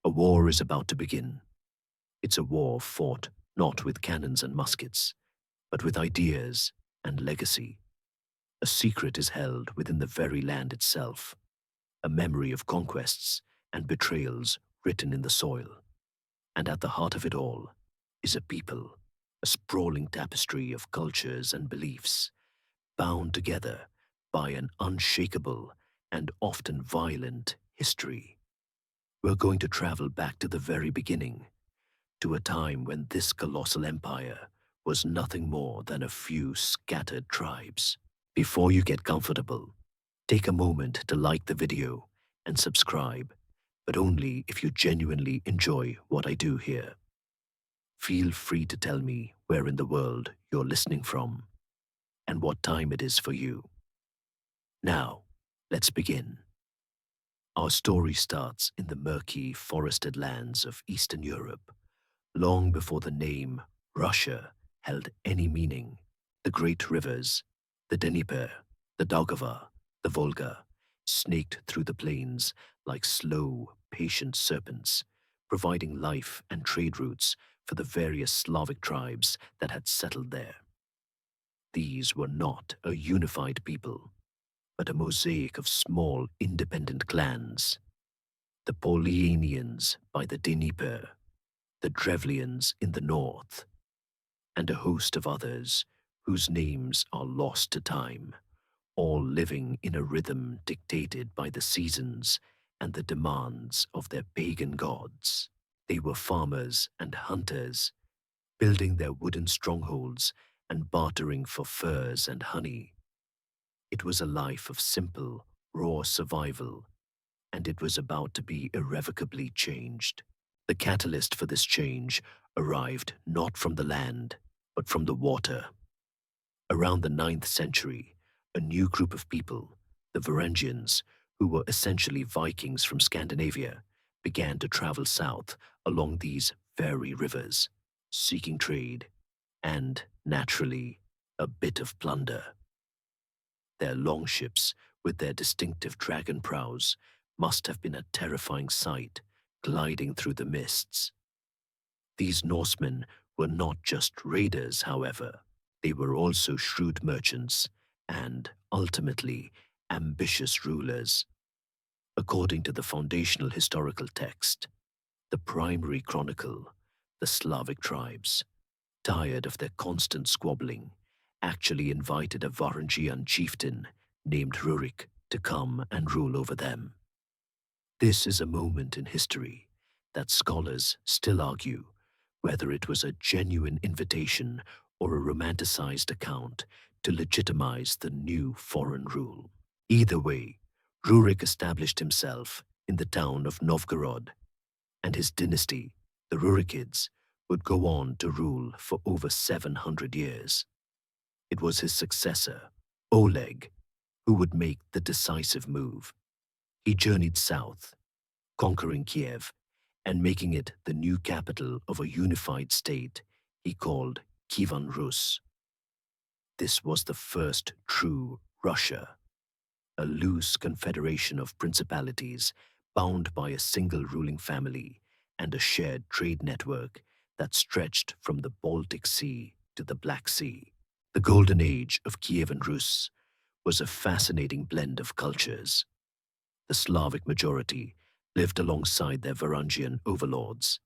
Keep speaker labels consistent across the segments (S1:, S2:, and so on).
S1: A war is about to begin. It's a war fought not with cannons and muskets, but with ideas and legacy. A secret is held within the very land itself, a memory of conquests and betrayals written in the soil. And at the heart of it all is a people, a sprawling tapestry of cultures and beliefs, bound together by an unshakable and often violent history. We're going to travel back to the very beginning, to a time when this colossal empire was nothing more than a few scattered tribes. Before you get comfortable, take a moment to like the video and subscribe, but only if you genuinely enjoy what I do here. Feel free to tell me where in the world you're listening from and what time it is for you. Now, let's begin. Our story starts in the murky, forested lands of Eastern Europe, long before the name Russia held any meaning. The great rivers, the Dnieper, the Daugava, the Volga, snaked through the plains like slow, patient serpents, providing life and trade routes for the various Slavic tribes that had settled there. These were not a unified people, but a mosaic of small, independent clans. The Polyanians by the Dnieper, the Drevlians in the north, and a host of others whose names are lost to time, all living in a rhythm dictated by the seasons and the demands of their pagan gods. They were farmers and hunters, building their wooden strongholds and bartering for furs and honey. It was a life of simple, raw survival, and it was about to be irrevocably changed. The catalyst for this change arrived not from the land, but from the water. Around the 9th century, a new group of people, the Varangians, who were essentially Vikings from Scandinavia, began to travel south along these very rivers, seeking trade and, naturally, a bit of plunder. Their longships, with their distinctive dragon prows, must have been a terrifying sight, gliding through the mists. These Norsemen were not just raiders, however. They were also shrewd merchants and, ultimately, ambitious rulers. According to the foundational historical text, the primary chronicle, the Slavic tribes, tired of their constant squabbling, actually invited a Varangian chieftain named Rurik to come and rule over them. This is a moment in history that scholars still argue whether it was a genuine invitation or a romanticized account to legitimize the new foreign rule. Either way, Rurik established himself in the town of Novgorod, and his dynasty, the Rurikids, would go on to rule for over 700 years. It was his successor, Oleg, who would make the decisive move. He journeyed south, conquering Kiev and making it the new capital of a unified state he called Kievan Rus. This was the first true Russia, a loose confederation of principalities bound by a single ruling family and a shared trade network that stretched from the Baltic Sea to the Black Sea. The golden age of Kievan Rus was a fascinating blend of cultures. The Slavic majority lived alongside their Varangian overlords,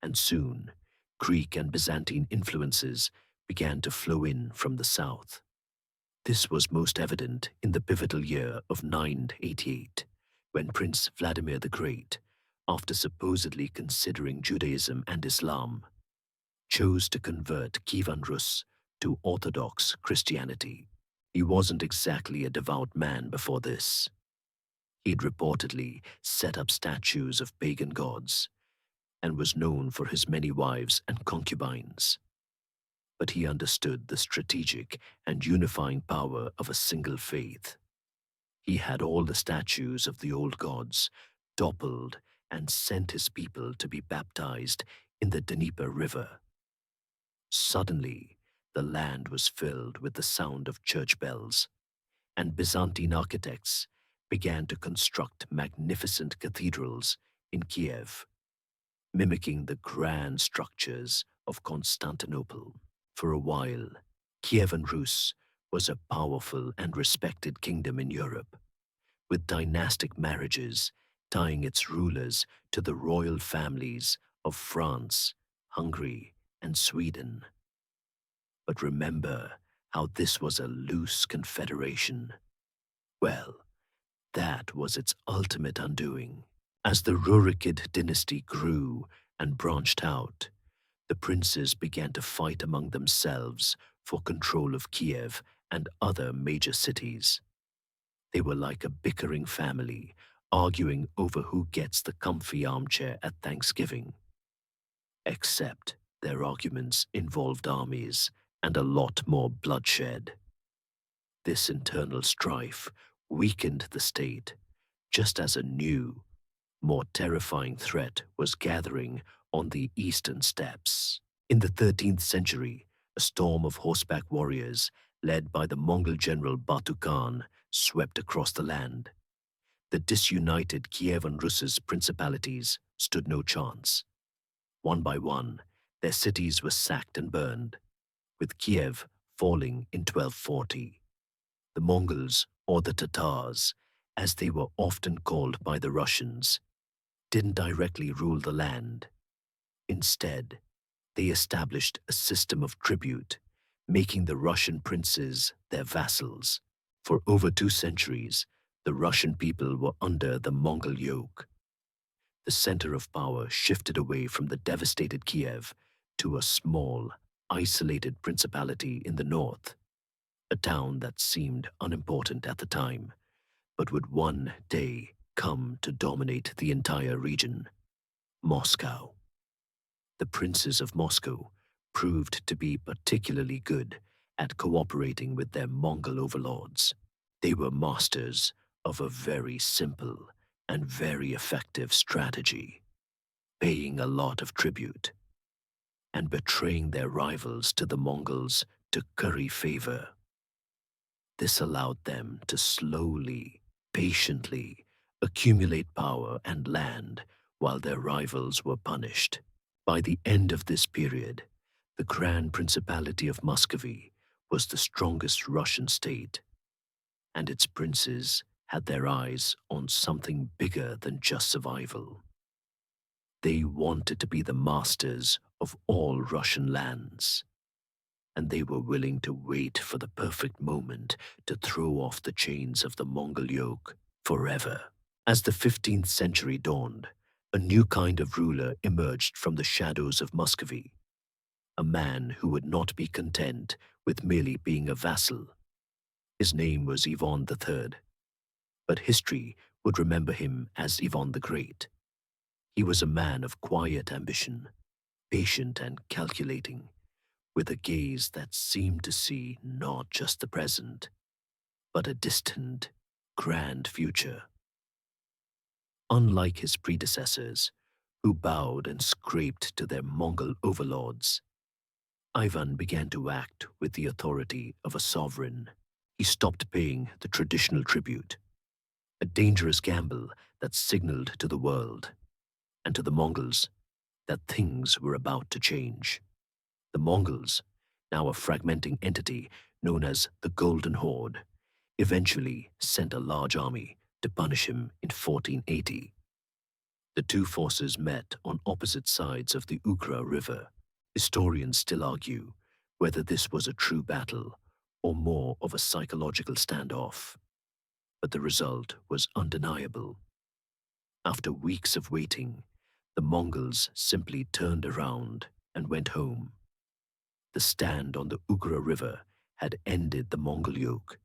S1: and soon Greek and Byzantine influences began to flow in from the south. This was most evident in the pivotal year of 988, when Prince Vladimir the Great, after supposedly considering Judaism and Islam, chose to convert Kievan Rus to Orthodox Christianity. He wasn't exactly a devout man before this. He'd reportedly set up statues of pagan gods and was known for his many wives and concubines. But he understood the strategic and unifying power of a single faith. He had all the statues of the old gods toppled and sent his people to be baptized in the Dnieper River. Suddenly, the land was filled with the sound of church bells, and Byzantine architects began to construct magnificent cathedrals in Kiev, mimicking the grand structures of Constantinople. For a while, Kievan Rus was a powerful and respected kingdom in Europe, with dynastic marriages tying its rulers to the royal families of France, Hungary, and Sweden. But remember how this was a loose confederation. Well, that was its ultimate undoing. As the Rurikid dynasty grew and branched out, the princes began to fight among themselves for control of Kiev and other major cities. They were like a bickering family, arguing over who gets the comfy armchair at Thanksgiving. Except their arguments involved armies and a lot more bloodshed. This internal strife weakened the state, just as a new, more terrifying threat was gathering on the eastern steppes. In the 13th century, a storm of horseback warriors, led by the Mongol general Batu Khan, swept across the land. The disunited Kievan Rus' principalities stood no chance. One by one, their cities were sacked and burned, with Kiev falling in 1240. The Mongols, or the Tatars, as they were often called by the Russians, didn't directly rule the land. Instead, they established a system of tribute, making the Russian princes their vassals. For over 2 centuries, the Russian people were under the Mongol yoke. The center of power shifted away from the devastated Kiev to a small, isolated principality in the north, a town that seemed unimportant at the time, but would one day come to dominate the entire region: Moscow. The princes of Moscow proved to be particularly good at cooperating with their Mongol overlords. They were masters of a very simple and very effective strategy: paying a lot of tribute and betraying their rivals to the Mongols to curry favor. This allowed them to slowly, patiently accumulate power and land while their rivals were punished. By the end of this period, the Grand Principality of Muscovy was the strongest Russian state, and its princes had their eyes on something bigger than just survival. They wanted to be the masters of all Russian lands, and they were willing to wait for the perfect moment to throw off the chains of the Mongol yoke forever. As the 15th century dawned, a new kind of ruler emerged from the shadows of Muscovy, a man who would not be content with merely being a vassal. His name was Ivan III, but history would remember him as Ivan the Great. He was a man of quiet ambition, patient and calculating, with a gaze that seemed to see not just the present, but a distant, grand future. Unlike his predecessors, who bowed and scraped to their Mongol overlords, Ivan began to act with the authority of a sovereign. He stopped paying the traditional tribute, a dangerous gamble that signaled to the world and to the Mongols that things were about to change. The Mongols, now a fragmenting entity known as the Golden Horde, eventually sent a large army to punish him in 1480. The two forces met on opposite sides of the Ugra River. Historians still argue whether this was a true battle or more of a psychological standoff, but the result was undeniable. After weeks of waiting, the Mongols simply turned around and went home. The stand on the Ugra River had ended the Mongol yoke,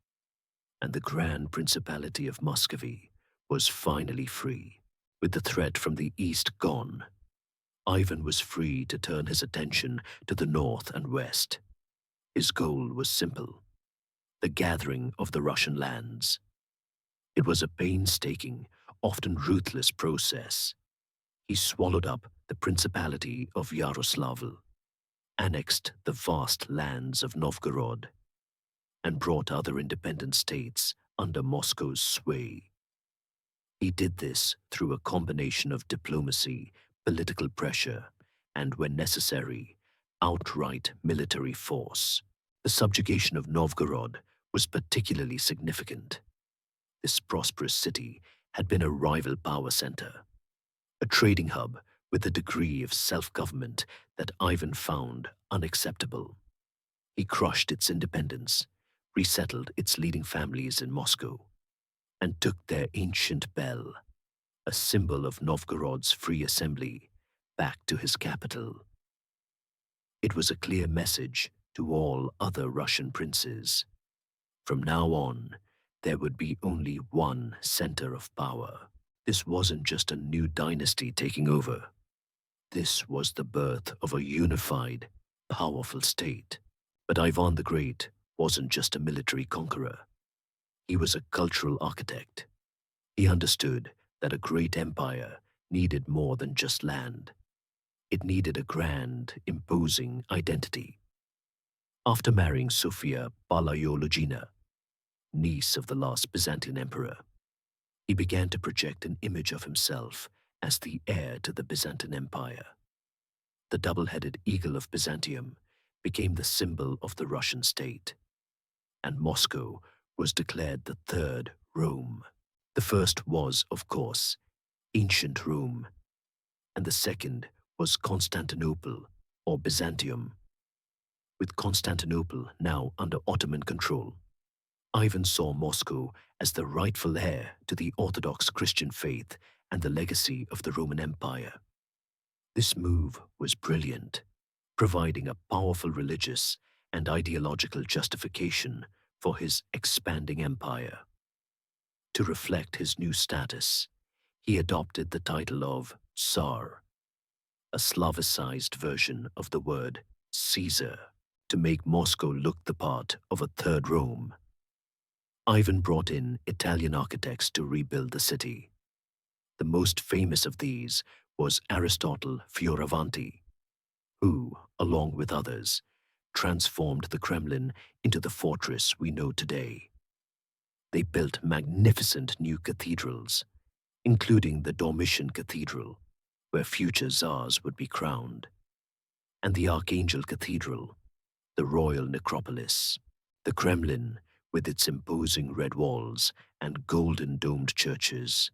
S1: and the Grand Principality of Muscovy was finally free. With the threat from the east gone, Ivan was free to turn his attention to the north and west. His goal was simple: the gathering of the Russian lands. It was a painstaking, often ruthless process. He swallowed up the Principality of Yaroslavl, annexed the vast lands of Novgorod, and brought other independent states under Moscow's sway. He did this through a combination of diplomacy, political pressure, and, when necessary, outright military force. The subjugation of Novgorod was particularly significant. This prosperous city had been a rival power center, a trading hub with a degree of self-government that Ivan found unacceptable. He crushed its independence, resettled its leading families in Moscow, and took their ancient bell, a symbol of Novgorod's free assembly, back to his capital. It was a clear message to all other Russian princes. From now on, there would be only one center of power. This wasn't just a new dynasty taking over. This was the birth of a unified, powerful state. But Ivan the Great wasn't just a military conqueror. He was a cultural architect. He understood that a great empire needed more than just land. It needed a grand, imposing identity. After marrying Sophia Palaiologina, niece of the last Byzantine emperor, he began to project an image of himself as the heir to the Byzantine Empire. The double-headed eagle of Byzantium became the symbol of the Russian state, and Moscow was declared the third Rome. The first was, of course, ancient Rome, and the second was Constantinople, or Byzantium. With Constantinople now under Ottoman control, Ivan saw Moscow as the rightful heir to the Orthodox Christian faith and the legacy of the Roman Empire. This move was brilliant, providing a powerful religious and ideological justification for his expanding empire. To reflect his new status, he adopted the title of Tsar, a Slavicized version of the word Caesar, to make Moscow look the part of a third Rome. Ivan brought in Italian architects to rebuild the city. The most famous of these was Aristotle Fioravanti, who, along with others, transformed the Kremlin into the fortress we know today. They built magnificent new cathedrals, including the Dormition Cathedral, where future Tsars would be crowned, and the Archangel Cathedral, the royal necropolis. The Kremlin, with its imposing red walls and golden-domed churches,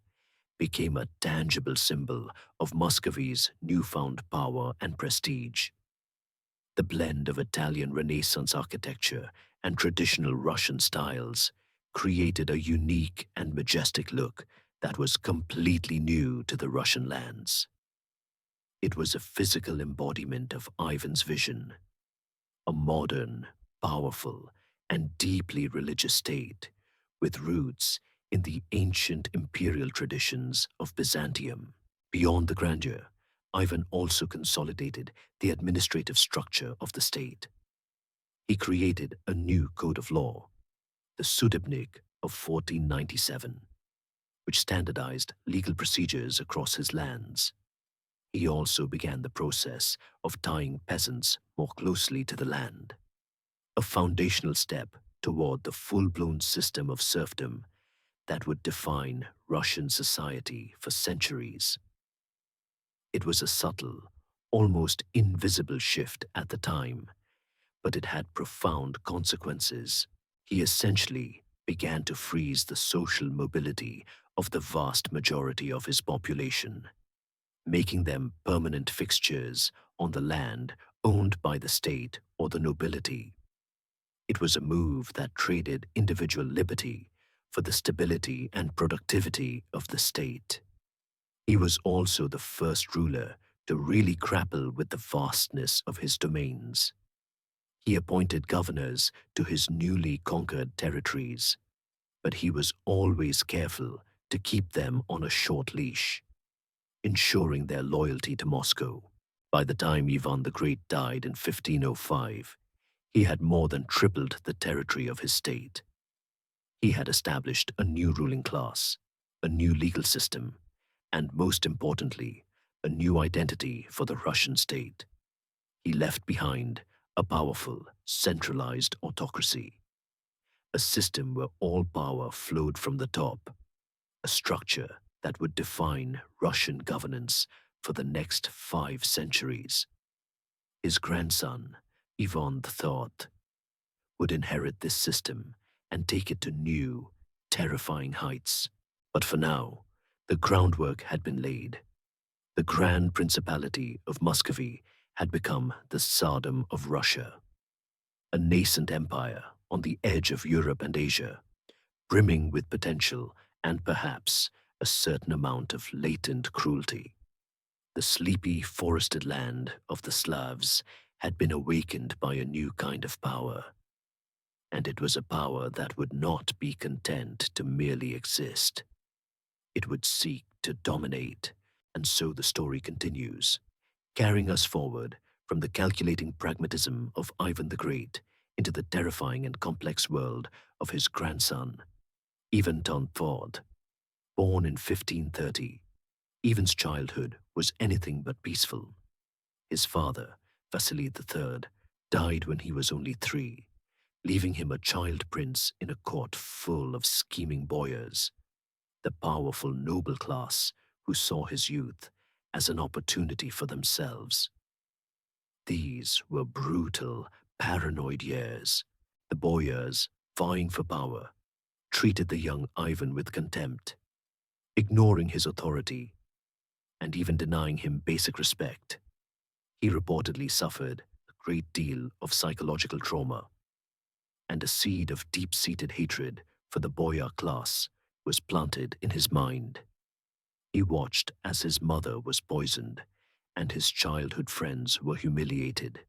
S1: became a tangible symbol of Muscovy's newfound power and prestige. The blend of Italian Renaissance architecture and traditional Russian styles created a unique and majestic look that was completely new to the Russian lands. It was a physical embodiment of Ivan's vision, a modern, powerful, and deeply religious state with roots in the ancient imperial traditions of Byzantium. Beyond the grandeur, Ivan also consolidated the administrative structure of the state. He created a new code of law, the Sudebnik of 1497, which standardized legal procedures across his lands. He also began the process of tying peasants more closely to the land, a foundational step toward the full-blown system of serfdom that would define Russian society for centuries. It was a subtle, almost invisible shift at the time, but it had profound consequences. He essentially began to freeze the social mobility of the vast majority of his population, making them permanent fixtures on the land owned by the state or the nobility. It was a move that traded individual liberty for the stability and productivity of the state. He was also the first ruler to really grapple with the vastness of his domains. He appointed governors to his newly conquered territories, but he was always careful to keep them on a short leash, ensuring their loyalty to Moscow. By the time Ivan the Great died in 1505, he had more than tripled the territory of his state. He had established a new ruling class, a new legal system, and most importantly, a new identity for the Russian state. He left behind a powerful, centralized autocracy, a system where all power flowed from the top, a structure that would define Russian governance for the next 5 centuries. His grandson, Ivan III, would inherit this system and take it to new, terrifying heights. But for now, the groundwork had been laid. The Grand Principality of Muscovy had become the Tsardom of Russia, a nascent empire on the edge of Europe and Asia, brimming with potential and perhaps a certain amount of latent cruelty. The sleepy, forested land of the Slavs had been awakened by a new kind of power, and it was a power that would not be content to merely exist. It would seek to dominate, and so the story continues, carrying us forward from the calculating pragmatism of Ivan the Great into the terrifying and complex world of his grandson, Ivan IV. Born in 1530, Ivan's childhood was anything but peaceful. His father, Vasily III, died when he was only 3, leaving him a child prince in a court full of scheming boyars, the powerful noble class who saw his youth as an opportunity for themselves. These were brutal, paranoid years. The boyars, vying for power, treated the young Ivan with contempt, ignoring his authority and even denying him basic respect. He reportedly suffered a great deal of psychological trauma, and a seed of deep-seated hatred for the boyar class was planted in his mind. He watched as his mother was poisoned and his childhood friends were humiliated.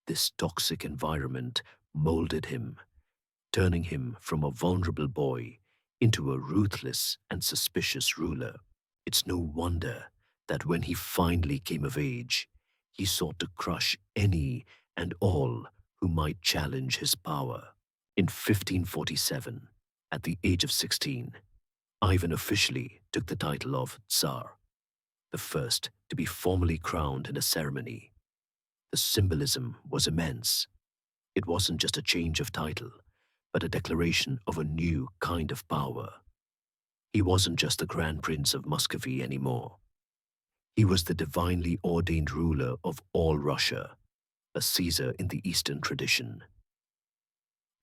S1: This toxic environment molded him, turning him from a vulnerable boy into a ruthless and suspicious ruler. It's no wonder that when he finally came of age, he sought to crush any and all who might challenge his power. In 1547, at the age of 16, Ivan officially took the title of Tsar, the first to be formally crowned in a ceremony. The symbolism was immense. It wasn't just a change of title, but a declaration of a new kind of power. He wasn't just the Grand Prince of Muscovy anymore. He was the divinely ordained ruler of all Russia, a Caesar in the Eastern tradition.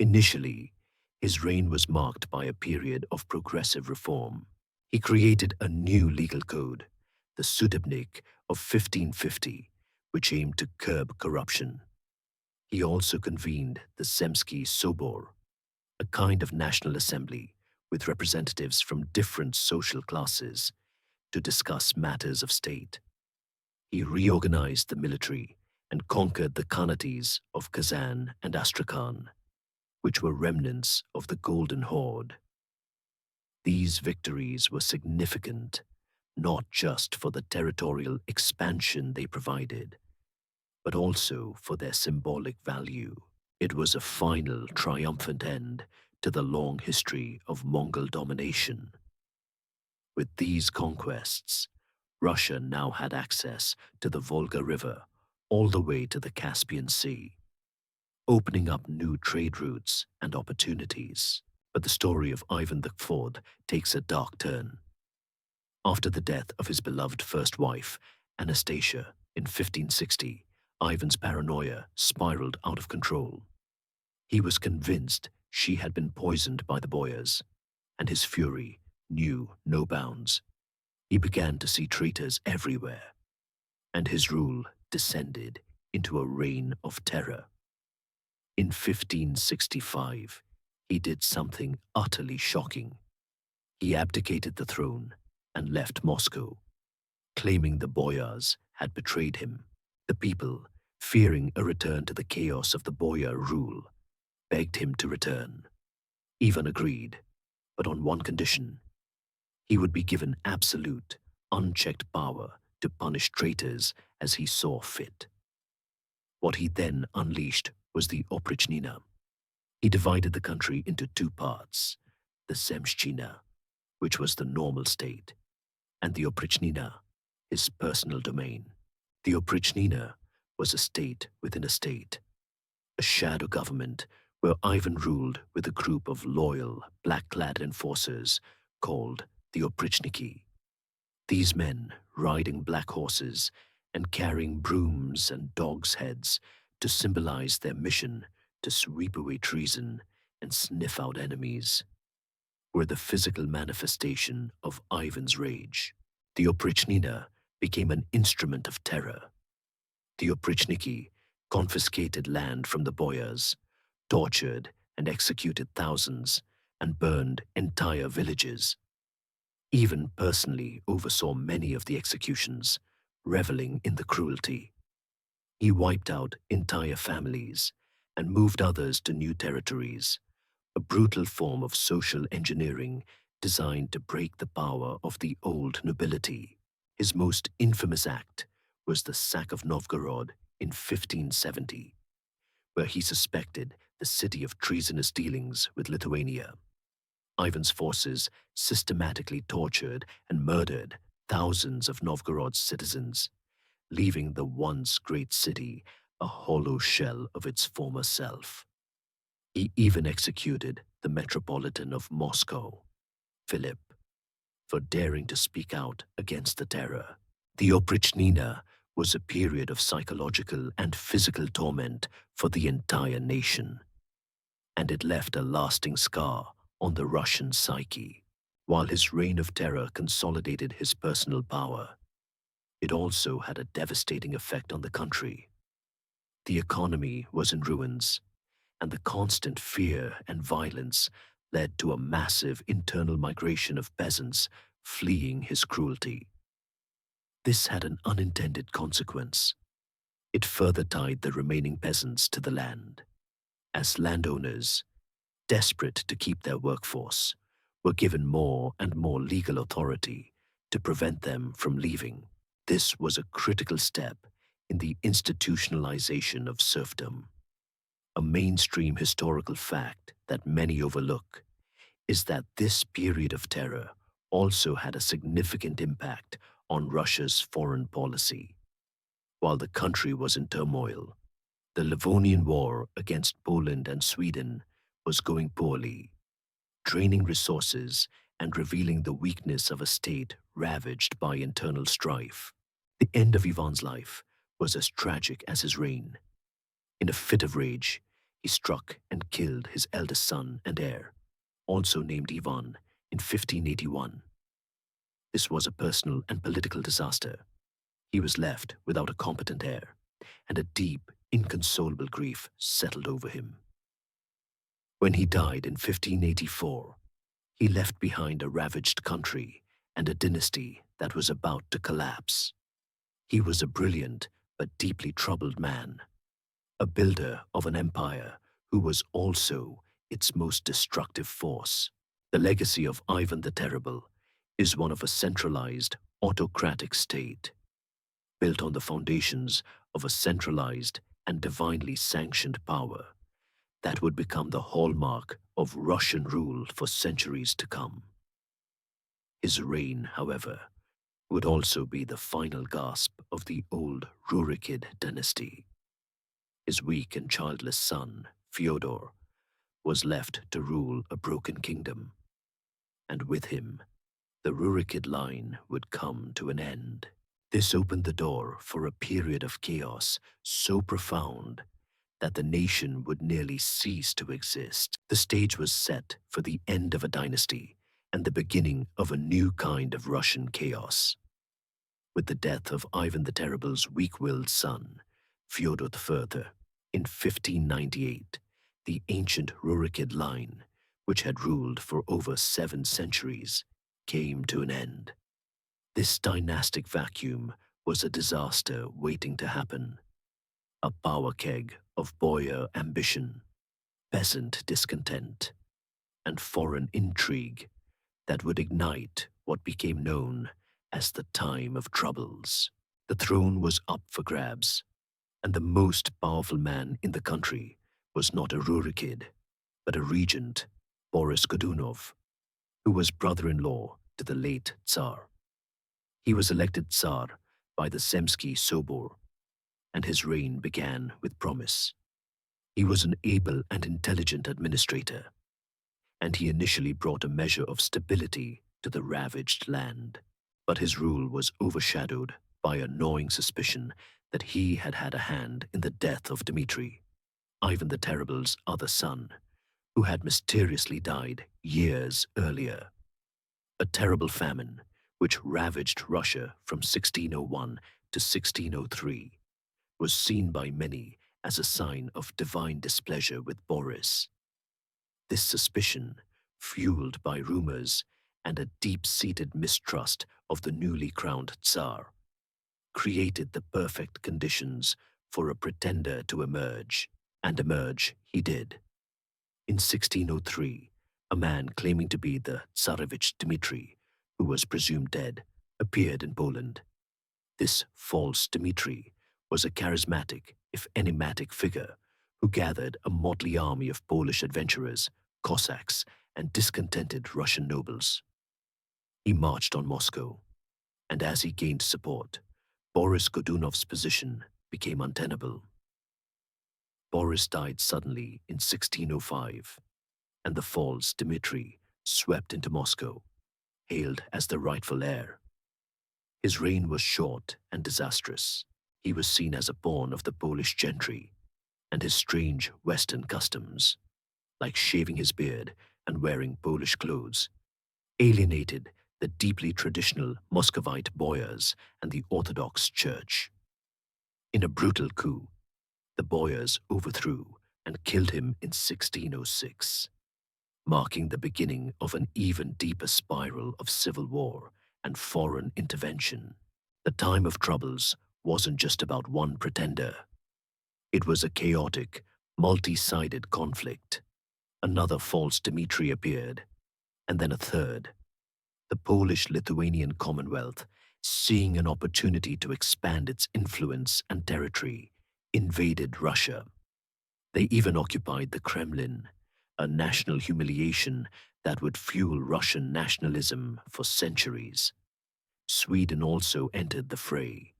S1: Initially, his reign was marked by a period of progressive reform. He created a new legal code, the Sudebnik of 1550, which aimed to curb corruption. He also convened the Zemsky Sobor, a kind of national assembly with representatives from different social classes to discuss matters of state. He reorganized the military and conquered the Khanates of Kazan and Astrakhan, which were remnants of the Golden Horde. These victories were significant, not just for the territorial expansion they provided, but also for their symbolic value. It was a final, triumphant end to the long history of Mongol domination. With these conquests, Russia now had access to the Volga River all the way to the Caspian Sea, opening up new trade routes and opportunities. But the story of Ivan IV takes a dark turn. After the death of his beloved first wife, Anastasia, in 1560, Ivan's paranoia spiraled out of control. He was convinced she had been poisoned by the boyars, and his fury knew no bounds. He began to see traitors everywhere, and his rule descended into a reign of terror. In 1565, he did something utterly shocking. He abdicated the throne and left Moscow, claiming the boyars had betrayed him. The people, fearing a return to the chaos of the boyar rule, begged him to return. Ivan agreed, but on one condition: he would be given absolute, unchecked power to punish traitors as he saw fit. What he then unleashed was the Oprichnina. He divided the country into 2 parts: the Zemshchina, which was the normal state, and the Oprichnina, his personal domain. The Oprichnina was a state within a state, a shadow government where Ivan ruled with a group of loyal, black-clad enforcers called the Oprichniki. These men, riding black horses and carrying brooms and dogs' heads to symbolize their mission to sweep away treason and sniff out enemies, were the physical manifestation of Ivan's rage. The oprichnina became an instrument of terror. The oprichniki confiscated land from the boyars, tortured and executed thousands, and burned entire villages. Ivan personally oversaw many of the executions, reveling in the cruelty. He wiped out entire families and moved others to new territories, a brutal form of social engineering designed to break the power of the old nobility. His most infamous act was the sack of Novgorod in 1570, where he suspected the city of treasonous dealings with Lithuania. Ivan's forces systematically tortured and murdered thousands of Novgorod's citizens, leaving the once great city a hollow shell of its former self. He even executed the Metropolitan of Moscow, Philip, for daring to speak out against the terror. The oprichnina was a period of psychological and physical torment for the entire nation, and it left a lasting scar on the Russian psyche. While his reign of terror consolidated his personal power, it also had a devastating effect on the country. The economy was in ruins, and the constant fear and violence led to a massive internal migration of peasants fleeing his cruelty. This had an unintended consequence. It further tied the remaining peasants to the land, as landowners, desperate to keep their workforce, were given more and more legal authority to prevent them from leaving. This was a critical step in the institutionalization of serfdom. A mainstream historical fact that many overlook is that this period of terror also had a significant impact on Russia's foreign policy. While the country was in turmoil, the Livonian War against Poland and Sweden was going poorly, draining resources and revealing the weakness of a state ravaged by internal strife. The end of Ivan's life was as tragic as his reign. In a fit of rage, he struck and killed his eldest son and heir, also named Ivan, in 1581. This was a personal and political disaster. He was left without a competent heir, and a deep, inconsolable grief settled over him. When he died in 1584, he left behind a ravaged country and a dynasty that was about to collapse. He was a brilliant but deeply troubled man, a builder of an empire who was also its most destructive force. The legacy of Ivan the Terrible is one of a centralized, autocratic state, built on the foundations of a centralized and divinely sanctioned power that would become the hallmark of Russian rule for centuries to come. His reign, however, would also be the final gasp of the old Rurikid dynasty. His weak and childless son, Fyodor, was left to rule a broken kingdom, and with him, the Rurikid line would come to an end. This opened the door for a period of chaos so profound that the nation would nearly cease to exist. The stage was set for the end of a dynasty and the beginning of a new kind of Russian chaos. With the death of Ivan the Terrible's weak-willed son, Fyodor III, in 1598, the ancient Rurikid line, which had ruled for over 7 centuries, came to an end. This dynastic vacuum was a disaster waiting to happen, a power keg of boyar ambition, peasant discontent, and foreign intrigue that would ignite what became known as the Time of Troubles. The throne was up for grabs, and the most powerful man in the country was not a Rurikid, but a regent, Boris Godunov, who was brother-in-law to the late Tsar. He was elected Tsar by the Semsky Sobor, and his reign began with promise. He was an able and intelligent administrator, and he initially brought a measure of stability to the ravaged land. But his rule was overshadowed by a gnawing suspicion that he had had a hand in the death of Dmitri, Ivan the Terrible's other son, who had mysteriously died years earlier. A terrible famine, which ravaged Russia from 1601 to 1603, was seen by many as a sign of divine displeasure with Boris. This suspicion, fueled by rumors and a deep-seated mistrust of the newly crowned Tsar, created the perfect conditions for a pretender to emerge, and emerge he did. In 1603, a man claiming to be the Tsarevich Dmitri, who was presumed dead, appeared in Poland. This false Dmitri was a charismatic, if enigmatic figure who gathered a motley army of Polish adventurers, Cossacks, and discontented Russian nobles. He marched on Moscow, and as he gained support, Boris Godunov's position became untenable. Boris died suddenly in 1605, and the false Dmitri swept into Moscow, hailed as the rightful heir. His reign was short and disastrous. He was seen as a pawn of the Polish gentry, and his strange Western customs, like shaving his beard and wearing Polish clothes, alienated the deeply traditional Muscovite boyars and the Orthodox Church. In a brutal coup, the boyars overthrew and killed him in 1606, marking the beginning of an even deeper spiral of civil war and foreign intervention. The time of troubles wasn't just about one pretender. It was a chaotic, multi-sided conflict. Another false Dmitri appeared, and then a third. The Polish-Lithuanian Commonwealth, seeing an opportunity to expand its influence and territory, invaded Russia. They even occupied the Kremlin, a national humiliation that would fuel Russian nationalism for centuries. Sweden also entered the fray,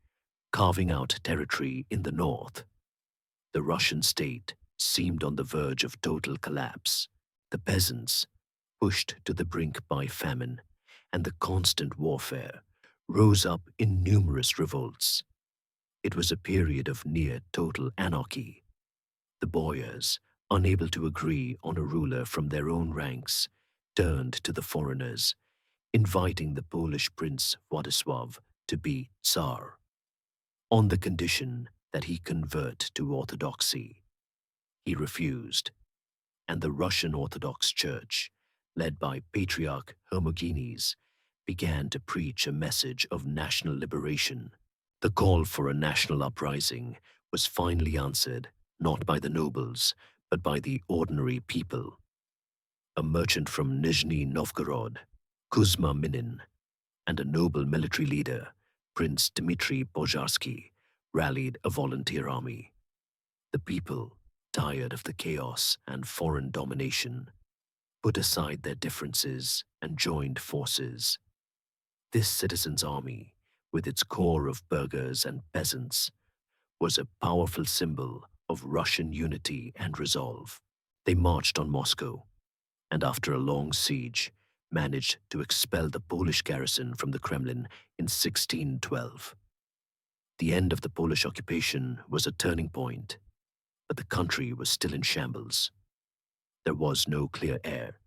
S1: carving out territory in the north. The Russian state seemed on the verge of total collapse. The peasants, pushed to the brink by famine and the constant warfare, rose up in numerous revolts. It was a period of near total anarchy. The boyars, unable to agree on a ruler from their own ranks, turned to the foreigners, inviting the Polish Prince Władysław to be Tsar, on the condition that he convert to Orthodoxy. He refused, and the Russian Orthodox Church, led by Patriarch Hermogenes, began to preach a message of national liberation. The call for a national uprising was finally answered not by the nobles, but by the ordinary people. A merchant from Nizhny Novgorod, Kuzma Minin, and a noble military leader, Prince Dmitry Pozharsky, rallied a volunteer army. The people, tired of the chaos and foreign domination, put aside their differences and joined forces. This citizens' army, with its core of burghers and peasants, was a powerful symbol of Russian unity and resolve. They marched on Moscow, and after a long siege, managed to expel the Polish garrison from the Kremlin in 1612. The end of the Polish occupation was a turning point, but the country was still in shambles. There was no clear heir,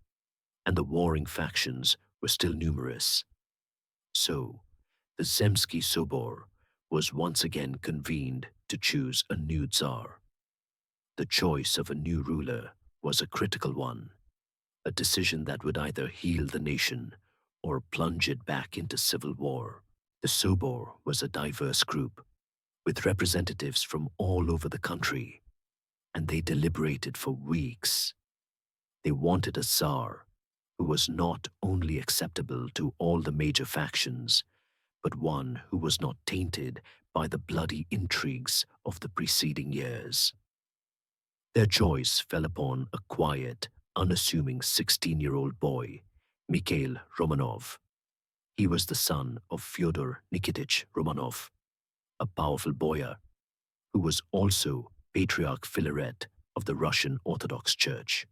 S1: and the warring factions were still numerous. So, the Zemsky Sobor was once again convened to choose a new Tsar. The choice of a new ruler was a critical one, a decision that would either heal the nation or plunge it back into civil war. The Sobor was a diverse group, with representatives from all over the country, and they deliberated for weeks. They wanted a Tsar who was not only acceptable to all the major factions, but one who was not tainted by the bloody intrigues of the preceding years. Their choice fell upon a quiet, unassuming 16-year-old boy, Mikhail Romanov. He was the son of Fyodor Nikitich Romanov, a powerful boyar who was also Patriarch Filaret of the Russian Orthodox Church.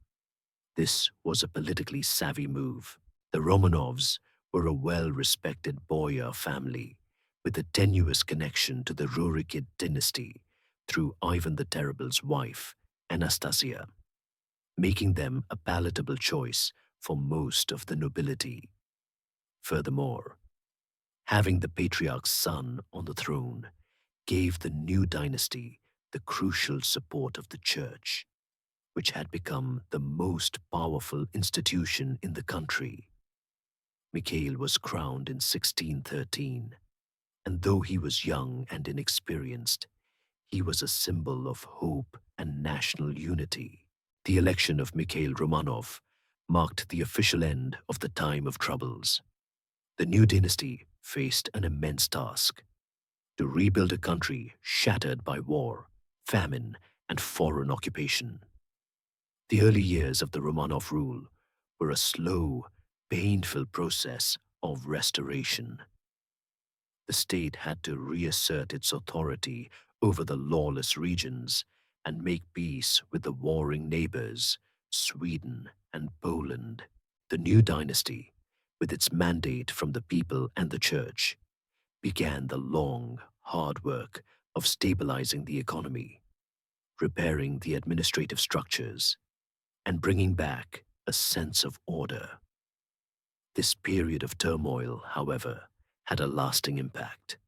S1: This was a politically savvy move. The Romanovs were a well-respected boyar family with a tenuous connection to the Rurikid dynasty through Ivan the Terrible's wife, Anastasia, making them a palatable choice for most of the nobility. Furthermore, having the patriarch's son on the throne gave the new dynasty the crucial support of the church, which had become the most powerful institution in the country. Mikhail was crowned in 1613, and though he was young and inexperienced, he was a symbol of hope and national unity. The election of Mikhail Romanov marked the official end of the time of troubles. The new dynasty faced an immense task: to rebuild a country shattered by war, famine, and foreign occupation. The early years of the Romanov rule were a slow, painful process of restoration. The state had to reassert its authority over the lawless regions and make peace with the warring neighbors, Sweden and Poland. The new dynasty, with its mandate from the people and the church, began the long, hard work of stabilizing the economy, repairing the administrative structures, and bringing back a sense of order. This period of turmoil, however, had a lasting impact.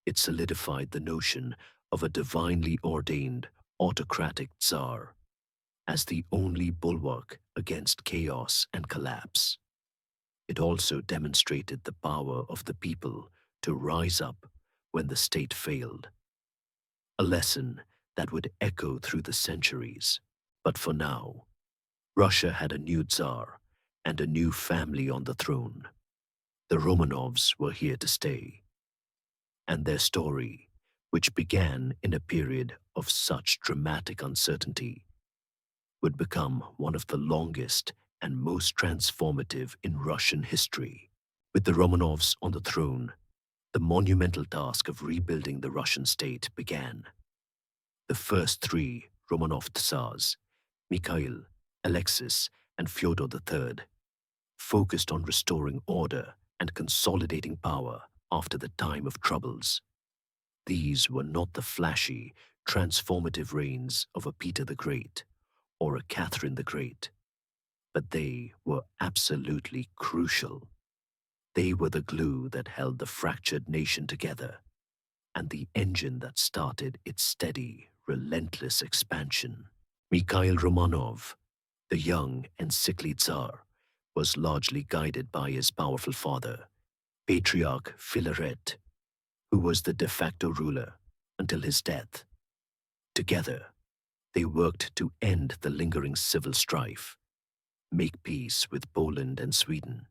S1: It solidified the notion of a divinely ordained autocratic Tsar as the only bulwark against chaos and collapse. It also demonstrated the power of the people to rise up when the state failed, a lesson that would echo through the centuries. But for now, Russia had a new Tsar and a new family on the throne. The Romanovs were here to stay, and their story, which began in a period of such dramatic uncertainty, would become one of the longest and most transformative in Russian history. With the Romanovs on the throne, the monumental task of rebuilding the Russian state began. The first three Romanov Tsars, Mikhail, Alexis, and Fyodor III, focused on restoring order and consolidating power after the time of troubles. These were not the flashy, transformative reigns of a Peter the Great or a Catherine the Great, but they were absolutely crucial. They were the glue that held the fractured nation together and the engine that started its steady, relentless expansion. Mikhail Romanov, the young and sickly Tsar, was largely guided by his powerful father, Patriarch Filaret, who was the de facto ruler until his death. Together, they worked to end the lingering civil strife, make peace with Poland and Sweden,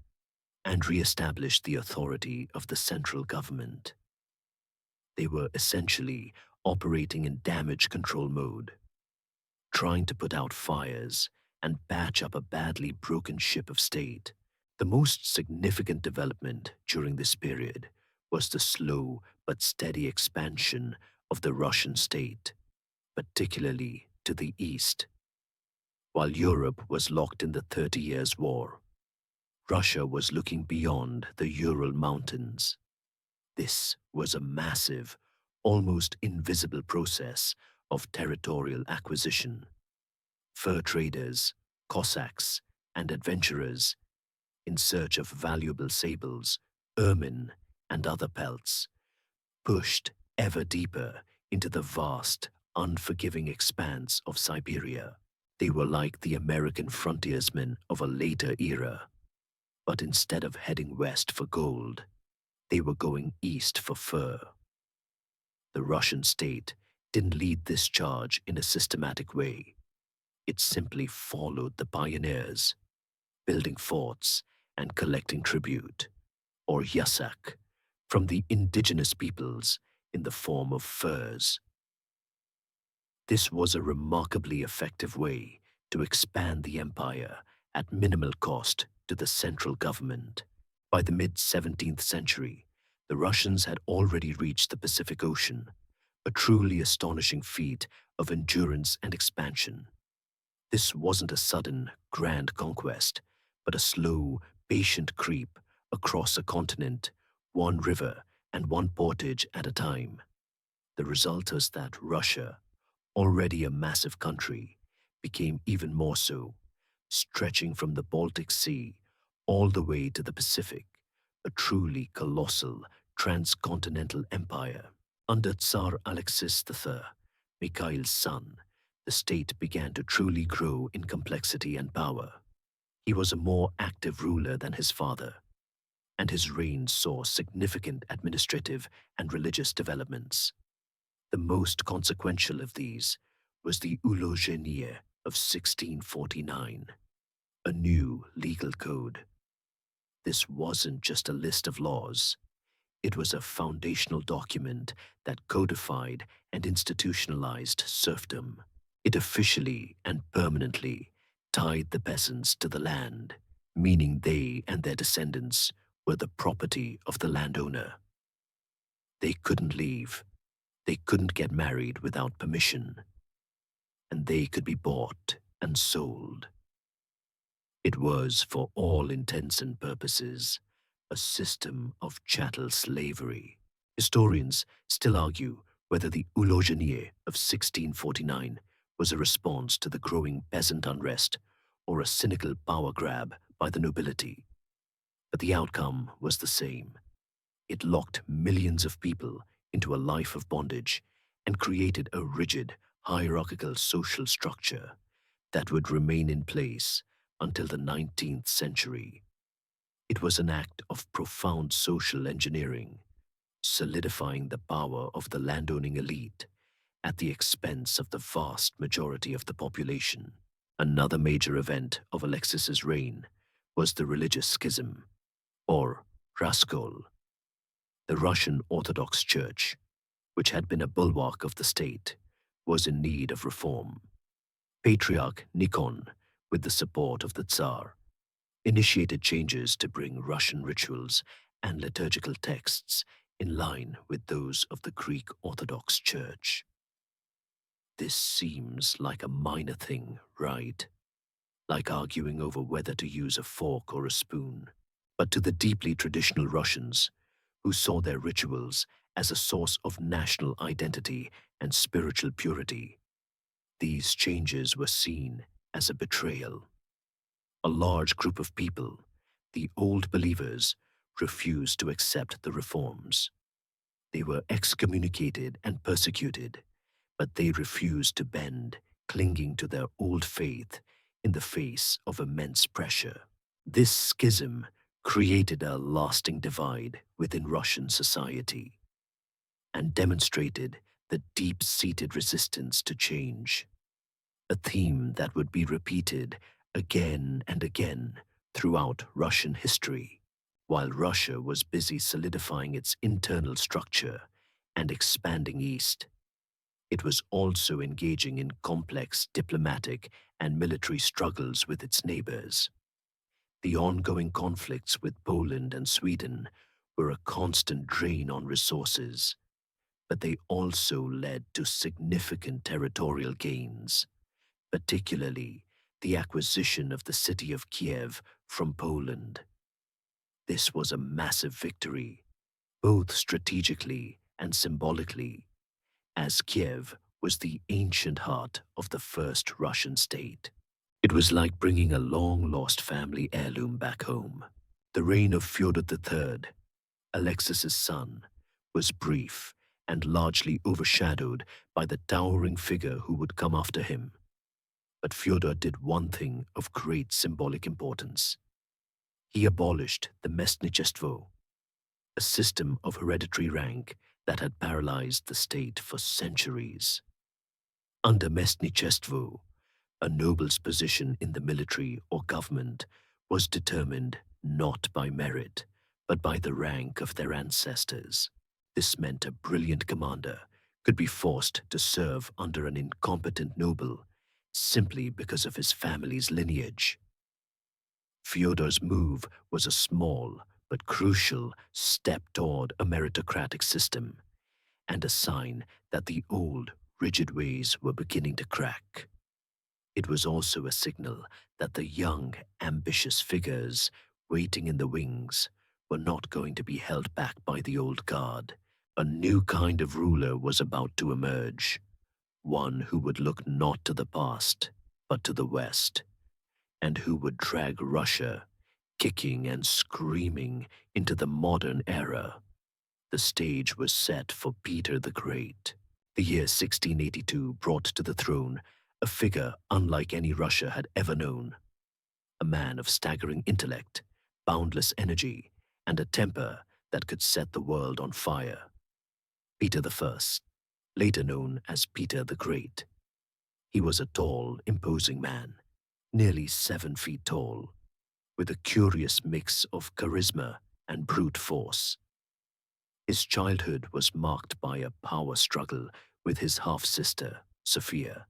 S1: and re-establish the authority of the central government. They were essentially operating in damage control mode, trying to put out fires and patch up a badly broken ship of state. The most significant development during this period was the slow but steady expansion of the Russian state, particularly to the east. While Europe was locked in the 30 Years' War, Russia was looking beyond the Ural Mountains. This was a massive, almost invisible process of territorial acquisition. Fur traders, Cossacks, and adventurers, in search of valuable sables, ermine, and other pelts, pushed ever deeper into the vast, unforgiving expanse of Siberia. They were like the American frontiersmen of a later era, but instead of heading west for gold, they were going east for fur. The Russian state didn't lead this charge in a systematic way. It simply followed the pioneers, building forts and collecting tribute, or yasak, from the indigenous peoples in the form of furs. This was a remarkably effective way to expand the empire at minimal cost to the central government. By the mid-17th century, the Russians had already reached the Pacific Ocean, a truly astonishing feat of endurance and expansion. This wasn't a sudden, grand conquest, but a slow, patient creep across a continent, one river and one portage at a time. The result was that Russia, already a massive country, became even more so, stretching from the Baltic Sea all the way to the Pacific, a truly colossal transcontinental empire. Under Tsar Alexis III, Mikhail's son, the state began to truly grow in complexity and power. He was a more active ruler than his father, and his reign saw significant administrative and religious developments. The most consequential of these was the Ulozhenie of 1649, a new legal code. This wasn't just a list of laws, it was a foundational document that codified and institutionalized serfdom. It officially and permanently tied the peasants to the land, meaning they and their descendants were the property of the landowner. They couldn't leave, they couldn't get married without permission, and they could be bought and sold. It was, for all intents and purposes, a system of chattel slavery. Historians still argue whether the Ulozhenie of 1649 was a response to the growing peasant unrest or a cynical power grab by the nobility. But the outcome was the same. It locked millions of people into a life of bondage and created a rigid, hierarchical social structure that would remain in place until the 19th century. It was an act of profound social engineering, solidifying the power of the landowning elite at the expense of the vast majority of the population. Another major event of Alexis's reign was the religious schism, or raskol. The Russian Orthodox Church, which had been a bulwark of the state, was in need of reform. Patriarch Nikon, with the support of the Tsar, initiated changes to bring Russian rituals and liturgical texts in line with those of the Greek Orthodox Church. This seems like a minor thing, right? Like arguing over whether to use a fork or a spoon. But to the deeply traditional Russians, who saw their rituals as a source of national identity and spiritual purity, these changes were seen as a betrayal. A large group of people, the old believers, refused to accept the reforms. They were excommunicated and persecuted, but they refused to bend, clinging to their old faith in the face of immense pressure. This schism created a lasting divide within Russian society and demonstrated the deep-seated resistance to change, a theme that would be repeated again and again throughout Russian history. While Russia was busy solidifying its internal structure and expanding east, it was also engaging in complex diplomatic and military struggles with its neighbors. The ongoing conflicts with Poland and Sweden were a constant drain on resources, but they also led to significant territorial gains, particularly the acquisition of the city of Kiev from Poland. This was a massive victory, both strategically and symbolically, as Kiev was the ancient heart of the first Russian state. It was like bringing a long-lost family heirloom back home. The reign of Fyodor III, Alexis's son, was brief and largely overshadowed by the towering figure who would come after him. But Fyodor did one thing of great symbolic importance. He abolished the Местничество, a system of hereditary rank that had paralyzed the state for centuries. Under Местничество, a noble's position in the military or government was determined not by merit, but by the rank of their ancestors. This meant a brilliant commander could be forced to serve under an incompetent noble simply because of his family's lineage. Fyodor's move was a small but crucial step toward a meritocratic system, and a sign that the old, rigid ways were beginning to crack. It was also a signal that the young, ambitious figures waiting in the wings were not going to be held back by the old guard. A new kind of ruler was about to emerge, one who would look not to the past, but to the West, and who would drag Russia, kicking and screaming, into the modern era. The stage was set for Peter the Great. The year 1682 brought to the throne a figure unlike any Russia had ever known, a man of staggering intellect, boundless energy, and a temper that could set the world on fire. Peter the First, later known as Peter the Great. He was a tall, imposing man, nearly 7 feet tall, with a curious mix of charisma and brute force. His childhood was marked by a power struggle with his half-sister, Sophia,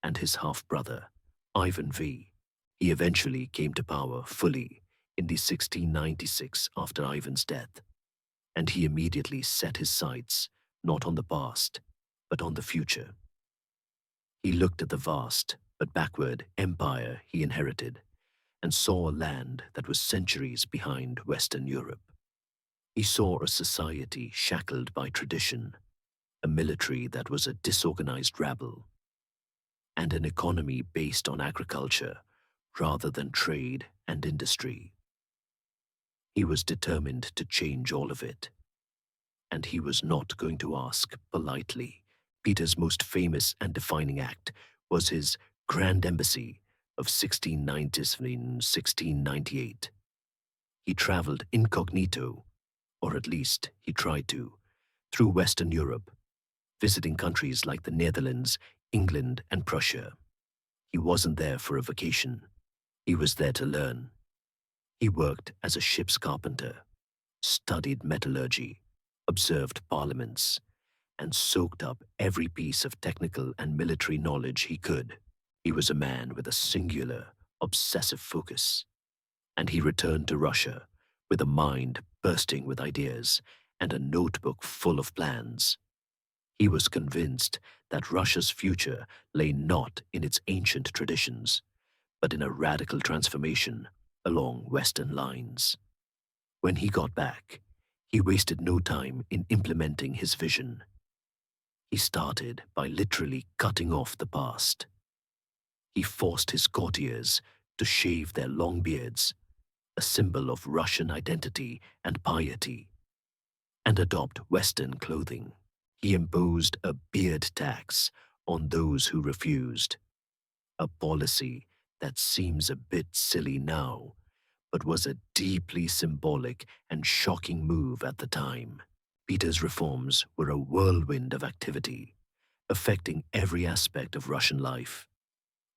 S1: and his half-brother, Ivan V. He eventually came to power fully in the 1696 after Ivan's death, and he immediately set his sights not on the past, but on the future. He looked at the vast but backward empire he inherited and saw a land that was centuries behind Western Europe. He saw a society shackled by tradition, a military that was a disorganized rabble, and an economy based on agriculture rather than trade and industry. He was determined to change all of it, and he was not going to ask politely. Peter's most famous and defining act was his Grand Embassy of 1697-1698. He traveled incognito, or at least he tried to, through Western Europe, visiting countries like the Netherlands, England, and Prussia. He wasn't there for a vacation. He was there to learn. He worked as a ship's carpenter, studied metallurgy, observed parliaments, and soaked up every piece of technical and military knowledge he could. He was a man with a singular, obsessive focus, and he returned to Russia with a mind bursting with ideas and a notebook full of plans. He was convinced that Russia's future lay not in its ancient traditions, but in a radical transformation along Western lines. When he got back, he wasted no time in implementing his vision. He started by literally cutting off the past. He forced his courtiers to shave their long beards, a symbol of Russian identity and piety, and adopt Western clothing. He imposed a beard tax on those who refused, a policy that seems a bit silly now, but was a deeply symbolic and shocking move at the time. Peter's reforms were a whirlwind of activity, affecting every aspect of Russian life.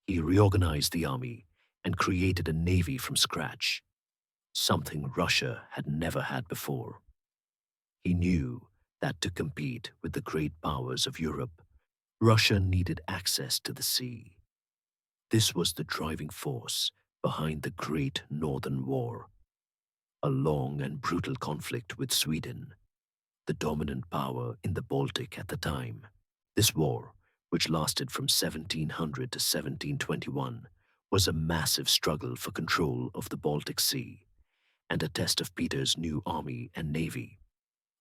S1: He reorganized the army and created a navy from scratch, something Russia had never had before. He knew that to compete with the great powers of Europe, Russia needed access to the sea. This was the driving force behind the Great Northern War, a long and brutal conflict with Sweden, the dominant power in the Baltic at the time. This war, which lasted from 1700 to 1721, was a massive struggle for control of the Baltic Sea and a test of Peter's new army and navy.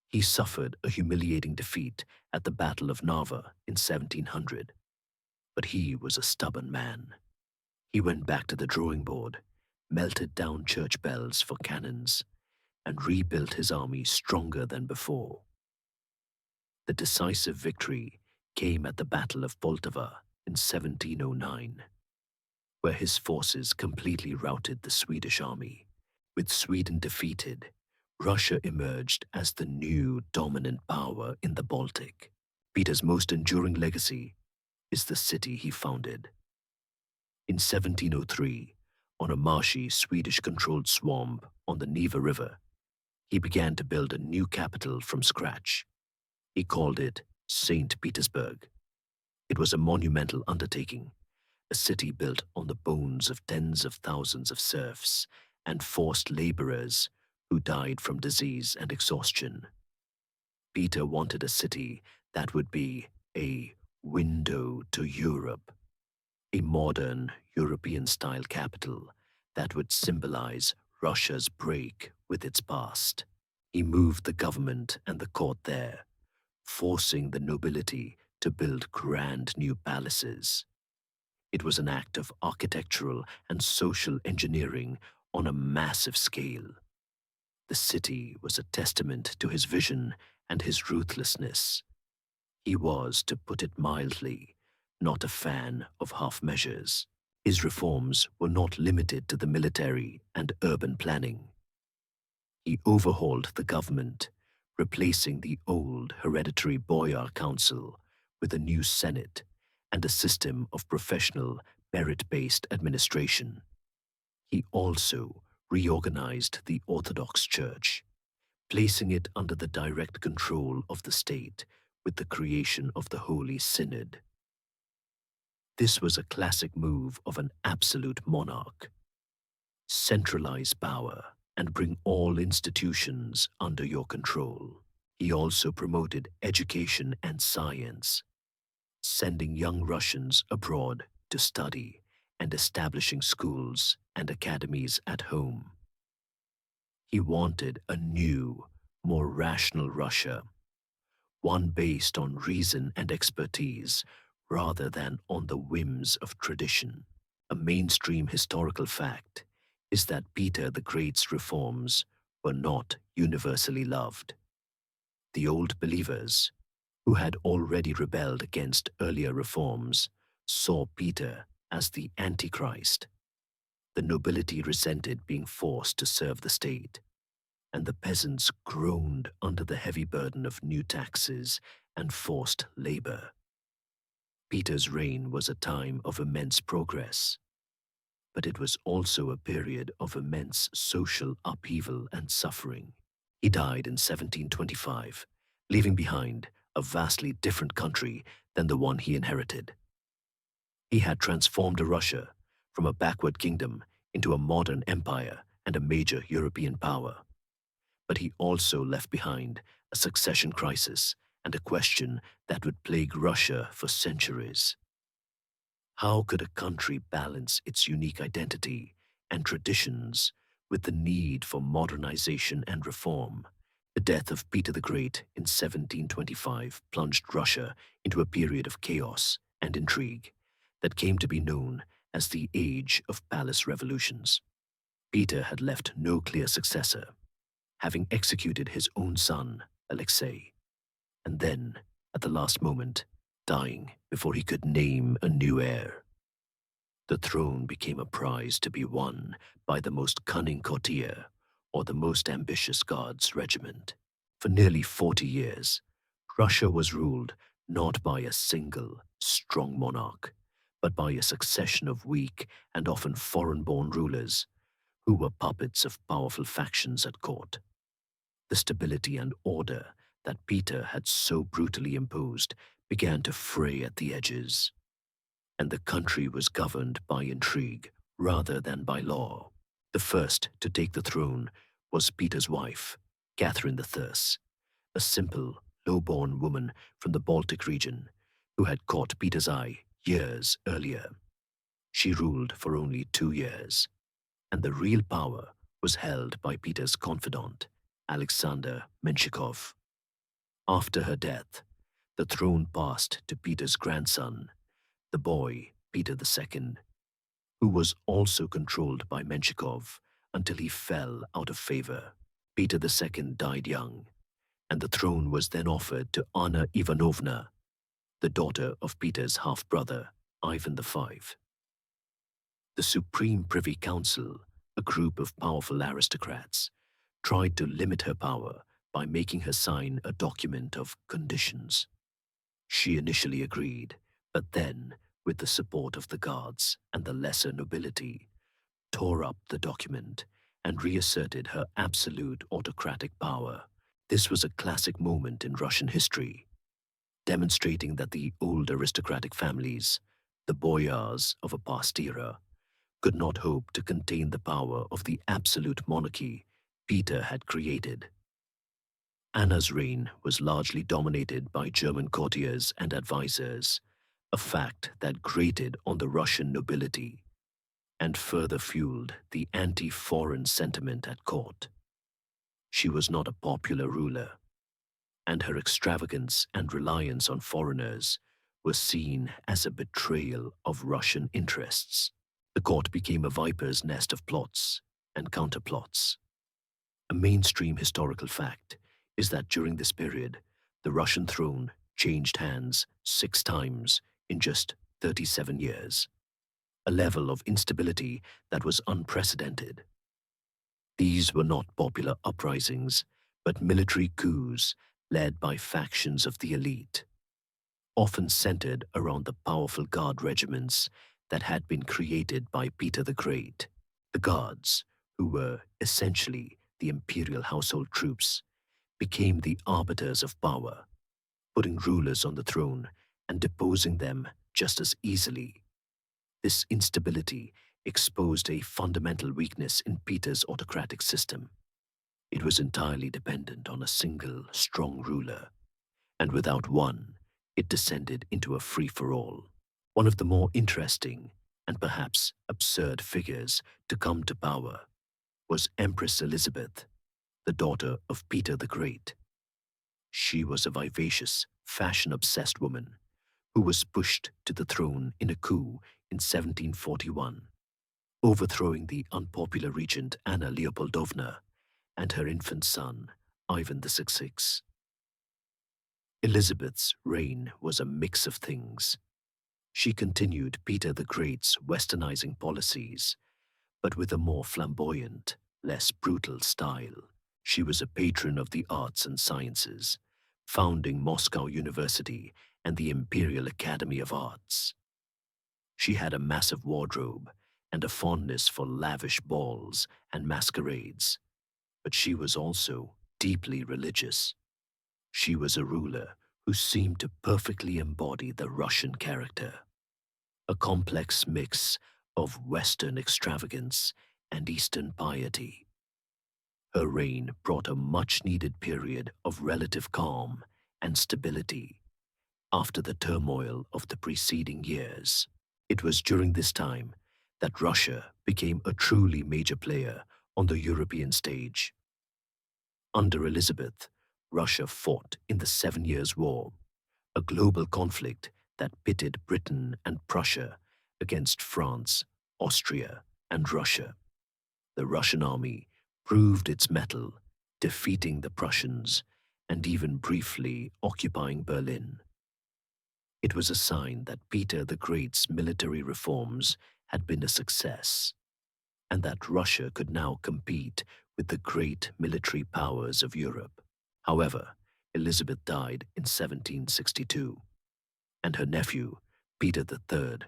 S1: He suffered a humiliating defeat at the Battle of Narva in 1700, but he was a stubborn man. He went back to the drawing board, melted down church bells for cannons, and rebuilt his army stronger than before. The decisive victory came at the Battle of Poltava in 1709, where his forces completely routed the Swedish army. With Sweden defeated, Russia emerged as the new dominant power in the Baltic. Peter's most enduring legacy is the city he founded. In 1703, on a marshy Swedish-controlled swamp on the Neva River, he began to build a new capital from scratch. He called it St. Petersburg. It was a monumental undertaking, a city built on the bones of tens of thousands of serfs and forced laborers who died from disease and exhaustion. Peter wanted a city that would be a window to Europe, a modern European-style capital that would symbolize Russia's break with its past. He moved the government and the court there, forcing the nobility to build grand new palaces. It was an act of architectural and social engineering on a massive scale. The city was a testament to his vision and his ruthlessness. He was, to put it mildly, not a fan of half measures. His reforms were not limited to the military and urban planning. He overhauled the government, replacing the old hereditary boyar council with a new senate and a system of professional, merit-based administration. He also reorganized the Orthodox Church, placing it under the direct control of the state with the creation of the Holy Synod. This was a classic move of an absolute monarch. Centralize power and bring all institutions under your control. He also promoted education and science, sending young Russians abroad to study and establishing schools and academies at home. He wanted a new, more rational Russia, one based on reason and expertise rather than on the whims of tradition. A mainstream historical fact is that Peter the Great's reforms were not universally loved. The old believers, who had already rebelled against earlier reforms, saw Peter as the Antichrist. The nobility resented being forced to serve the state, and the peasants groaned under the heavy burden of new taxes and forced labor. Peter's reign was a time of immense progress, but it was also a period of immense social upheaval and suffering. He died in 1725, leaving behind a vastly different country than the one he inherited. He had transformed Russia from a backward kingdom into a modern empire and a major European power. But he also left behind a succession crisis and a question that would plague Russia for centuries. How could a country balance its unique identity and traditions with the need for modernization and reform? The death of Peter the Great in 1725 plunged Russia into a period of chaos and intrigue that came to be known as the Age of Palace Revolutions. Peter had left no clear successor, having executed his own son, Alexei, and then, at the last moment, dying before he could name a new heir. The throne became a prize to be won by the most cunning courtier or the most ambitious guards regiment. For nearly 40 years, Russia was ruled not by a single, strong monarch, but by a succession of weak and often foreign-born rulers who were puppets of powerful factions at court. The stability and order that Peter had so brutally imposed began to fray at the edges, and the country was governed by intrigue rather than by law. The first to take the throne was Peter's wife, Catherine the Third, a simple, low-born woman from the Baltic region who had caught Peter's eye years earlier. She ruled for only 2 years, and the real power was held by Peter's confidant, Alexander Menshikov. After her death, the throne passed to Peter's grandson, the boy Peter II, who was also controlled by Menshikov until he fell out of favor. Peter II died young, and the throne was then offered to Anna Ivanovna, the daughter of Peter's half-brother, Ivan V. The Supreme Privy Council, a group of powerful aristocrats, tried to limit her power by making her sign a document of conditions. She initially agreed, but then, with the support of the guards and the lesser nobility, tore up the document and reasserted her absolute autocratic power. This was a classic moment in Russian history, demonstrating that the old aristocratic families, the boyars of a past era, could not hope to contain the power of the absolute monarchy Peter had created. Anna's reign was largely dominated by German courtiers and advisors, a fact that grated on the Russian nobility. and further fueled the anti-foreign sentiment at court. She was not a popular ruler, and her extravagance and reliance on foreigners was seen as a betrayal of Russian interests. The court became a viper's nest of plots and counterplots. A mainstream historical fact is that during this period, the Russian throne changed hands 6 times in just 37 years, a level of instability that was unprecedented. These were not popular uprisings, but military coups led by factions of the elite, often centered around the powerful guard regiments that had been created by Peter the Great. The guards, who were essentially the imperial household troops, became the arbiters of power, putting rulers on the throne and deposing them just as easily. This instability exposed a fundamental weakness in Peter's autocratic system. It was entirely dependent on a single, strong ruler, and without one, it descended into a free-for-all. One of the more interesting and perhaps absurd figures to come to power was Empress Elizabeth, the daughter of Peter the Great. She was a vivacious, fashion-obsessed woman who was pushed to the throne in a coup in 1741, overthrowing the unpopular regent Anna Leopoldovna and her infant son, Ivan VI. Elizabeth's reign was a mix of things. She continued Peter the Great's westernizing policies, but with a more flamboyant, less brutal style. She was a patron of the arts and sciences, founding Moscow University and the Imperial Academy of Arts. She had a massive wardrobe and a fondness for lavish balls and masquerades, but she was also deeply religious. She was a ruler who seemed to perfectly embody the Russian character, a complex mix of Western extravagance and Eastern piety. Her reign brought a much-needed period of relative calm and stability after the turmoil of the preceding years. It was during this time that Russia became a truly major player on the European stage. Under Elizabeth, Russia fought in the 7 Years' War, a global conflict that pitted Britain and Prussia against France, Austria, and Russia. The Russian army proved its mettle, defeating the Prussians and even briefly occupying Berlin. It was a sign that Peter the Great's military reforms had been a success, and that Russia could now compete with the great military powers of Europe. However, Elizabeth died in 1762, and her nephew, Peter III,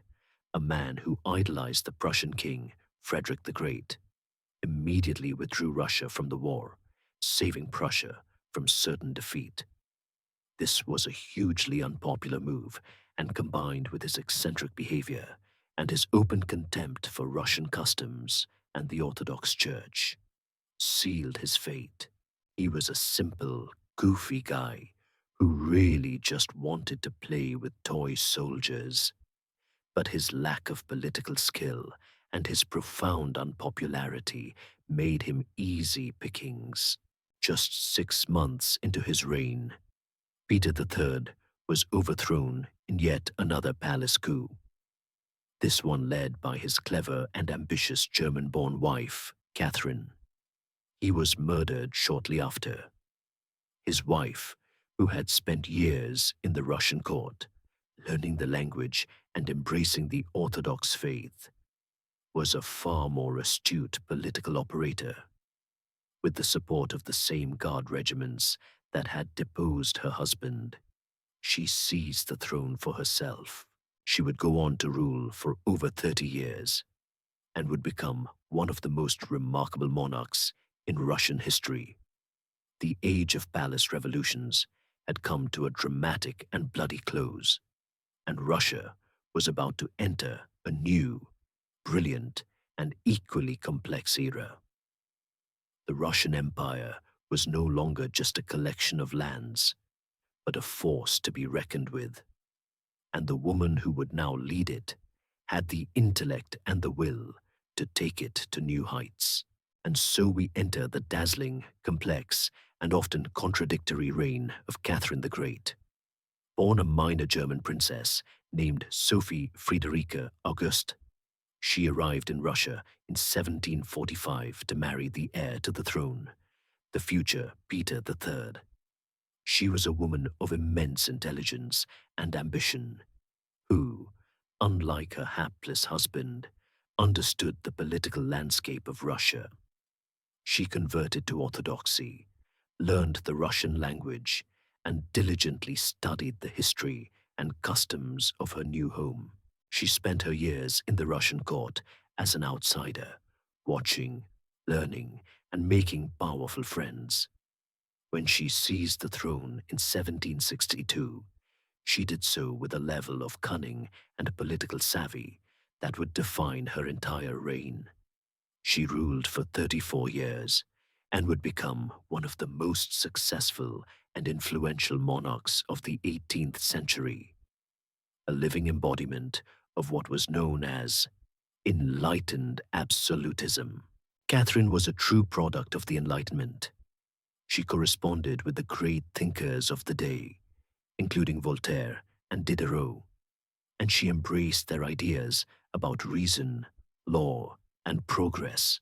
S1: a man who idolized the Prussian king, Frederick the Great, immediately withdrew Russia from the war, saving Prussia from certain defeat. This was a hugely unpopular move, and combined with his eccentric behavior and his open contempt for Russian customs and the Orthodox Church, sealed his fate. He was a simple, goofy guy who really just wanted to play with toy soldiers. But his lack of political skill and his profound unpopularity made him easy pickings. Just 6 months into his reign, Peter III was overthrown in yet another palace coup, this one led by his clever and ambitious German-born wife, Catherine. He was murdered shortly after. His wife, who had spent years in the Russian court, learning the language and embracing the Orthodox faith, was a far more astute political operator. With the support of the same guard regiments that had deposed her husband, she seized the throne for herself. She would go on to rule for over 30 years and would become one of the most remarkable monarchs in Russian history. The age of palace revolutions had come to a dramatic and bloody close, and Russia was about to enter a new, brilliant, and equally complex era. The Russian Empire was no longer just a collection of lands, but a force to be reckoned with, and the woman who would now lead it had the intellect and the will to take it to new heights. And so we enter the dazzling, complex, and often contradictory reign of Catherine the Great. Born a minor German princess named Sophie Friederike August, she arrived in Russia in 1745 to marry the heir to the throne, the future Peter III. She was a woman of immense intelligence and ambition who, unlike her hapless husband, understood the political landscape of Russia. She converted to Orthodoxy, learned the Russian language, and diligently studied the history and customs of her new home. She spent her years in the Russian court as an outsider, watching, learning, and making powerful friends. When she seized the throne in 1762, she did so with a level of cunning and political savvy that would define her entire reign. She ruled for 34 years and would become one of the most successful and influential monarchs of the 18th century, a living embodiment of what was known as enlightened absolutism. Catherine was a true product of the Enlightenment. She corresponded with the great thinkers of the day, including Voltaire and Diderot, and she embraced their ideas about reason, law, and progress.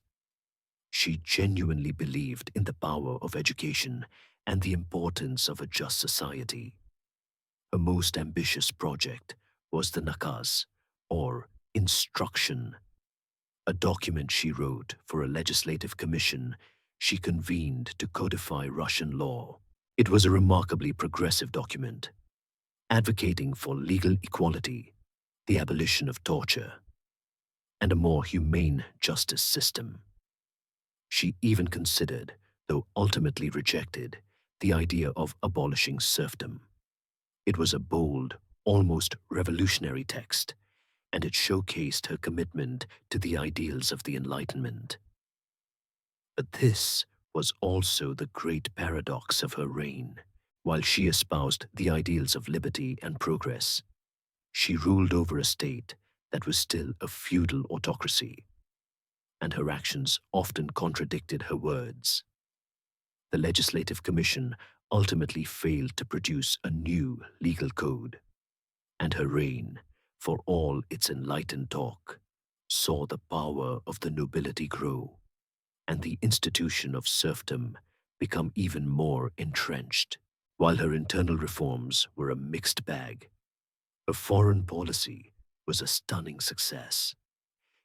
S1: She genuinely believed in the power of education and the importance of a just society. Her most ambitious project was the nakaz, or instruction, a document she wrote for a legislative commission she convened to codify Russian law. It was a remarkably progressive document, advocating for legal equality, the abolition of torture, and a more humane justice system. She even considered, though ultimately rejected, the idea of abolishing serfdom. It was a bold, almost revolutionary text, and it showcased her commitment to the ideals of the Enlightenment. But this was also the great paradox of her reign. While she espoused the ideals of liberty and progress, she ruled over a state that was still a feudal autocracy, and her actions often contradicted her words. The Legislative Commission ultimately failed to produce a new legal code, and her reign, for all its enlightened talk, saw the power of the nobility grow, and the institution of serfdom become even more entrenched. While her internal reforms were a mixed bag, her foreign policy was a stunning success.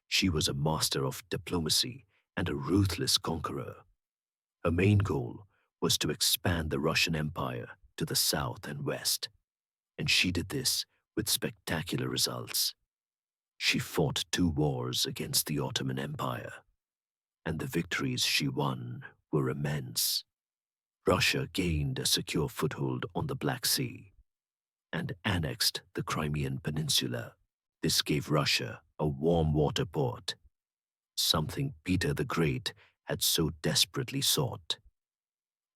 S1: She was a master of diplomacy and a ruthless conqueror. Her main goal was to expand the Russian Empire to the south and west, and she did this with spectacular results. She fought 2 wars against the Ottoman Empire, and the victories she won were immense. Russia gained a secure foothold on the Black Sea and annexed the Crimean Peninsula. This gave Russia a warm water port, something Peter the Great had so desperately sought.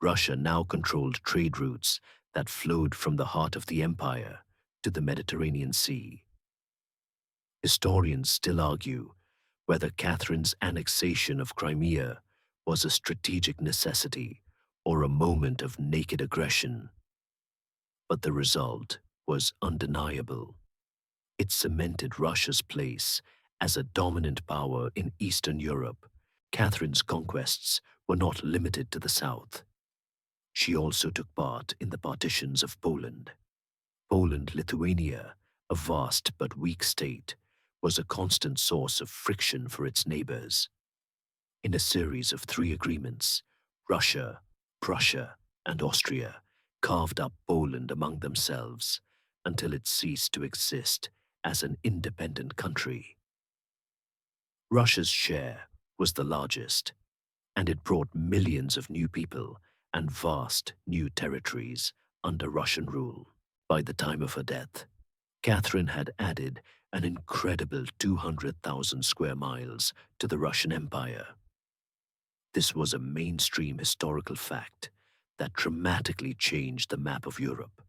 S1: Russia now controlled trade routes that flowed from the heart of the empire to the Mediterranean Sea. Historians still argue whether Catherine's annexation of Crimea was a strategic necessity or a moment of naked aggression. But the result was undeniable. It cemented Russia's place as a dominant power in Eastern Europe. Catherine's conquests were not limited to the south. She also took part in the partitions of Poland. Poland-Lithuania, a vast but weak state, was a constant source of friction for its neighbors. In a series of 3 agreements, Russia, Prussia, and Austria carved up Poland among themselves until it ceased to exist as an independent country. Russia's share was the largest, and it brought millions of new people and vast new territories under Russian rule. By the time of her death, Catherine had added an incredible 200,000 square miles to the Russian Empire. This was a mainstream historical fact that dramatically changed the map of Europe.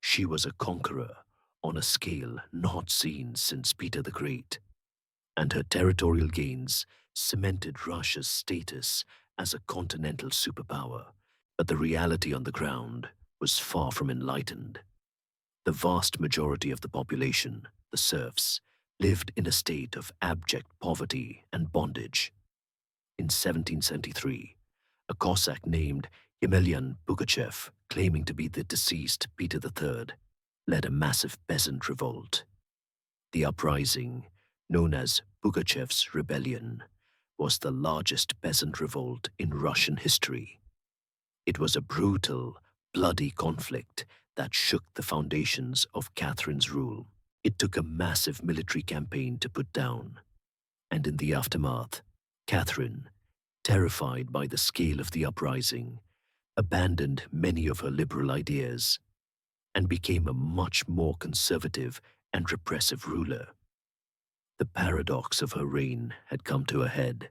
S1: She was a conqueror on a scale not seen since Peter the Great. and her territorial gains cemented Russia's status as a continental superpower. But the reality on the ground was far from enlightened. The vast majority of the population, the serfs, lived in a state of abject poverty and bondage. In 1773, a Cossack named Yemelyan Pugachev, claiming to be the deceased Peter III, led a massive peasant revolt. The uprising, known as Pugachev's Rebellion, was the largest peasant revolt in Russian history. It was a brutal, bloody conflict that shook the foundations of Catherine's rule. It took a massive military campaign to put down, and in the aftermath, Catherine, terrified by the scale of the uprising, abandoned many of her liberal ideas and became a much more conservative and repressive ruler. The paradox of her reign had come to a head.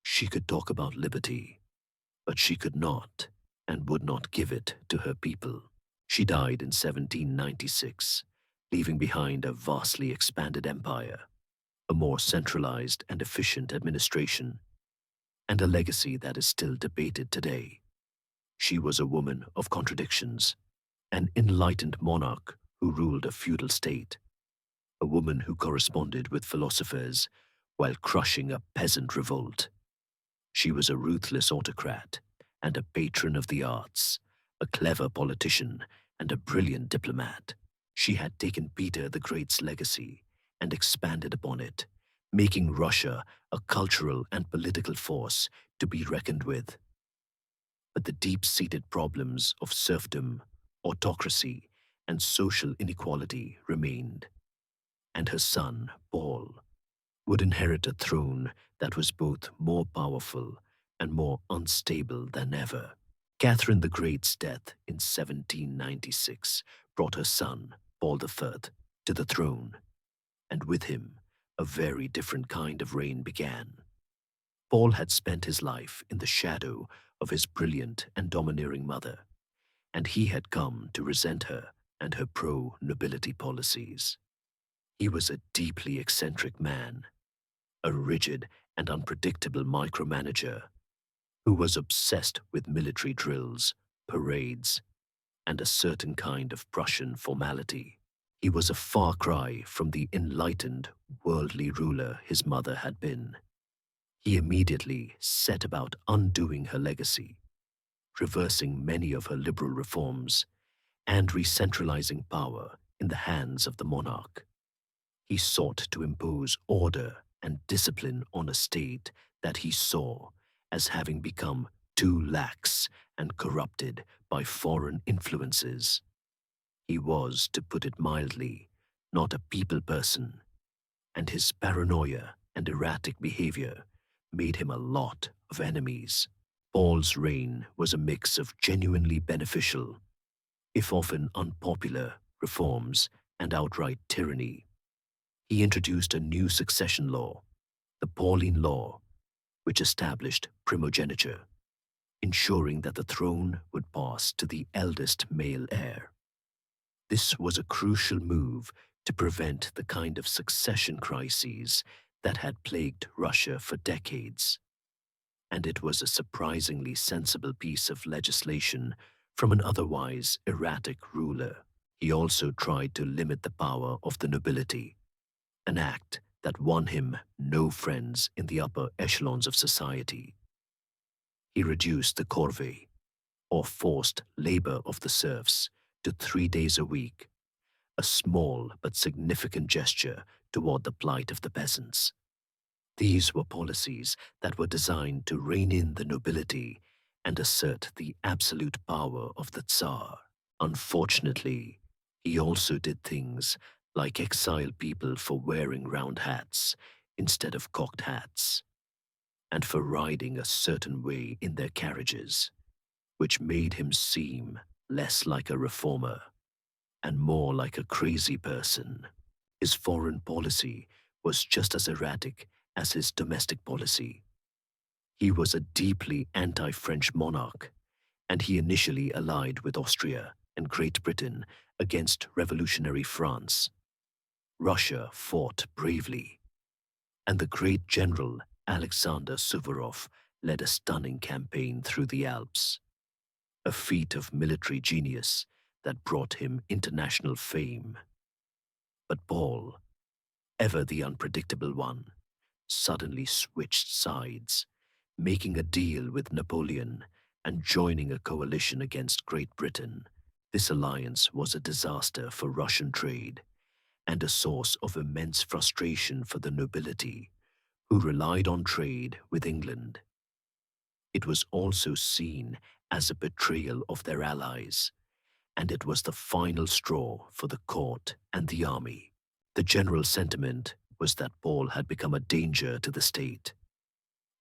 S1: She could talk about liberty, but she could not and would not give it to her people. She died in 1796, leaving behind a vastly expanded empire, a more centralized and efficient administration, and a legacy that is still debated today. She was a woman of contradictions, an enlightened monarch who ruled a feudal state, a woman who corresponded with philosophers while crushing a peasant revolt. She was a ruthless autocrat and a patron of the arts, a clever politician and a brilliant diplomat. She had taken Peter the Great's legacy and expanded upon it, making Russia a cultural and political force to be reckoned with. But the deep-seated problems of serfdom, autocracy, and social inequality remained, and her son, Paul, would inherit a throne that was both more powerful and more unstable than ever. Catherine the Great's death in 1796 brought her son, Paul III, to the throne, and with him, a very different kind of reign began. Paul had spent his life in the shadow of his brilliant and domineering mother, and he had come to resent her and her pro-nobility policies. He was a deeply eccentric man, a rigid and unpredictable micromanager who was obsessed with military drills, parades, and a certain kind of Prussian formality. He was a far cry from the enlightened, worldly ruler his mother had been. He immediately set about undoing her legacy, reversing many of her liberal reforms, and re-centralizing power in the hands of the monarch. He sought to impose order and discipline on a state that he saw as having become too lax and corrupted by foreign influences. He was, to put it mildly, not a people person, and his paranoia and erratic behavior made him a lot of enemies. Paul's reign was a mix of genuinely beneficial, if often unpopular, reforms and outright tyranny. He introduced a new succession law, the Pauline Law, which established primogeniture, ensuring that the throne would pass to the eldest male heir. This was a crucial move to prevent the kind of succession crises that had plagued Russia for decades, and it was a surprisingly sensible piece of legislation from an otherwise erratic ruler. He also tried to limit the power of the nobility, an act that won him no friends in the upper echelons of society. He reduced the corvée, or forced labor of the serfs, to 3 days a week, a small but significant gesture toward the plight of the peasants. These were policies that were designed to rein in the nobility and assert the absolute power of the Tsar. Unfortunately, he also did things like exile people for wearing round hats instead of cocked hats, and for riding a certain way in their carriages, which made him seem less like a reformer and more like a crazy person. His foreign policy was just as erratic as his domestic policy. He was a deeply anti-French monarch, and he initially allied with Austria and Great Britain against revolutionary France. Russia fought bravely, and the great general Alexander Suvorov led a stunning campaign through the Alps, a feat of military genius that brought him international fame. But Paul, ever the unpredictable one, suddenly switched sides, making a deal with Napoleon and joining a coalition against Great Britain. This alliance was a disaster for Russian trade and a source of immense frustration for the nobility, who relied on trade with England. It was also seen as a betrayal of their allies, and it was the final straw for the court and the army. The general sentiment was that Paul had become a danger to the state.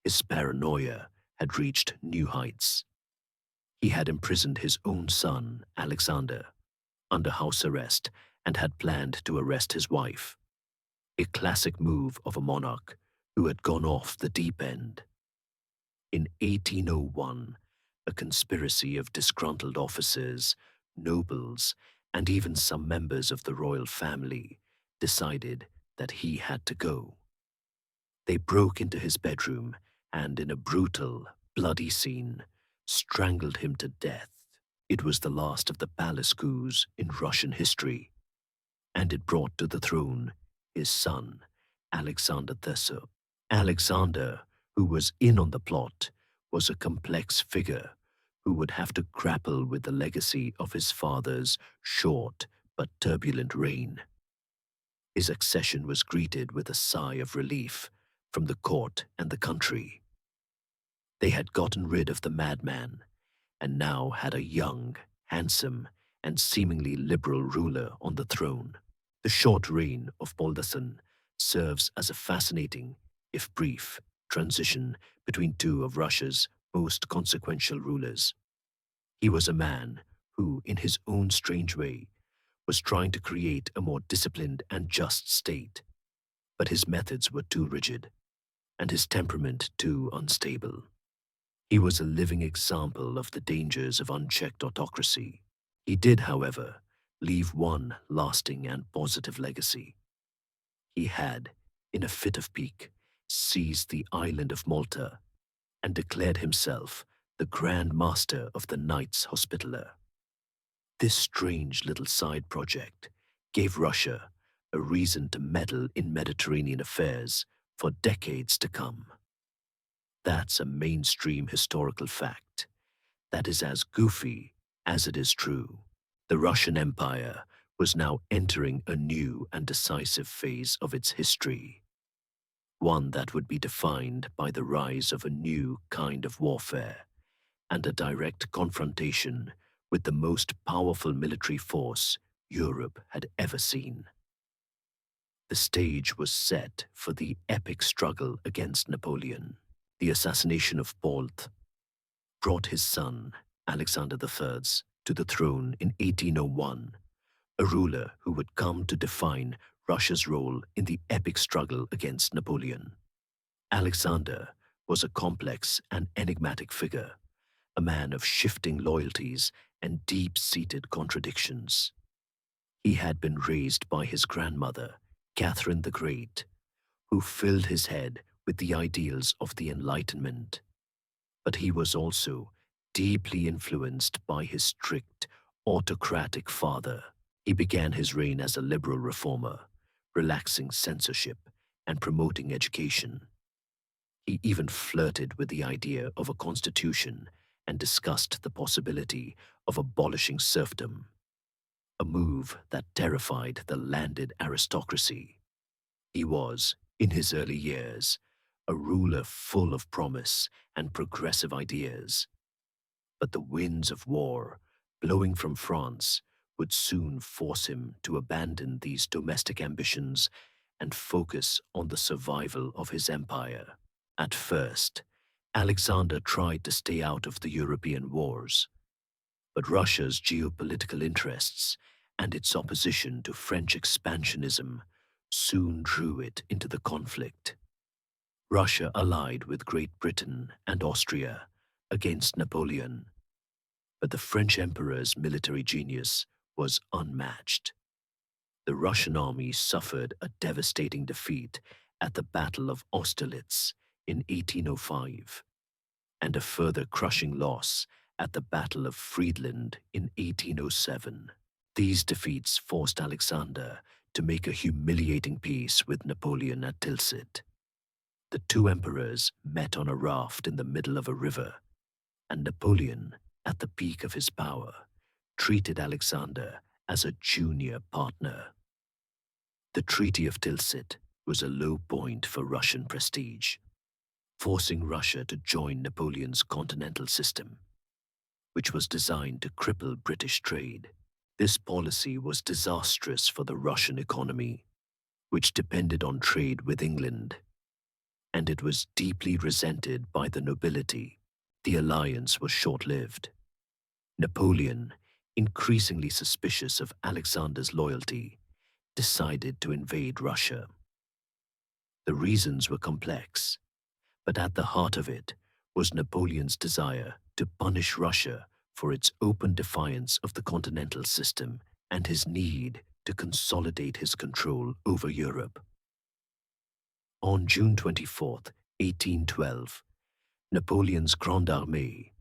S1: His paranoia had reached new heights. He had imprisoned his own son, Alexander, under house arrest and had planned to arrest his wife, a classic move of a monarch who had gone off the deep end. In 1801, a conspiracy of disgruntled officers, nobles, and even some members of the royal family decided that he had to go. They broke into his bedroom and, in a brutal, bloody scene, strangled him to death. It was the last of the palace coups in Russian history, and it brought to the throne his son, Alexander III. Alexander, who was in on the plot, was a complex figure who would have to grapple with the legacy of his father's short but turbulent reign. His accession was greeted with a sigh of relief from the court and the country. They had gotten rid of the madman and now had a young, handsome, and seemingly liberal ruler on the throne. The short reign of Baldasan serves as a fascinating, if brief, transition between two of Russia's most consequential rulers. He was a man who, in his own strange way, was trying to create a more disciplined and just state, but his methods were too rigid, and his temperament too unstable. He was a living example of the dangers of unchecked autocracy. He did, however, leave one lasting and positive legacy. He had, in a fit of pique, seized the island of Malta and declared himself the Grand Master of the Knights Hospitaller. This strange little side project gave Russia a reason to meddle in Mediterranean affairs for decades to come. That's a mainstream historical fact that is as goofy as it is true. The Russian Empire was now entering a new and decisive phase of its history, one that would be defined by the rise of a new kind of warfare and a direct confrontation with the most powerful military force Europe had ever seen. The stage was set for the epic struggle against Napoleon. The assassination of Paul brought his son, Alexander III, to the throne in 1801, a ruler who would come to define Russia's role in the epic struggle against Napoleon. Alexander was a complex and enigmatic figure, a man of shifting loyalties and deep-seated contradictions. He had been raised by his grandmother, Catherine the Great, who filled his head with the ideals of the Enlightenment. But he was also deeply influenced by his strict, autocratic father. He began his reign as a liberal reformer, relaxing censorship and promoting education. He even flirted with the idea of a constitution and discussed the possibility of abolishing serfdom, a move that terrified the landed aristocracy. He was, in his early years, a ruler full of promise and progressive ideas. But the winds of war, blowing from France, would soon force him to abandon these domestic ambitions and focus on the survival of his empire. At first, Alexander tried to stay out of the European wars, but Russia's geopolitical interests and its opposition to French expansionism soon drew it into the conflict. Russia allied with Great Britain and Austria against Napoleon, but the French emperor's military genius was unmatched. The Russian army suffered a devastating defeat at the Battle of Austerlitz in 1805, and a further crushing loss at the Battle of Friedland in 1807. These defeats forced Alexander to make a humiliating peace with Napoleon at Tilsit. The two emperors met on a raft in the middle of a river, and Napoleon, at the peak of his power, treated Alexander as a junior partner. The Treaty of Tilsit was a low point for Russian prestige, forcing Russia to join Napoleon's continental system, which was designed to cripple British trade. This policy was disastrous for the Russian economy, which depended on trade with England, and it was deeply resented by the nobility. The alliance was short-lived. Napoleon, increasingly suspicious of Alexander's loyalty, decided to invade Russia. The reasons were complex, but at the heart of it was Napoleon's desire to punish Russia for its open defiance of the continental system and his need to consolidate his control over Europe. On June 24, 1812, Napoleon's Grande Armée,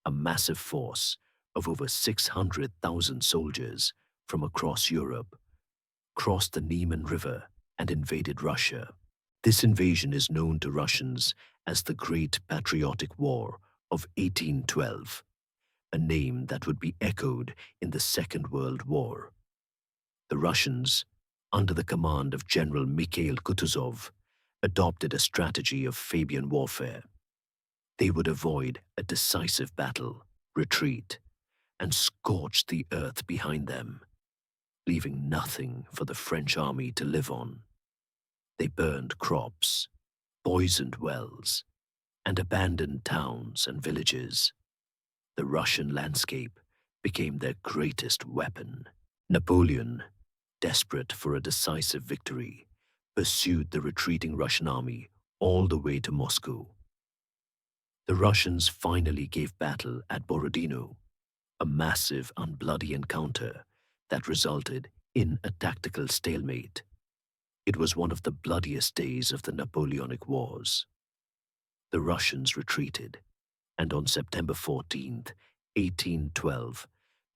S1: a massive force of over 600,000 soldiers from across Europe, crossed the Niemen River and invaded Russia. This invasion is known to Russians as the Great Patriotic War of 1812, a name that would be echoed in the Second World War. The Russians, under the command of General Mikhail Kutuzov, adopted a strategy of Fabian warfare. They would avoid a decisive battle, retreat, and scorch the earth behind them, leaving nothing for the French army to live on. They burned crops, poisoned wells, and abandoned towns and villages. The Russian landscape became their greatest weapon. Napoleon, desperate for a decisive victory, pursued the retreating Russian army all the way to Moscow. The Russians finally gave battle at Borodino, a massive and bloody encounter that resulted in a tactical stalemate. It was one of the bloodiest days of the Napoleonic Wars. The Russians retreated, and on September 14, 1812,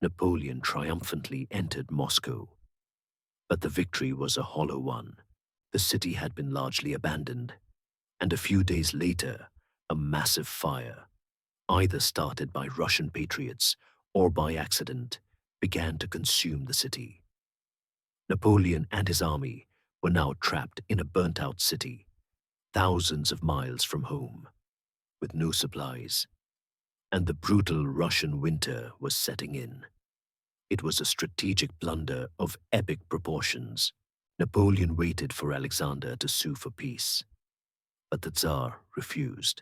S1: Napoleon triumphantly entered Moscow. But the victory was a hollow one. The city had been largely abandoned, and a few days later, a massive fire, either started by Russian patriots or by accident, began to consume the city. Napoleon and his army were now trapped in a burnt-out city, thousands of miles from home, with no supplies, and the brutal Russian winter was setting in. It was a strategic blunder of epic proportions. Napoleon waited for Alexander to sue for peace, but the Tsar refused.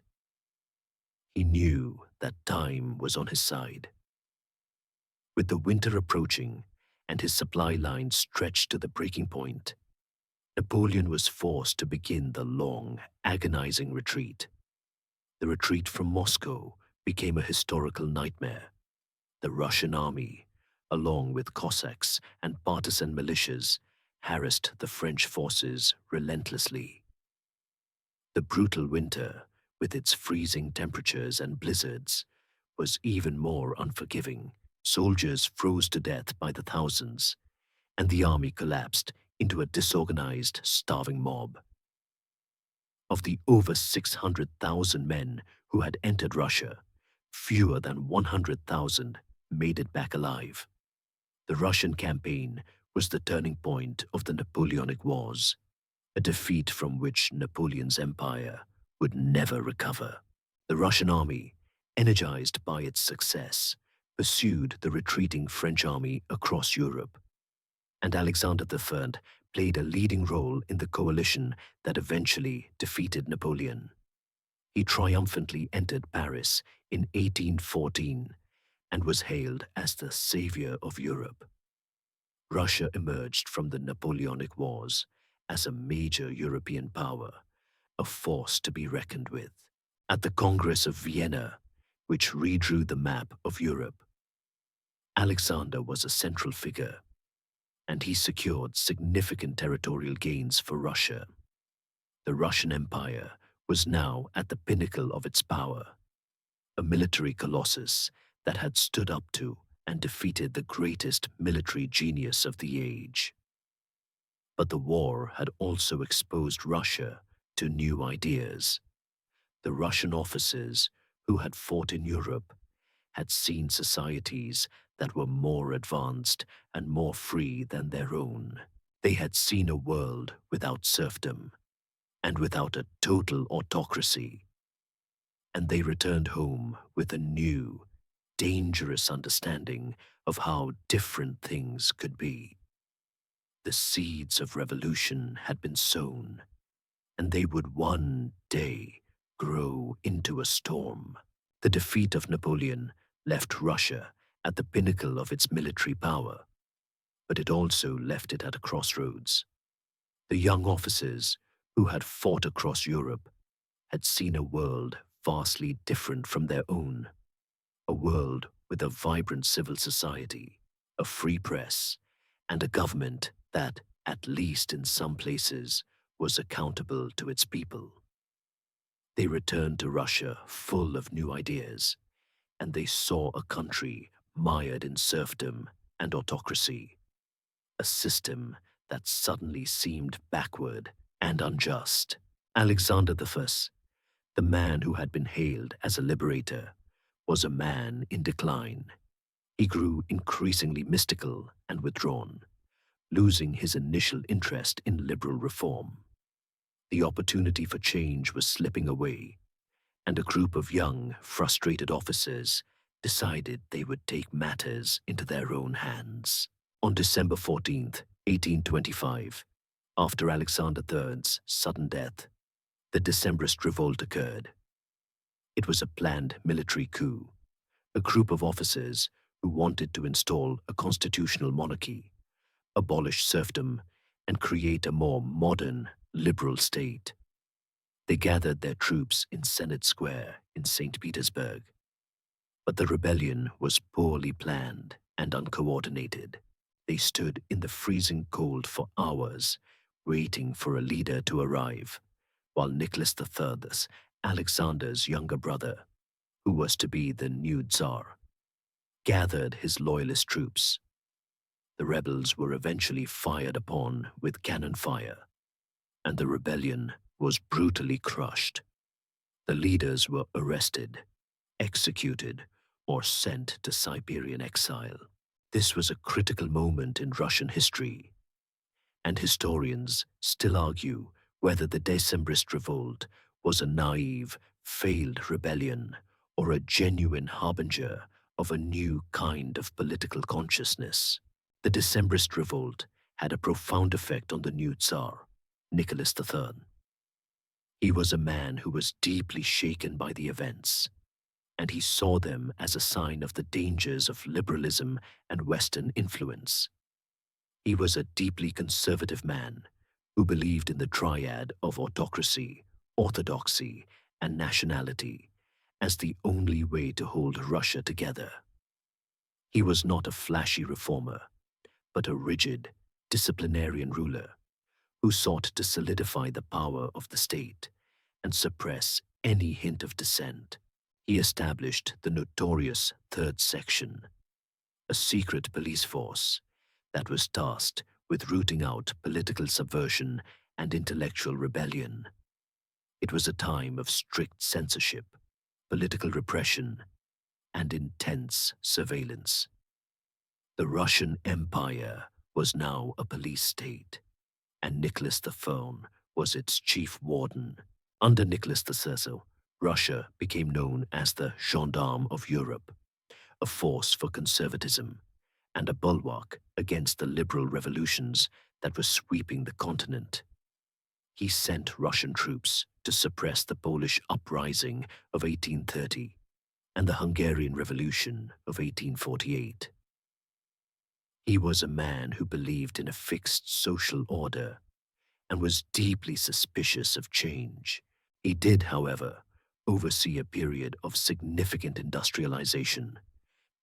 S1: He knew that time was on his side. With the winter approaching and his supply lines stretched to the breaking point, Napoleon was forced to begin the long, agonizing retreat. The retreat from Moscow became a historical nightmare. The Russian army, along with Cossacks and partisan militias, harassed the French forces relentlessly. The brutal winter, with its freezing temperatures and blizzards, was even more unforgiving. Soldiers froze to death by the thousands, and the army collapsed into a disorganized, starving mob. Of the over 600,000 men who had entered Russia, fewer than 100,000 made it back alive. The Russian campaign was the turning point of the Napoleonic Wars, a defeat from which Napoleon's empire would never recover. The Russian army, energized by its success, pursued the retreating French army across Europe, and Alexander III played a leading role in the coalition that eventually defeated Napoleon. He triumphantly entered Paris in 1814 and was hailed as the savior of Europe. Russia emerged from the Napoleonic Wars as a major European power, a force to be reckoned with. At the Congress of Vienna, which redrew the map of Europe, Alexander was a central figure, and he secured significant territorial gains for Russia. The Russian Empire was now at the pinnacle of its power, a military colossus that had stood up to and defeated the greatest military genius of the age. But the war had also exposed Russia to new ideas. The Russian officers who had fought in Europe had seen societies that were more advanced and more free than their own. They had seen a world without serfdom and without a total autocracy, and they returned home with a new, dangerous understanding of how different things could be. The seeds of revolution had been sown, and they would one day grow into a storm. The defeat of Napoleon left Russia at the pinnacle of its military power, but it also left it at a crossroads. The young officers who had fought across Europe had seen a world vastly different from their own, a world with a vibrant civil society, a free press, and a government that, at least in some places, was accountable to its people. They returned to Russia full of new ideas, and they saw a country mired in serfdom and autocracy, a system that suddenly seemed backward and unjust. Alexander I, the man who had been hailed as a liberator, was a man in decline. He grew increasingly mystical and withdrawn, losing his initial interest in liberal reform. The opportunity for change was slipping away, and a group of young, frustrated officers decided they would take matters into their own hands. On December 14th, 1825, after Alexander III's sudden death, the Decembrist revolt occurred. It was a planned military coup, a group of officers who wanted to install a constitutional monarchy, abolish serfdom, and create a more modern, liberal state. They gathered their troops in Senate Square in St. Petersburg. But the rebellion was poorly planned and uncoordinated. They stood in the freezing cold for hours, waiting for a leader to arrive, while Nicholas III, Alexander's younger brother, who was to be the new Tsar, gathered his loyalist troops. The rebels were eventually fired upon with cannon fire, and the rebellion was brutally crushed. The leaders were arrested, executed, or sent to Siberian exile. This was a critical moment in Russian history, and historians still argue whether the Decembrist revolt was a naive, failed rebellion or a genuine harbinger of a new kind of political consciousness. The Decembrist revolt had a profound effect on the new Tsar, Nicholas III. He was a man who was deeply shaken by the events, and he saw them as a sign of the dangers of liberalism and Western influence. He was a deeply conservative man who believed in the triad of autocracy, orthodoxy, and nationality as the only way to hold Russia together. He was not a flashy reformer, but a rigid, disciplinarian ruler who sought to solidify the power of the state and suppress any hint of dissent. He established the notorious Third Section, a secret police force that was tasked with rooting out political subversion and intellectual rebellion. It was a time of strict censorship, political repression, and intense surveillance. The Russian Empire was now a police state, and Nicholas I was its chief warden. Under Nicholas III, Russia became known as the gendarme of Europe, a force for conservatism and a bulwark against the liberal revolutions that were sweeping the continent. He sent Russian troops to suppress the Polish uprising of 1830 and the Hungarian Revolution of 1848. He was a man who believed in a fixed social order and was deeply suspicious of change. He did, however, oversee a period of significant industrialization,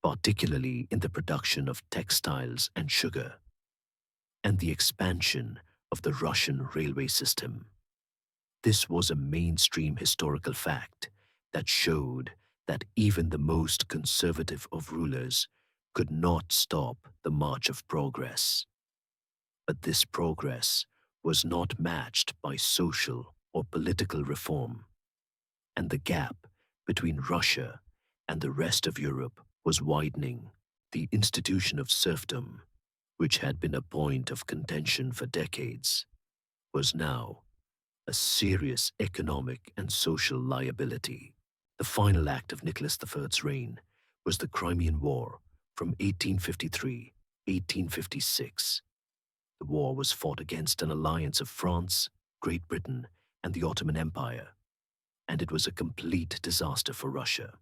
S1: particularly in the production of textiles and sugar, and the expansion of the Russian railway system. This was a mainstream historical fact that showed that even the most conservative of rulers could not stop the march of progress. But this progress was not matched by social or political reform, and the gap between Russia and the rest of Europe was widening. The institution of serfdom, which had been a point of contention for decades, was now a serious economic and social liability. The final act of Nicholas III's reign was the Crimean War from 1853-1856. The war was fought against an alliance of France, Great Britain, and the Ottoman Empire, and it was a complete disaster for Russia.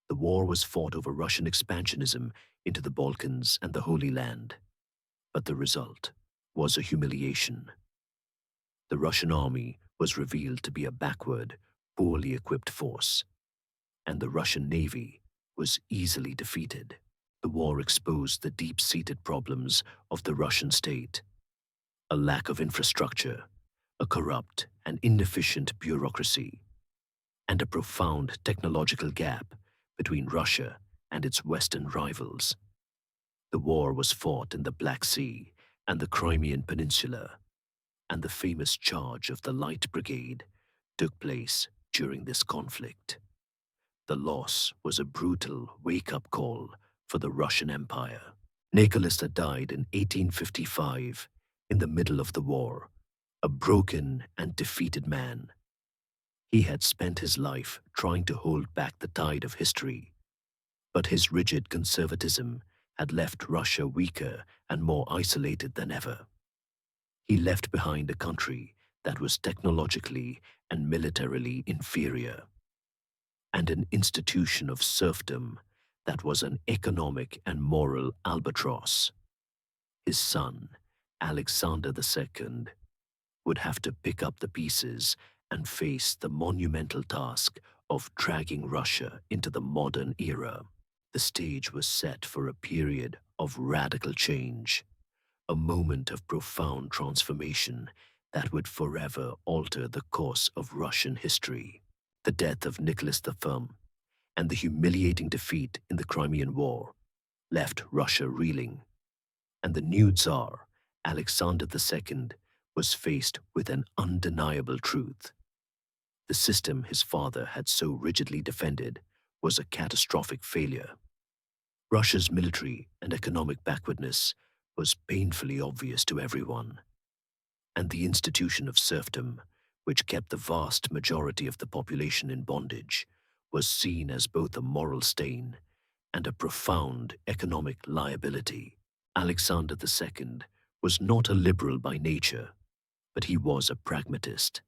S1: The war was fought over Russian expansionism into the Balkans and the Holy Land, but the result was a humiliation. The Russian army was revealed to be a backward, poorly equipped force, and the Russian navy was easily defeated. The war exposed the deep-seated problems of the Russian state: a lack of infrastructure, a corrupt and inefficient bureaucracy, and a profound technological gap between Russia and its Western rivals. The war was fought in the Black Sea and the Crimean Peninsula, and the famous charge of the Light Brigade took place during this conflict. The loss was a brutal wake-up call for the Russian Empire. Nicholas had died in 1855, in the middle of the war, a broken and defeated man. He had spent his life trying to hold back the tide of history, but his rigid conservatism had left Russia weaker and more isolated than ever. He left behind a country that was technologically and militarily inferior, and an institution of serfdom that was an economic and moral albatross. His son, Alexander II, would have to pick up the pieces and face the monumental task of dragging Russia into the modern era. The stage was set for a period of radical change, a moment of profound transformation that would forever alter the course of Russian history. The death of Nicholas I and the humiliating defeat in the Crimean War left Russia reeling, and the new Tsar, Alexander II, was faced with an undeniable truth. The system his father had so rigidly defended was a catastrophic failure. Russia's military and economic backwardness was painfully obvious to everyone, and the institution of serfdom, which kept the vast majority of the population in bondage, was seen as both a moral stain and a profound economic liability. Alexander II was not a liberal by nature, but he was a pragmatist,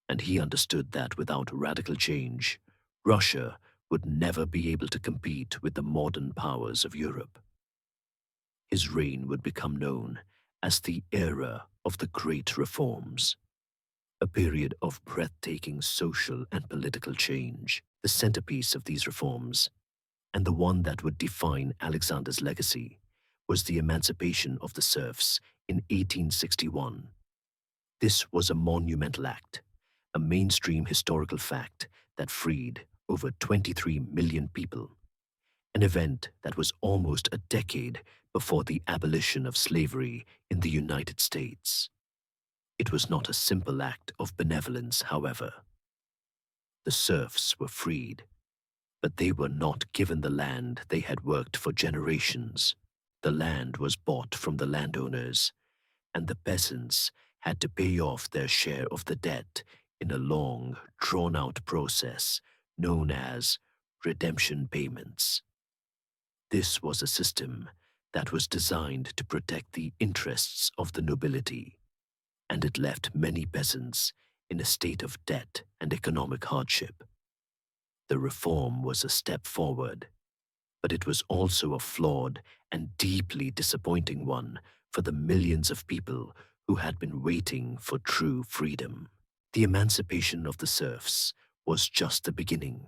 S1: and he understood that without radical change, Russia would never be able to compete with the modern powers of Europe. His reign would become known as the era of the Great Reforms, a period of breathtaking social and political change. The centerpiece of these reforms, and the one that would define Alexander's legacy, was the emancipation of the serfs in 1861. This was a monumental act, a mainstream historical fact that freed over 23 million people, an event that was almost a decade before the abolition of slavery in the United States. It was not a simple act of benevolence, however. The serfs were freed, but they were not given the land they had worked for generations. The land was bought from the landowners, and the peasants had to pay off their share of the debt in a long, drawn-out process known as redemption payments. This was a system that was designed to protect the interests of the nobility, and it left many peasants in a state of debt and economic hardship. The reform was a step forward, but it was also a flawed and deeply disappointing one for the millions of people who had been waiting for true freedom. The emancipation of the serfs was just the beginning.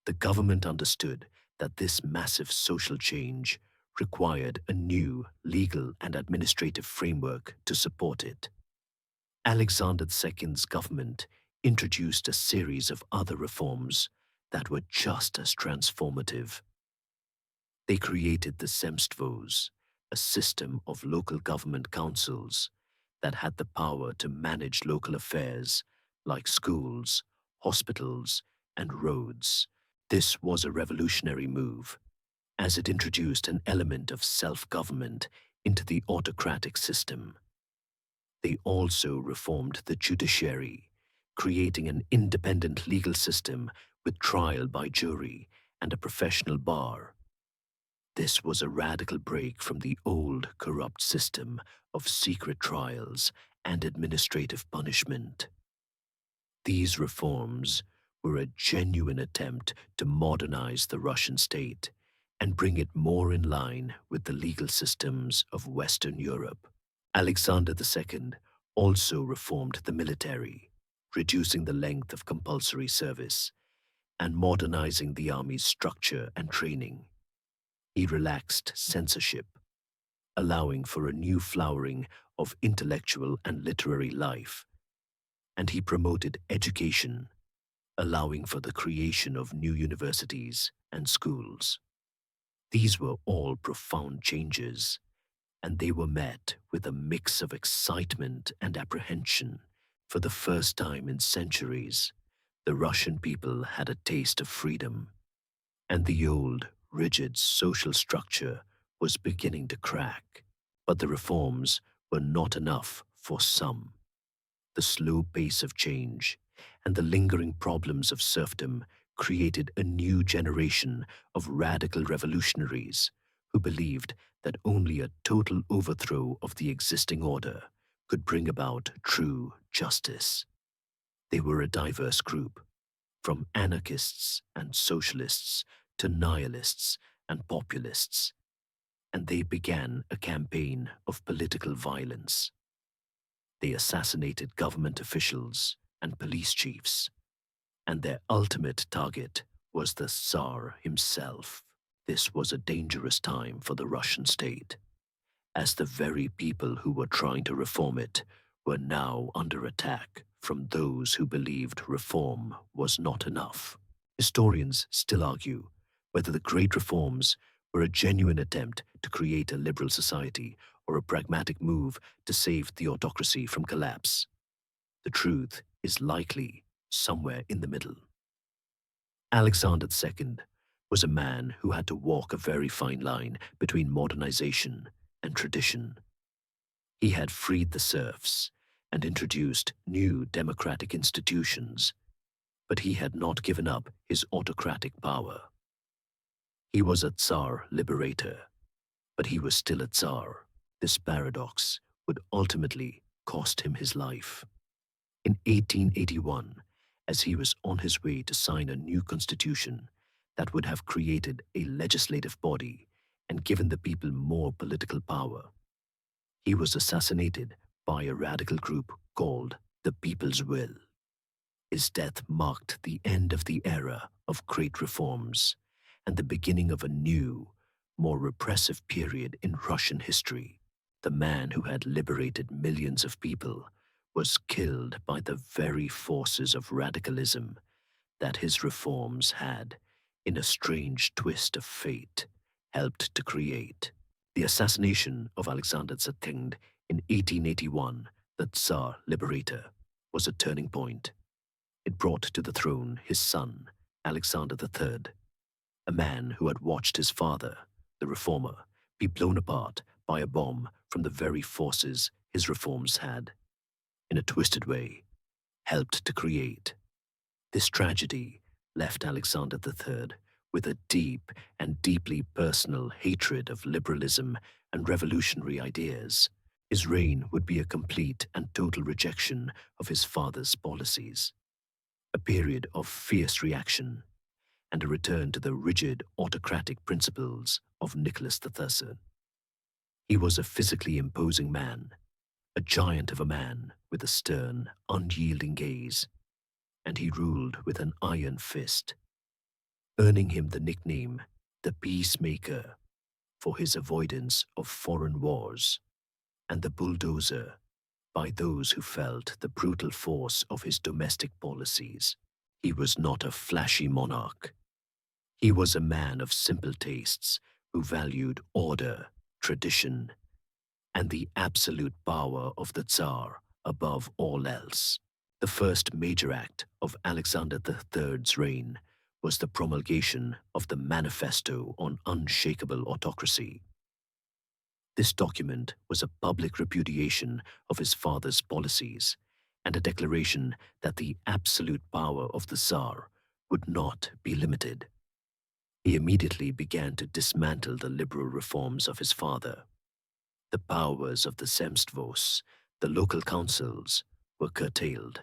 S1: The government understood that this massive social change required a new legal and administrative framework to support it. Alexander II's government introduced a series of other reforms that were just as transformative. They created the Zemstvos, a system of local government councils that had the power to manage local affairs like schools, hospitals, and roads. This was a revolutionary move, as it introduced an element of self-government into the autocratic system. They also reformed the judiciary, creating an independent legal system with trial by jury and a professional bar. This was a radical break from the old, corrupt system of secret trials and administrative punishment. These reforms were a genuine attempt to modernize the Russian state and bring it more in line with the legal systems of Western Europe. Alexander II also reformed the military, reducing the length of compulsory service and modernizing the army's structure and training. He relaxed censorship, allowing for a new flowering of intellectual and literary life, and he promoted education, allowing for the creation of new universities and schools. These were all profound changes, and they were met with a mix of excitement and apprehension. For the first time in centuries, the Russian people had a taste of freedom, and the old, rigid social structure was beginning to crack. But the reforms were not enough for some. The slow pace of change and the lingering problems of serfdom created a new generation of radical revolutionaries who believed that only a total overthrow of the existing order could bring about true justice. They were a diverse group, from anarchists and socialists to nihilists and populists, and they began a campaign of political violence. They assassinated government officials and police chiefs, and their ultimate target was the Tsar himself. This was a dangerous time for the Russian state, as the very people who were trying to reform it were now under attack from those who believed reform was not enough. Historians still argue whether the great reforms were a genuine attempt to create a liberal society or a pragmatic move to save the autocracy from collapse. The truth is likely somewhere in the middle. Alexander II was a man who had to walk a very fine line between modernization and tradition. He had freed the serfs and introduced new democratic institutions, but he had not given up his autocratic power. He was a Tsar liberator, but he was still a Tsar. This paradox would ultimately cost him his life. In 1881, as he was on his way to sign a new constitution that would have created a legislative body and given the people more political power, he was assassinated by a radical group called the People's Will. His death marked the end of the era of great reforms and the beginning of a new, more repressive period in Russian history. The man who had liberated millions of people was killed by the very forces of radicalism that his reforms had, in a strange twist of fate, helped to create. The assassination of Alexander II in 1881, the Tsar Liberator, was a turning point. It brought to the throne his son, Alexander III, a man who had watched his father, the reformer, be blown apart by a bomb from the very forces his reforms had, in a twisted way, helped to create. This tragedy left Alexander III with a deep and deeply personal hatred of liberalism and revolutionary ideas. His reign would be a complete and total rejection of his father's policies, a period of fierce reaction, and a return to the rigid autocratic principles of Nicholas III. He was a physically imposing man, a giant of a man with a stern, unyielding gaze, and he ruled with an iron fist, earning him the nickname the Peacemaker for his avoidance of foreign wars, and the Bulldozer by those who felt the brutal force of his domestic policies. He was not a flashy monarch. He was a man of simple tastes who valued order, tradition, and the absolute power of the Tsar above all else. The first major act of Alexander III's reign was the promulgation of the Manifesto on Unshakable Autocracy. This document was a public repudiation of his father's policies and a declaration that the absolute power of the Tsar would not be limited. He immediately began to dismantle the liberal reforms of his father. The powers of the Zemstvos, the local councils, were curtailed,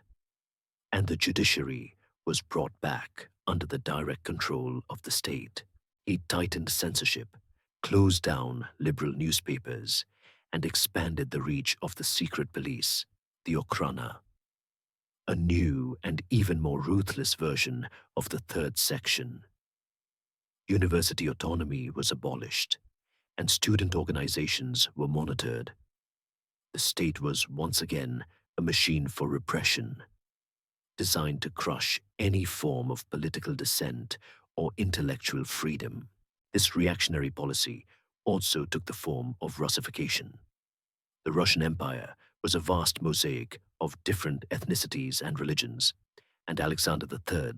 S1: and the judiciary was brought back under the direct control of the state. He tightened censorship, closed down liberal newspapers, and expanded the reach of the secret police, the Okhrana. A new and even more ruthless version of the third section. University autonomy was abolished, and student organizations were monitored. The state was once again a machine for repression, designed to crush any form of political dissent or intellectual freedom. This reactionary policy also took the form of Russification. The Russian Empire was a vast mosaic of different ethnicities and religions, and Alexander III,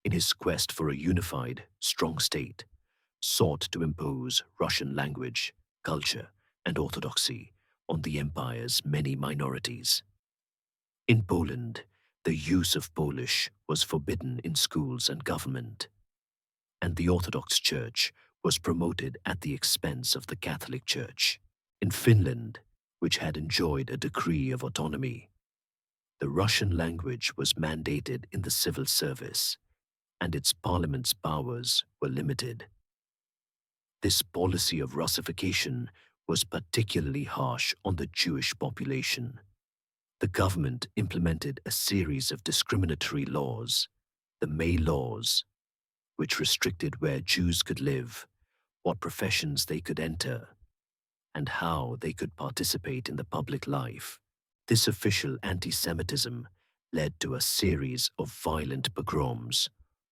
S1: in his quest for a unified, strong state, sought to impose Russian language, culture, and orthodoxy on the empire's many minorities. In Poland, the use of Polish was forbidden in schools and government, and the Orthodox Church was promoted at the expense of the Catholic Church. In Finland, which had enjoyed a decree of autonomy, the Russian language was mandated in the civil service, and its parliament's powers were limited. This policy of Russification was particularly harsh on the Jewish population. The government implemented a series of discriminatory laws, the May Laws, which restricted where Jews could live, what professions they could enter, and how they could participate in the public life. This official anti-Semitism led to a series of violent pogroms,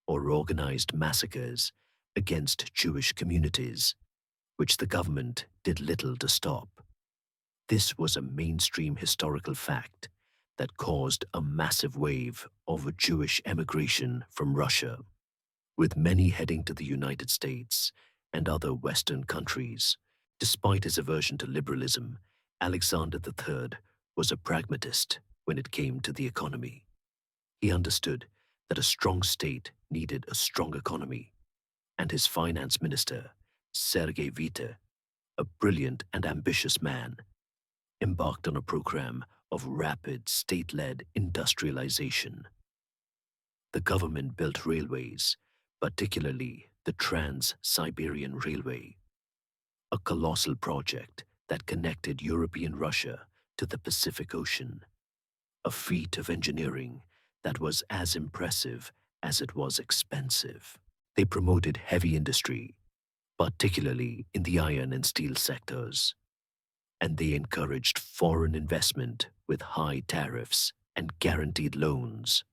S1: or organized massacres, against Jewish communities, which the government did little to stop. This was a mainstream historical fact that caused a massive wave of Jewish emigration from Russia, with many heading to the United States and other Western countries. Despite his aversion to liberalism, Alexander III was a pragmatist when it came to the economy. He understood that a strong state needed a strong economy, and his finance minister, Sergei Vita, a brilliant and ambitious man, embarked on a program of rapid state-led industrialization. The government built railways, particularly the Trans-Siberian Railway, a colossal project that connected European Russia to the Pacific Ocean, a feat of engineering that was as impressive as it was expensive. They promoted heavy industry, particularly in the iron and steel sectors, and they encouraged foreign investment with high tariffs and guaranteed loans.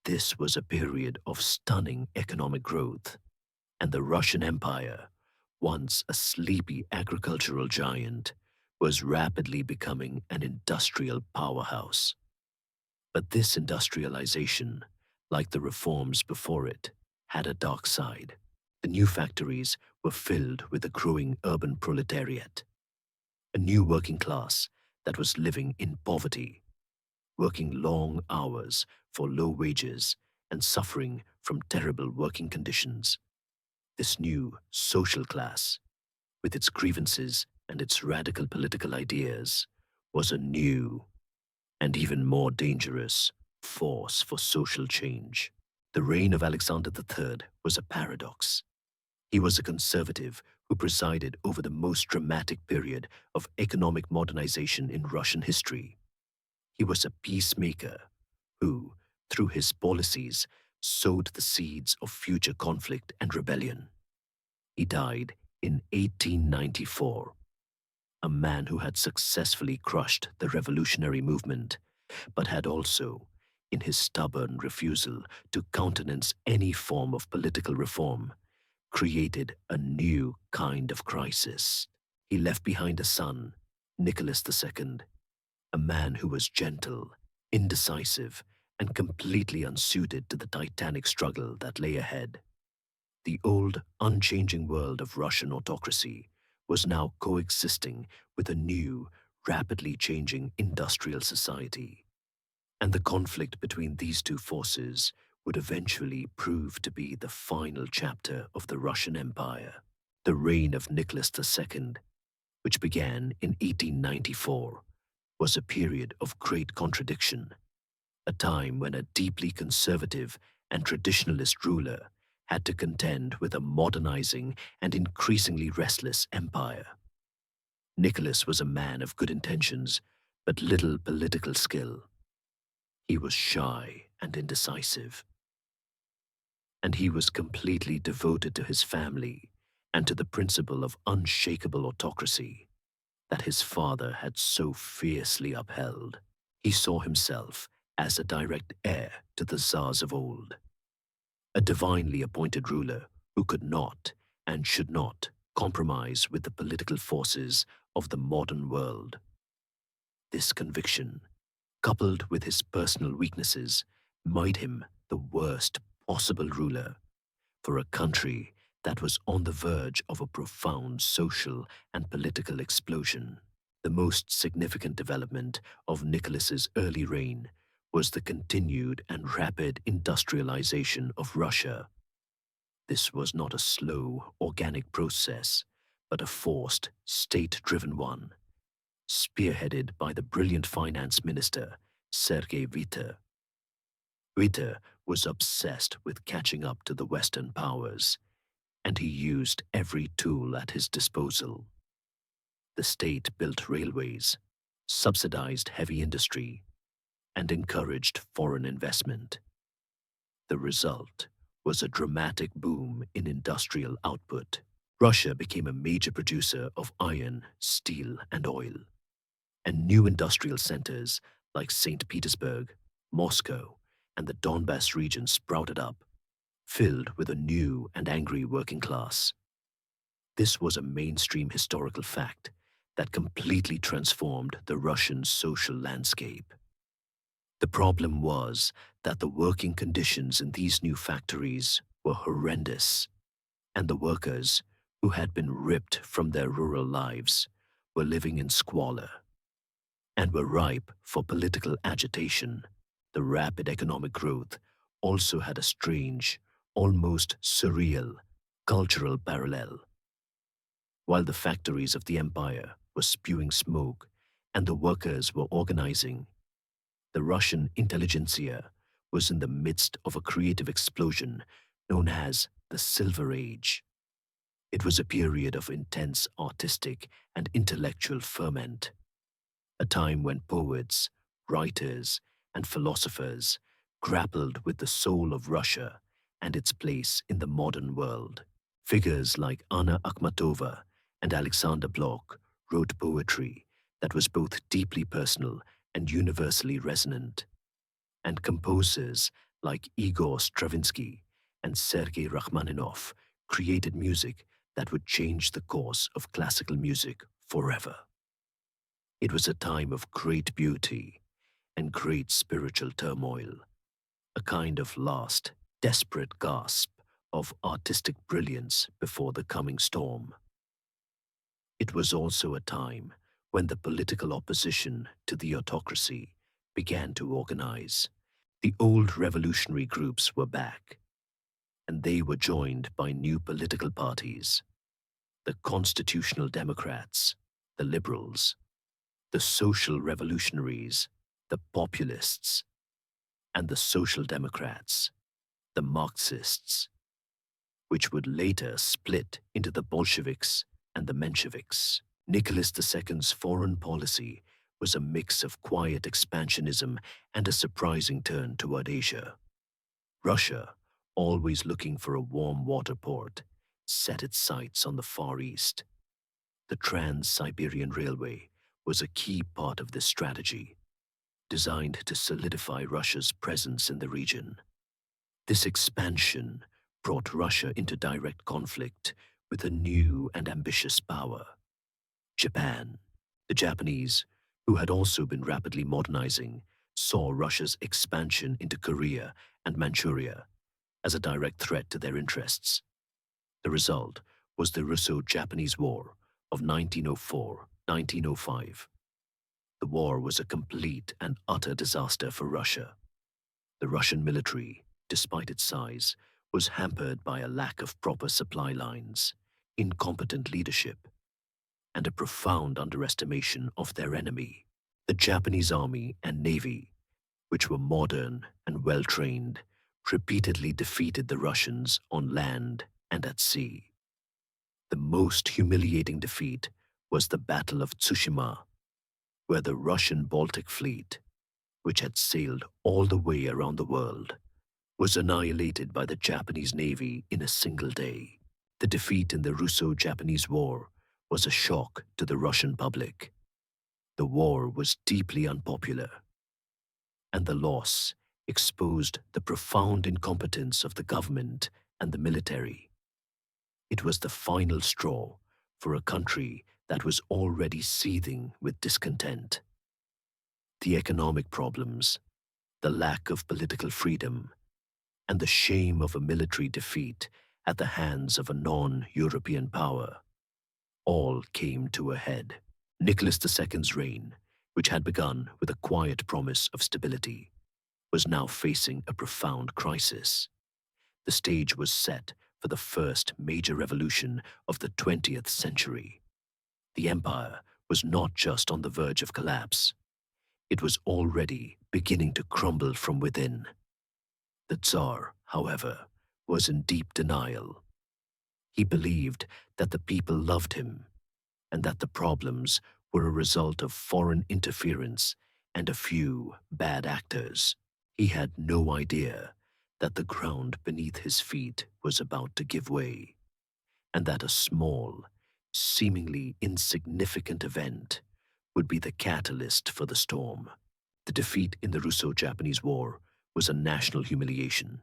S1: This was a period of stunning economic growth, and the Russian Empire, once a sleepy agricultural giant, was rapidly becoming an industrial powerhouse. But this industrialization, like the reforms before it, had a dark side. The new factories were filled with a growing urban proletariat, a new working class that was living in poverty, working long hours for low wages and suffering from terrible working conditions. This new social class, with its grievances and its radical political ideas, was a new and even more dangerous force for social change. The reign of Alexander III was a paradox. He was a conservative who presided over the most dramatic period of economic modernization in Russian history. He was a peacemaker who, through his policies, sowed the seeds of future conflict and rebellion. He died in 1894, a man who had successfully crushed the revolutionary movement, but had also, in his stubborn refusal to countenance any form of political reform, created a new kind of crisis. He left behind a son, Nicholas II, a man who was gentle, indecisive, and completely unsuited to the titanic struggle that lay ahead. The old, unchanging world of Russian autocracy was now coexisting with a new, rapidly changing industrial society. And the conflict between these two forces would eventually prove to be the final chapter of the Russian Empire. The reign of Nicholas II, which began in 1894, was a period of great contradiction, a time when a deeply conservative and traditionalist ruler had to contend with a modernizing and increasingly restless empire. Nicholas was a man of good intentions, but little political skill. He was shy and indecisive, and he was completely devoted to his family and to the principle of unshakable autocracy that his father had so fiercely upheld. He saw himself as a direct heir to the Tsars of old, a divinely appointed ruler who could not and should not compromise with the political forces of the modern world. This conviction, coupled with his personal weaknesses, made him the worst possible ruler for a country that was on the verge of a profound social and political explosion. The most significant development of Nicholas's early reign was the continued and rapid industrialization of Russia. This was not a slow, organic process, but a forced, state-driven one, spearheaded by the brilliant finance minister, Sergei Witte. Witte was obsessed with catching up to the Western powers, and he used every tool at his disposal. The state built railways, subsidized heavy industry, and encouraged foreign investment. The result was a dramatic boom in industrial output. Russia became a major producer of iron, steel, and oil, and new industrial centers like St. Petersburg, Moscow, and the Donbass region sprouted up, filled with a new and angry working class. This was a mainstream historical fact that completely transformed the Russian social landscape. The problem was that the working conditions in these new factories were horrendous, and the workers, who had been ripped from their rural lives, were living in squalor and were ripe for political agitation. The rapid economic growth also had a strange, almost surreal, cultural parallel. While the factories of the empire were spewing smoke and the workers were organizing, the Russian intelligentsia was in the midst of a creative explosion known as the Silver Age. It was a period of intense artistic and intellectual ferment, a time when poets, writers, and philosophers grappled with the soul of Russia and its place in the modern world. Figures like Anna Akhmatova and Alexander Blok wrote poetry that was both deeply personal and universally resonant, and composers like Igor Stravinsky and Sergei Rachmaninoff created music that would change the course of classical music forever. It was a time of great beauty and great spiritual turmoil, a kind of last, desperate gasp of artistic brilliance before the coming storm. It was also a time when the political opposition to the autocracy began to organize. The old revolutionary groups were back, and they were joined by new political parties: the Constitutional Democrats, the Liberals, the Social Revolutionaries, the Populists, and the Social Democrats, the Marxists, which would later split into the Bolsheviks and the Mensheviks. Nicholas II's foreign policy was a mix of quiet expansionism and a surprising turn toward Asia. Russia, always looking for a warm water port, set its sights on the Far East. The Trans-Siberian Railway was a key part of this strategy, designed to solidify Russia's presence in the region. This expansion brought Russia into direct conflict with a new and ambitious power, Japan. The Japanese, who had also been rapidly modernizing, saw Russia's expansion into Korea and Manchuria as a direct threat to their interests. The result was the Russo-Japanese War of 1904-1905. The war was a complete and utter disaster for Russia. The Russian military, despite its size, was hampered by a lack of proper supply lines, incompetent leadership, and a profound underestimation of their enemy. The Japanese army and navy, which were modern and well-trained, repeatedly defeated the Russians on land and at sea. The most humiliating defeat was the Battle of Tsushima, where the Russian Baltic Fleet, which had sailed all the way around the world, was annihilated by the Japanese Navy in a single day. The defeat in the Russo-Japanese War was a shock to the Russian public. The war was deeply unpopular, and the loss exposed the profound incompetence of the government and the military. It was the final straw for a country that was already seething with discontent. The economic problems, the lack of political freedom, and the shame of a military defeat at the hands of a non-European power all came to a head. Nicholas II's reign, which had begun with a quiet promise of stability, was now facing a profound crisis. The stage was set for the first major revolution of the 20th century. The empire was not just on the verge of collapse. It was already beginning to crumble from within. The Tsar, however, was in deep denial. He believed that the people loved him, and that the problems were a result of foreign interference and a few bad actors. He had no idea that the ground beneath his feet was about to give way, and that a small, seemingly insignificant event would be the catalyst for the storm. The defeat in the Russo-Japanese War was a national humiliation,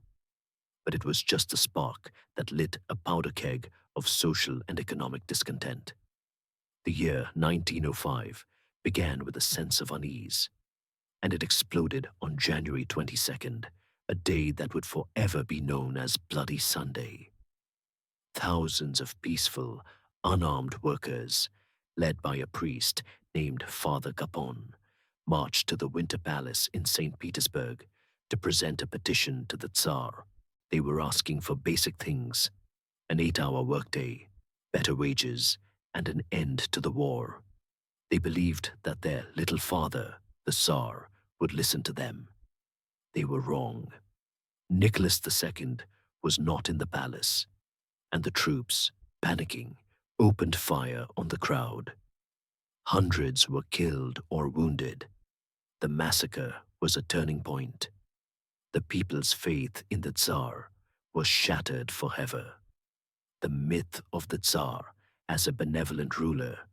S1: but it was just the spark that lit a powder keg of social and economic discontent. The year 1905 began with a sense of unease, and it exploded on January 22nd, a day that would forever be known as Bloody Sunday. Thousands of peaceful, unarmed workers, led by a priest named Father Gapon, marched to the Winter Palace in St. Petersburg to present a petition to the Tsar. They were asking for basic things: an 8-hour workday, better wages, and an end to the war. They believed that their little father, the Tsar, would listen to them. They were wrong. Nicholas II was not in the palace, and the troops, panicking, opened fire on the crowd. Hundreds were killed or wounded. The massacre was a turning point. The people's faith in the Tsar was shattered forever. The myth of the Tsar as a benevolent ruler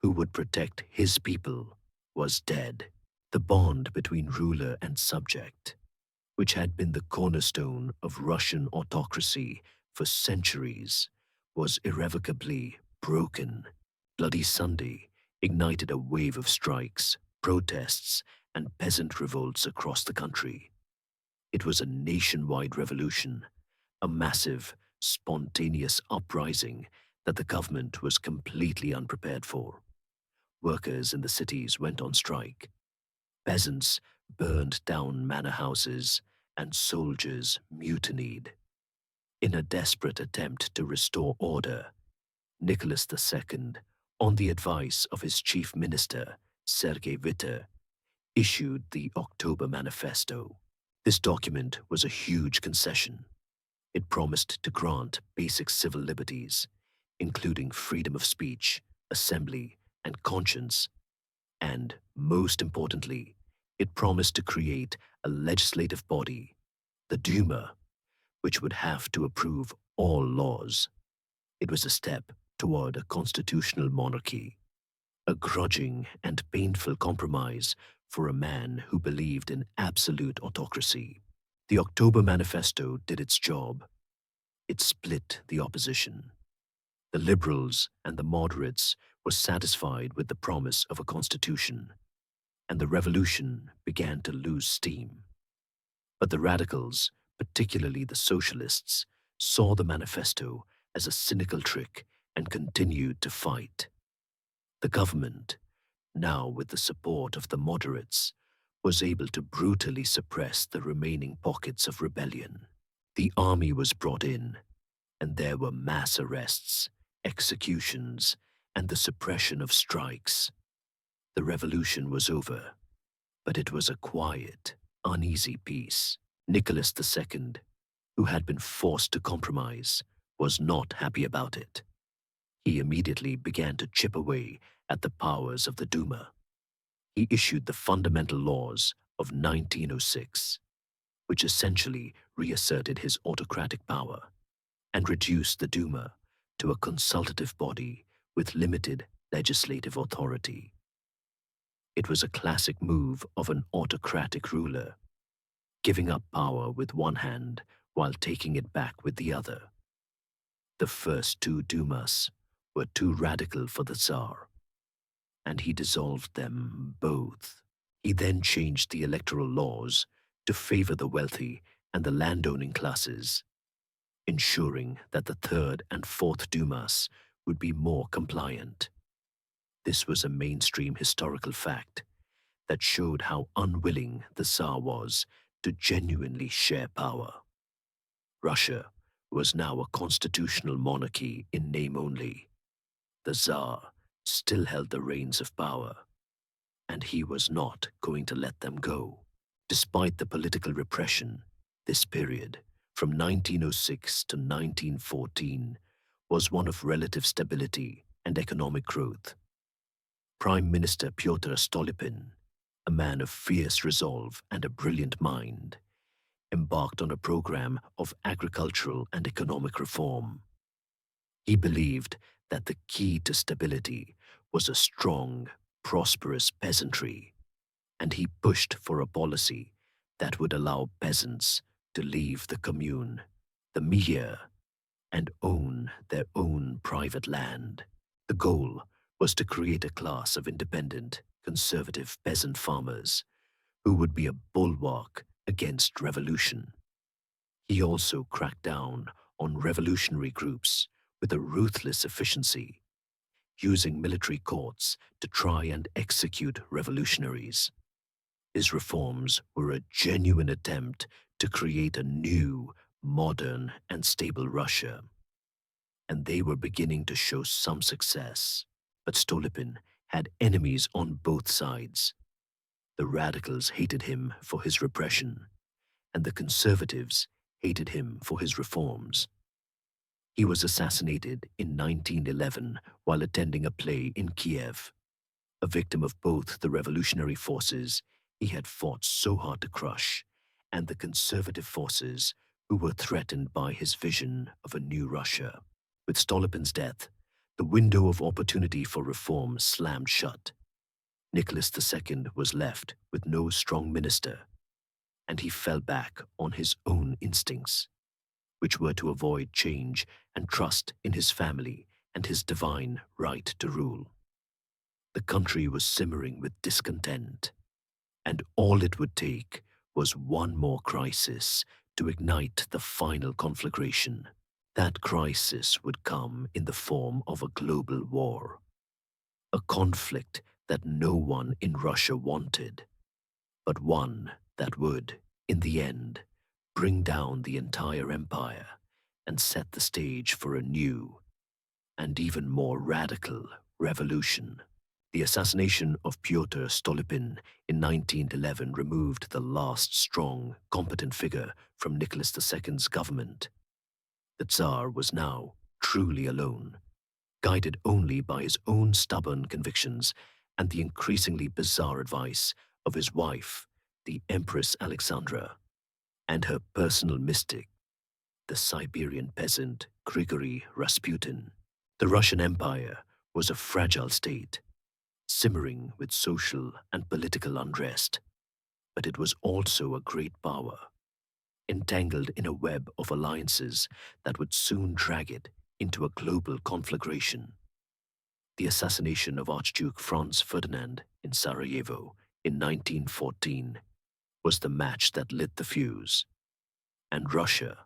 S1: who would protect his people was dead. The bond between ruler and subject, which had been the cornerstone of Russian autocracy for centuries, was irrevocably broken. Bloody Sunday ignited a wave of strikes, protests, and peasant revolts across the country. It was a nationwide revolution, a massive, spontaneous uprising that the government was completely unprepared for. Workers in the cities went on strike. Peasants burned down manor houses, and soldiers mutinied. In a desperate attempt to restore order, Nicholas II, on the advice of his chief minister, Sergei Witte, issued the October Manifesto. This document was a huge concession. It promised to grant basic civil liberties, including freedom of speech, assembly, and conscience, and, most importantly, it promised to create a legislative body, the Duma, which would have to approve all laws. It was a step toward a constitutional monarchy, a grudging and painful compromise for a man who believed in absolute autocracy. The October Manifesto did its job. It split the opposition. The liberals and the moderates were satisfied with the promise of a constitution, and the revolution began to lose steam. But the radicals, particularly the socialists, saw the manifesto as a cynical trick and continued to fight. The government, now with the support of the moderates, was able to brutally suppress the remaining pockets of rebellion. The army was brought in, and there were mass arrests, executions, and the suppression of strikes. The revolution was over, but it was a quiet, uneasy peace. Nicholas II, who had been forced to compromise, was not happy about it. He immediately began to chip away at the powers of the Duma. He issued the fundamental laws of 1906, which essentially reasserted his autocratic power and reduced the Duma to a consultative body with limited legislative authority. It was a classic move of an autocratic ruler, giving up power with one hand while taking it back with the other. The first two Dumas were too radical for the Tsar, and he dissolved them both. He then changed the electoral laws to favor the wealthy and the landowning classes, ensuring that the third and fourth Dumas would be more compliant. This was a mainstream historical fact that showed how unwilling the Tsar was to genuinely share power. Russia was now a constitutional monarchy in name only. The Tsar still held the reins of power, and he was not going to let them go. Despite the political repression, this period, from 1906 to 1914, was one of relative stability and economic growth. Prime Minister Pyotr Stolypin, a man of fierce resolve and a brilliant mind, embarked on a program of agricultural and economic reform. He believed that the key to stability was a strong, prosperous peasantry, and he pushed for a policy that would allow peasants to leave the commune, the milieu, and own their own private land. The goal was to create a class of independent, conservative peasant farmers who would be a bulwark against revolution. He also cracked down on revolutionary groups with a ruthless efficiency, using military courts to try and execute revolutionaries. His reforms were a genuine attempt to create a new, modern, and stable Russia, and they were beginning to show some success. But Stolypin had enemies on both sides. The radicals hated him for his repression, and the conservatives hated him for his reforms. He was assassinated in 1911 while attending a play in Kiev. A victim of both the revolutionary forces he had fought so hard to crush and the conservative forces who were threatened by his vision of a new Russia. With Stolypin's death, the window of opportunity for reform slammed shut. Nicholas II was left with no strong minister, and he fell back on his own instincts, which were to avoid change and trust in his family and his divine right to rule. The country was simmering with discontent, and all it would take was one more crisis to ignite the final conflagration. That crisis would come in the form of a global war, a conflict that no one in Russia wanted, but one that would, in the end, bring down the entire empire and set the stage for a new and even more radical revolution. The assassination of Pyotr Stolypin in 1911 removed the last strong, competent figure from Nicholas II's government. The Tsar was now truly alone, guided only by his own stubborn convictions and the increasingly bizarre advice of his wife, the Empress Alexandra, and her personal mystic, the Siberian peasant Grigory Rasputin. The Russian Empire was a fragile state, simmering with social and political unrest, but it was also a great power, entangled in a web of alliances that would soon drag it into a global conflagration. The assassination of Archduke Franz Ferdinand in Sarajevo in 1914 was the match that lit the fuse, and Russia,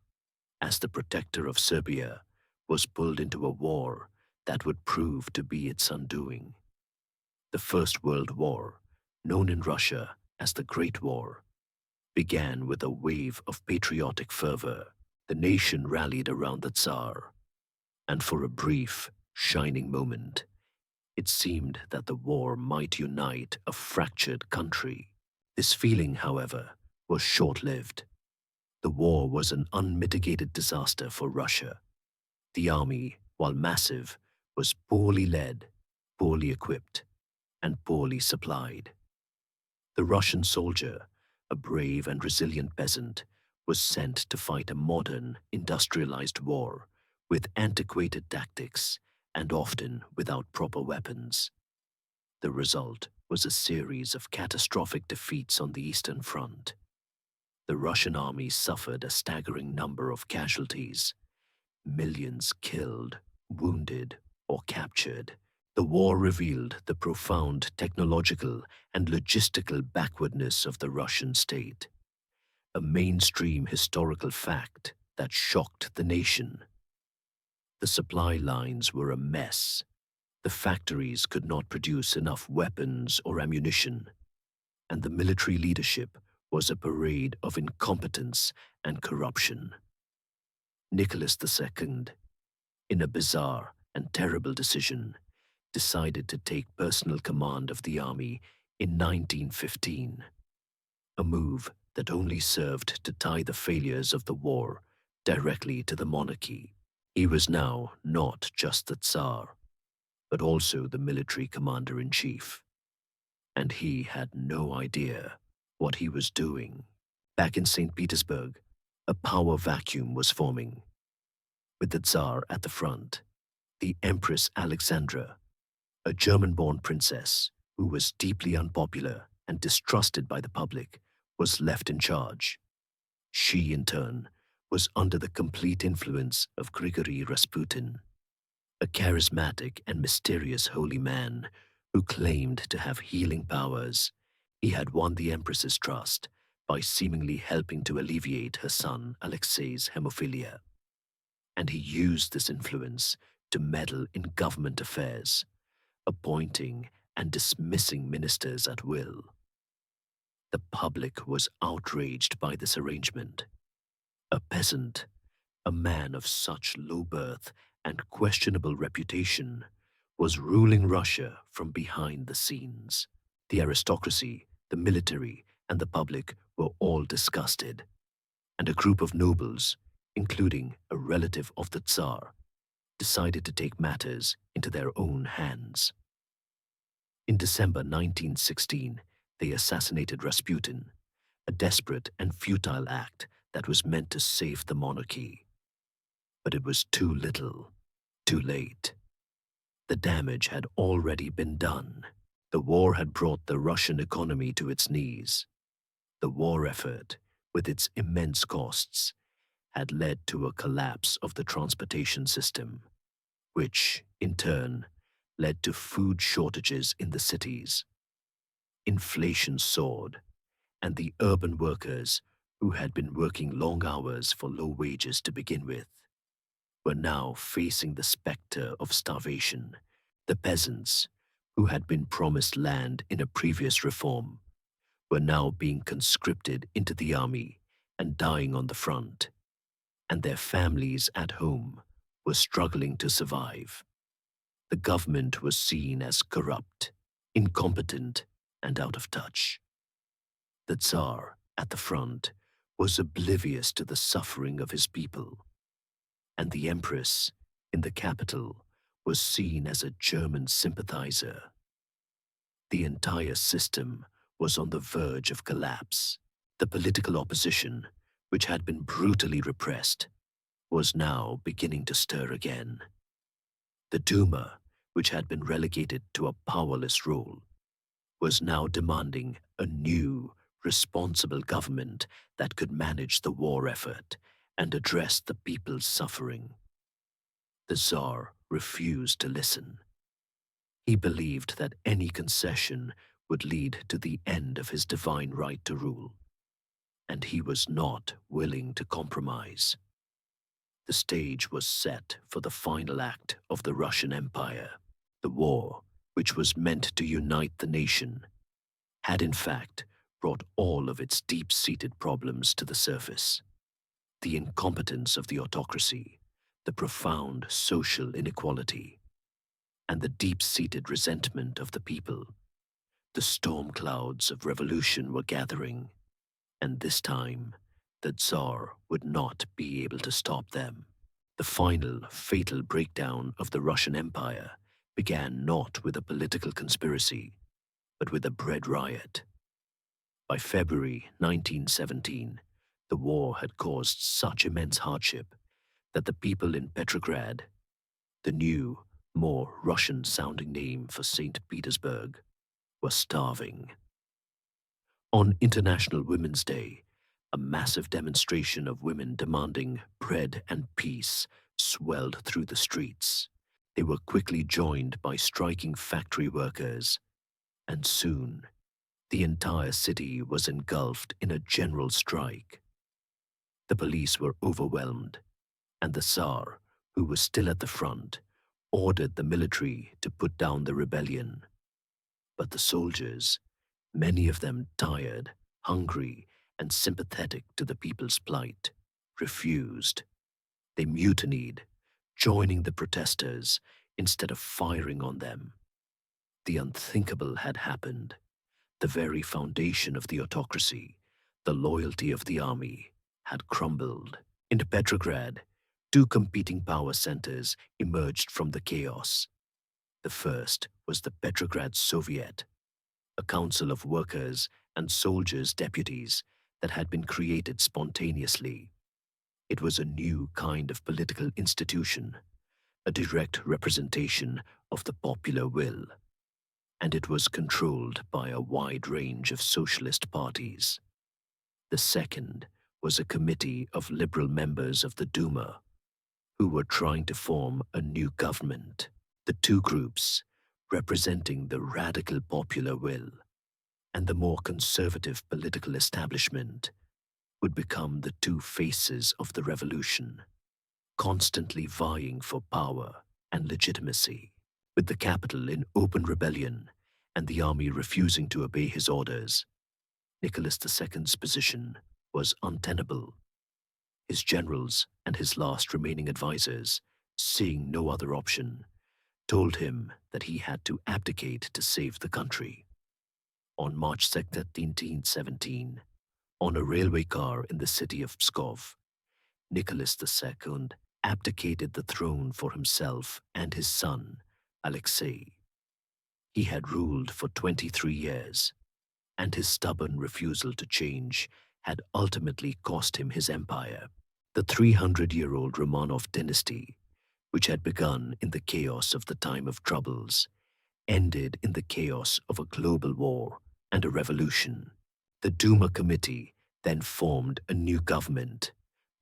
S1: as the protector of Serbia, was pulled into a war that would prove to be its undoing. The First World War, known in Russia as the Great War, began with a wave of patriotic fervor. The nation rallied around the Tsar, and for a brief, shining moment, it seemed that the war might unite a fractured country. This feeling, however, was short-lived. The war was an unmitigated disaster for Russia. The army, while massive, was poorly led, poorly equipped, and poorly supplied. The Russian soldier, a brave and resilient peasant, was sent to fight a modern, industrialized war with antiquated tactics and often without proper weapons. The result was a series of catastrophic defeats on the Eastern Front. The Russian army suffered a staggering number of casualties, millions killed, wounded, or captured. The war revealed the profound technological and logistical backwardness of the Russian state, a mainstream historical fact that shocked the nation. The supply lines were a mess. The factories could not produce enough weapons or ammunition, and the military leadership was a parade of incompetence and corruption. Nicholas II, in a bizarre and terrible decision, decided to take personal command of the army in 1915, a move that only served to tie the failures of the war directly to the monarchy. He was now not just the Tsar, but also the military commander-in-chief, and he had no idea what he was doing. Back in St. Petersburg, a power vacuum was forming. With the Tsar at the front, the Empress Alexandra, a German-born princess who was deeply unpopular and distrusted by the public, was left in charge. She, in turn, was under the complete influence of Grigory Rasputin, a charismatic and mysterious holy man who claimed to have healing powers. He had won the Empress's trust by seemingly helping to alleviate her son Alexei's hemophilia, and he used this influence to meddle in government affairs, appointing and dismissing ministers at will. The public was outraged by this arrangement. A peasant, a man of such low birth and questionable reputation, was ruling Russia from behind the scenes. The aristocracy, the military, and the public were all disgusted, and a group of nobles, including a relative of the Tsar, decided to take matters into their own hands. In December 1916, they assassinated Rasputin, a desperate and futile act that was meant to save the monarchy. But it was too little, too late. The damage had already been done. The war had brought the Russian economy to its knees. The war effort, with its immense costs, had led to a collapse of the transportation system, which, in turn, led to food shortages in the cities. Inflation soared, and the urban workers, who had been working long hours for low wages to begin with, were now facing the specter of starvation. The peasants, who had been promised land in a previous reform, were now being conscripted into the army and dying on the front, and their families at home were struggling to survive. The government was seen as corrupt, incompetent, and out of touch. The Tsar, at the front, was oblivious to the suffering of his people, and the Empress, in the capital, was seen as a German sympathizer. The entire system was on the verge of collapse. The political opposition, which had been brutally repressed, was now beginning to stir again. The Duma, which had been relegated to a powerless role, was now demanding a new, responsible government that could manage the war effort and address the people's suffering. The Tsar refused to listen. He believed that any concession would lead to the end of his divine right to rule, and he was not willing to compromise. The stage was set for the final act of the Russian Empire. The war, which was meant to unite the nation, had in fact brought all of its deep-seated problems to the surface. The incompetence of the autocracy, the profound social inequality, and the deep-seated resentment of the people. The storm clouds of revolution were gathering, and this time, the Tsar would not be able to stop them. The final, fatal breakdown of the Russian Empire began not with a political conspiracy, but with a bread riot. By February 1917, the war had caused such immense hardship that the people in Petrograd, the new, more Russian-sounding name for St. Petersburg, were starving. On International Women's Day, a massive demonstration of women demanding bread and peace swelled through the streets. They were quickly joined by striking factory workers, and soon the entire city was engulfed in a general strike. The police were overwhelmed, and the Tsar, who was still at the front, ordered the military to put down the rebellion. But the soldiers, many of them tired, hungry, and sympathetic to the people's plight, refused. They mutinied, joining the protesters instead of firing on them. The unthinkable had happened. The very foundation of the autocracy, the loyalty of the army, had crumbled. In Petrograd, two competing power centers emerged from the chaos. The first was the Petrograd Soviet, a council of workers and soldiers' deputies that had been created spontaneously. It was a new kind of political institution, a direct representation of the popular will, and it was controlled by a wide range of socialist parties. The second was a committee of liberal members of the Duma, who were trying to form a new government. The two groups, representing the radical popular will and the more conservative political establishment, would become the two faces of the revolution, constantly vying for power and legitimacy. With the capital in open rebellion and the army refusing to obey his orders, Nicholas II's position was untenable. His generals and his last remaining advisors, seeing no other option, told him that he had to abdicate to save the country. On March 13, 1917, on a railway car in the city of Pskov, Nicholas II abdicated the throne for himself and his son, Alexei. He had ruled for 23 years, and his stubborn refusal to change had ultimately cost him his empire. The 300-year-old Romanov dynasty, which had begun in the chaos of the time of troubles, ended in the chaos of a global war and a revolution. The Duma Committee then formed a new government,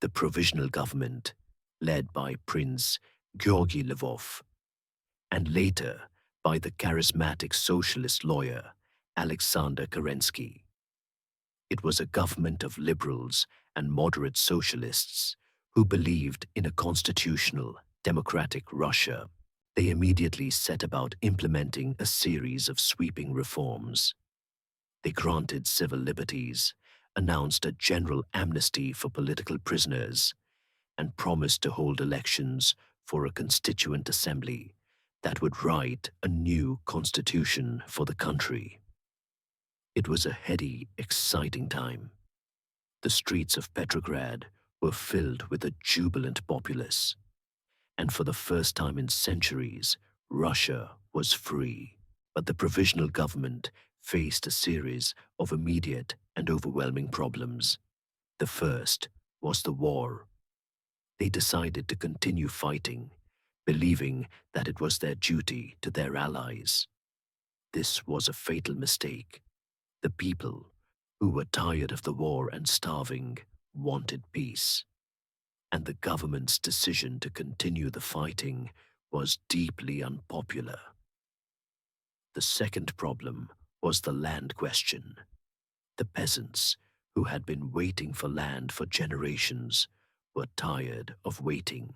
S1: the Provisional Government, led by Prince Georgy Lvov, and later by the charismatic socialist lawyer Alexander Kerensky. It was a government of liberals and moderate socialists who believed in a constitutional, democratic Russia. They immediately set about implementing a series of sweeping reforms. They granted civil liberties, announced a general amnesty for political prisoners, and promised to hold elections for a constituent assembly that would write a new constitution for the country. It was a heady, exciting time. The streets of Petrograd were filled with a jubilant populace, and for the first time in centuries, Russia was free. But the provisional government faced a series of immediate and overwhelming problems. The first was the war. They decided to continue fighting, believing that it was their duty to their allies. This was a fatal mistake. The people, who were tired of the war and starving, wanted peace, and the government's decision to continue the fighting was deeply unpopular. The second problem was the land question. The peasants, who had been waiting for land for generations, were tired of waiting.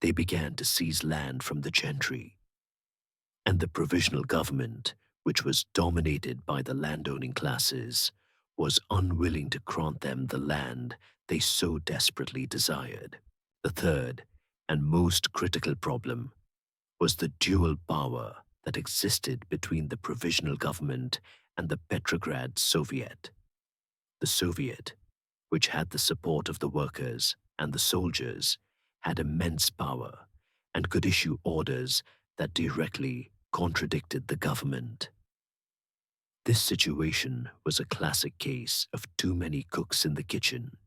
S1: They began to seize land from the gentry, and the provisional government, which was dominated by the landowning classes, was unwilling to grant them the land they so desperately desired. The third and most critical problem was the dual power that existed between the provisional government and the Petrograd Soviet. The Soviet, which had the support of the workers and the soldiers, had immense power and could issue orders that directly contradicted the government. This situation was a classic case of too many cooks in the kitchen.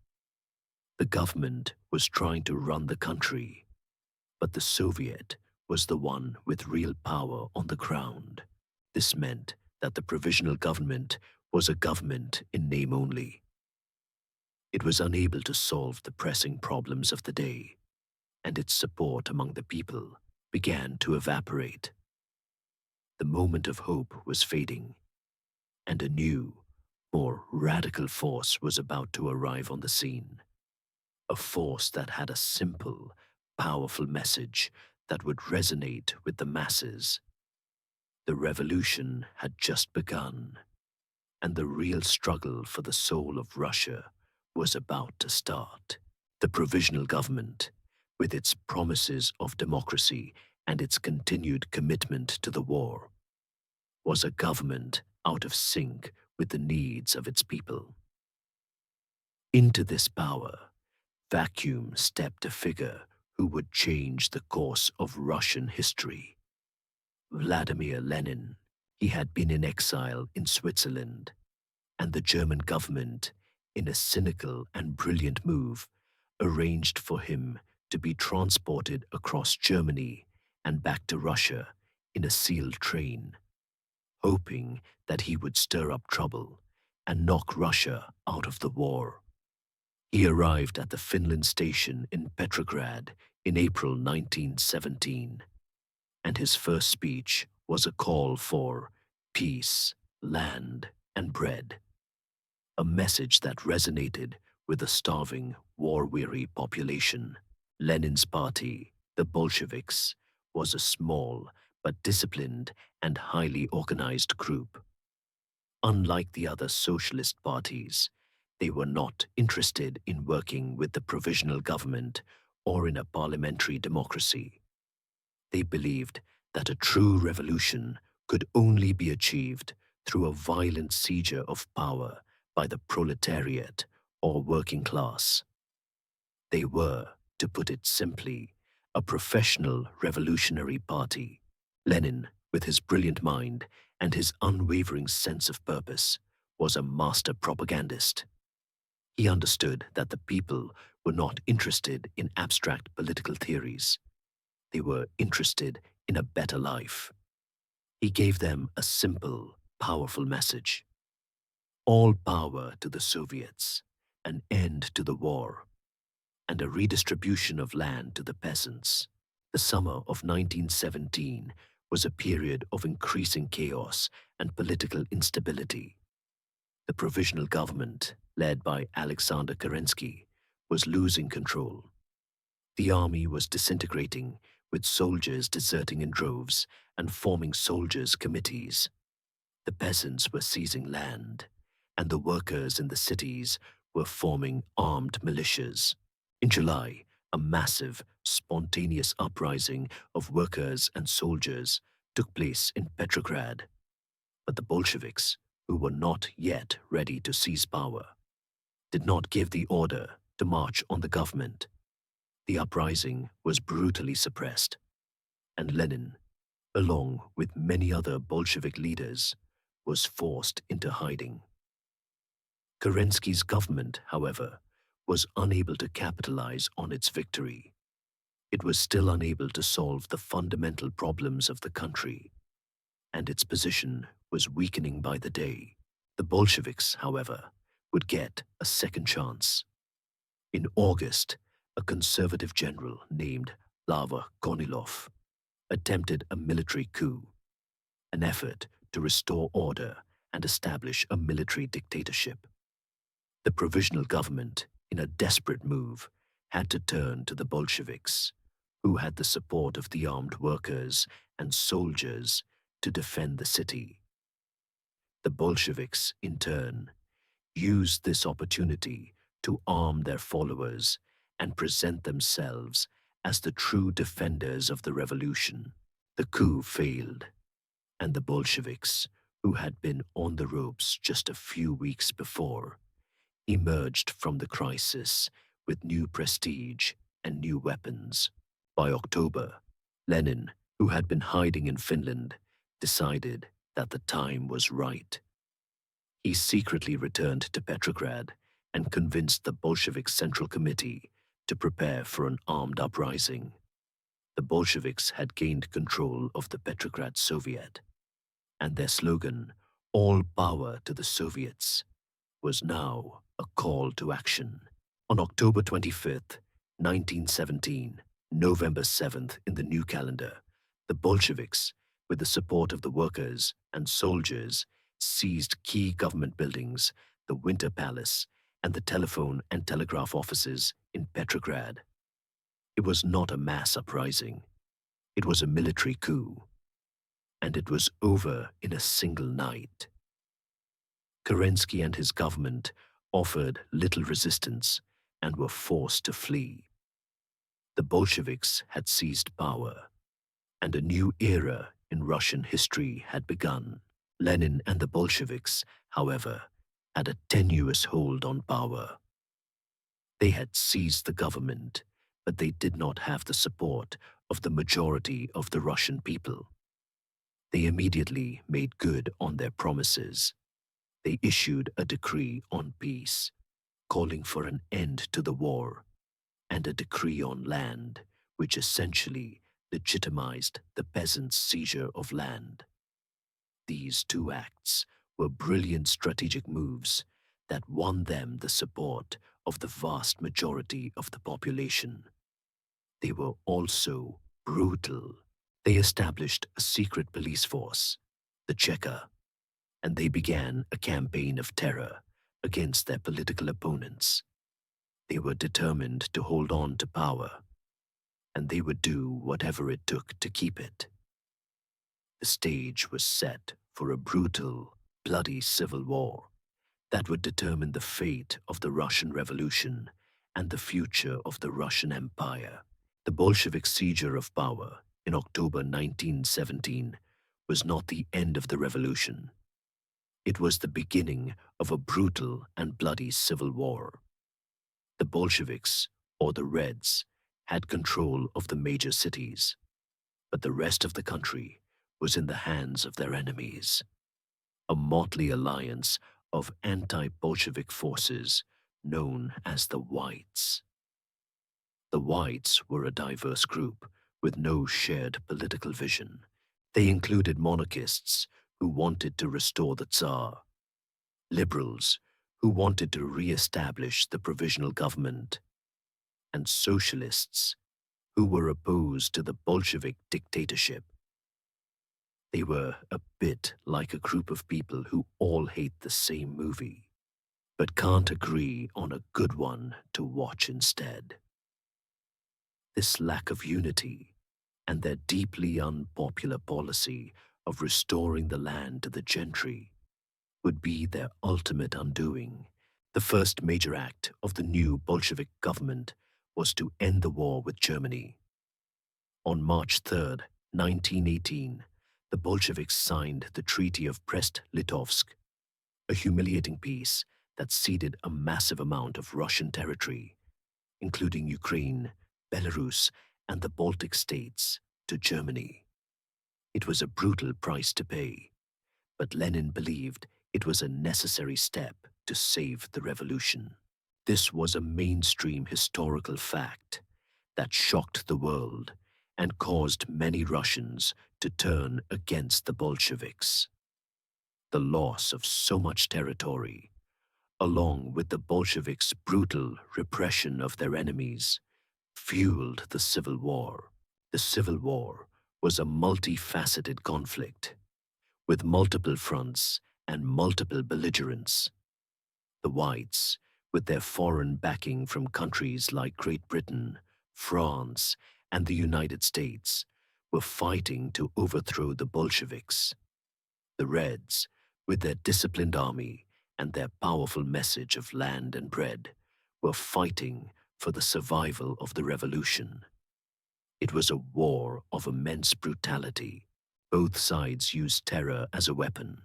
S1: The government was trying to run the country, but the Soviet was the one with real power on the ground. This meant that the provisional government was a government in name only. It was unable to solve the pressing problems of the day, and its support among the people began to evaporate. The moment of hope was fading, and a new, more radical force was about to arrive on the scene. A force that had a simple, powerful message that would resonate with the masses. The revolution had just begun, and the real struggle for the soul of Russia was about to start. The provisional government, with its promises of democracy and its continued commitment to the war, was a government out of sync with the needs of its people. Into this power vacuum stepped a figure who would change the course of Russian history. Vladimir Lenin. He had been in exile in Switzerland, and the German government, in a cynical and brilliant move, arranged for him to be transported across Germany and back to Russia in a sealed train, hoping that he would stir up trouble and knock Russia out of the war. He arrived at the Finland station in Petrograd in April 1917, and his first speech was a call for peace, land, and bread, a message that resonated with the starving, war-weary population. Lenin's party, the Bolsheviks, was a small but disciplined and highly organized group. Unlike the other socialist parties, they were not interested in working with the provisional government or in a parliamentary democracy. They believed that a true revolution could only be achieved through a violent seizure of power by the proletariat or working class. They were, to put it simply, a professional revolutionary party. Lenin, with his brilliant mind and his unwavering sense of purpose, was a master propagandist. He understood that the people were not interested in abstract political theories. They were interested in a better life. He gave them a simple, powerful message. All power to the Soviets, an end to the war, and a redistribution of land to the peasants. The summer of 1917 was a period of increasing chaos and political instability. The provisional government, led by Alexander Kerensky, was losing control. The army was disintegrating, with soldiers deserting in droves and forming soldiers' committees. The peasants were seizing land, and the workers in the cities were forming armed militias. In July, a massive, spontaneous uprising of workers and soldiers took place in Petrograd. But the Bolsheviks, who were not yet ready to seize power, did not give the order to march on the government. The uprising was brutally suppressed, and Lenin, along with many other Bolshevik leaders, was forced into hiding. Kerensky's government, however, was unable to capitalize on its victory. It was still unable to solve the fundamental problems of the country, and its position was weakening by the day. The Bolsheviks, however, would get a second chance. In August, a conservative general named Lava Kornilov attempted a military coup, an effort to restore order and establish a military dictatorship. The provisional government, in a desperate move, had to turn to the Bolsheviks, who had the support of the armed workers and soldiers to defend the city. The Bolsheviks, in turn, used this opportunity to arm their followers and present themselves as the true defenders of the revolution. The coup failed, and the Bolsheviks, who had been on the ropes just a few weeks before, emerged from the crisis with new prestige and new weapons. By October, Lenin, who had been hiding in Finland, decided that the time was right. He secretly returned to Petrograd and convinced the Bolshevik Central Committee to prepare for an armed uprising. The Bolsheviks had gained control of the Petrograd Soviet, and their slogan, "All power to the Soviets," was now a call to action. On October 25th, 1917, November 7th in the new calendar, the Bolsheviks, with the support of the workers and soldiers, seized key government buildings, the Winter Palace, and the telephone and telegraph offices in Petrograd. It was not a mass uprising. It was a military coup, and it was over in a single night. Kerensky and his government offered little resistance and were forced to flee. The Bolsheviks had seized power, and a new era in Russian history had begun. Lenin and the Bolsheviks, however, had a tenuous hold on power. They had seized the government, but they did not have the support of the majority of the Russian people. They immediately made good on their promises. They issued a decree on peace, calling for an end to the war, and a decree on land, which essentially legitimized the peasants' seizure of land. These two acts were brilliant strategic moves that won them the support of the vast majority of the population. They were also brutal. They established a secret police force, the Cheka, and they began a campaign of terror against their political opponents. They were determined to hold on to power, and they would do whatever it took to keep it. The stage was set for a brutal, bloody civil war that would determine the fate of the Russian Revolution and the future of the Russian Empire. The Bolshevik seizure of power in October 1917 was not the end of the revolution. It was the beginning of a brutal and bloody civil war. The Bolsheviks, or the Reds, had control of the major cities, but the rest of the country was in the hands of their enemies, a motley alliance of anti-Bolshevik forces known as the Whites. The Whites were a diverse group with no shared political vision. They included monarchists who wanted to restore the Tsar, liberals who wanted to re-establish the provisional government, and socialists who were opposed to the Bolshevik dictatorship. They were a bit like a group of people who all hate the same movie, but can't agree on a good one to watch instead. This lack of unity and their deeply unpopular policy of restoring the land to the gentry would be their ultimate undoing. The first major act of the new Bolshevik government was to end the war with Germany. On March 3rd, 1918, the Bolsheviks signed the Treaty of Brest-Litovsk, a humiliating peace that ceded a massive amount of Russian territory, including Ukraine, Belarus, and the Baltic states, to Germany. It was a brutal price to pay, but Lenin believed it was a necessary step to save the revolution. This was a mainstream historical fact that shocked the world and caused many Russians to turn against the Bolsheviks. The loss of so much territory, along with the Bolsheviks' brutal repression of their enemies, fueled the Civil War. The Civil War was a multifaceted conflict with multiple fronts and multiple belligerents. The Whites, with their foreign backing from countries like Great Britain, France, and the United States, were fighting to overthrow the Bolsheviks. The Reds, with their disciplined army and their powerful message of land and bread, were fighting for the survival of the revolution. It was a war of immense brutality. Both sides used terror as a weapon.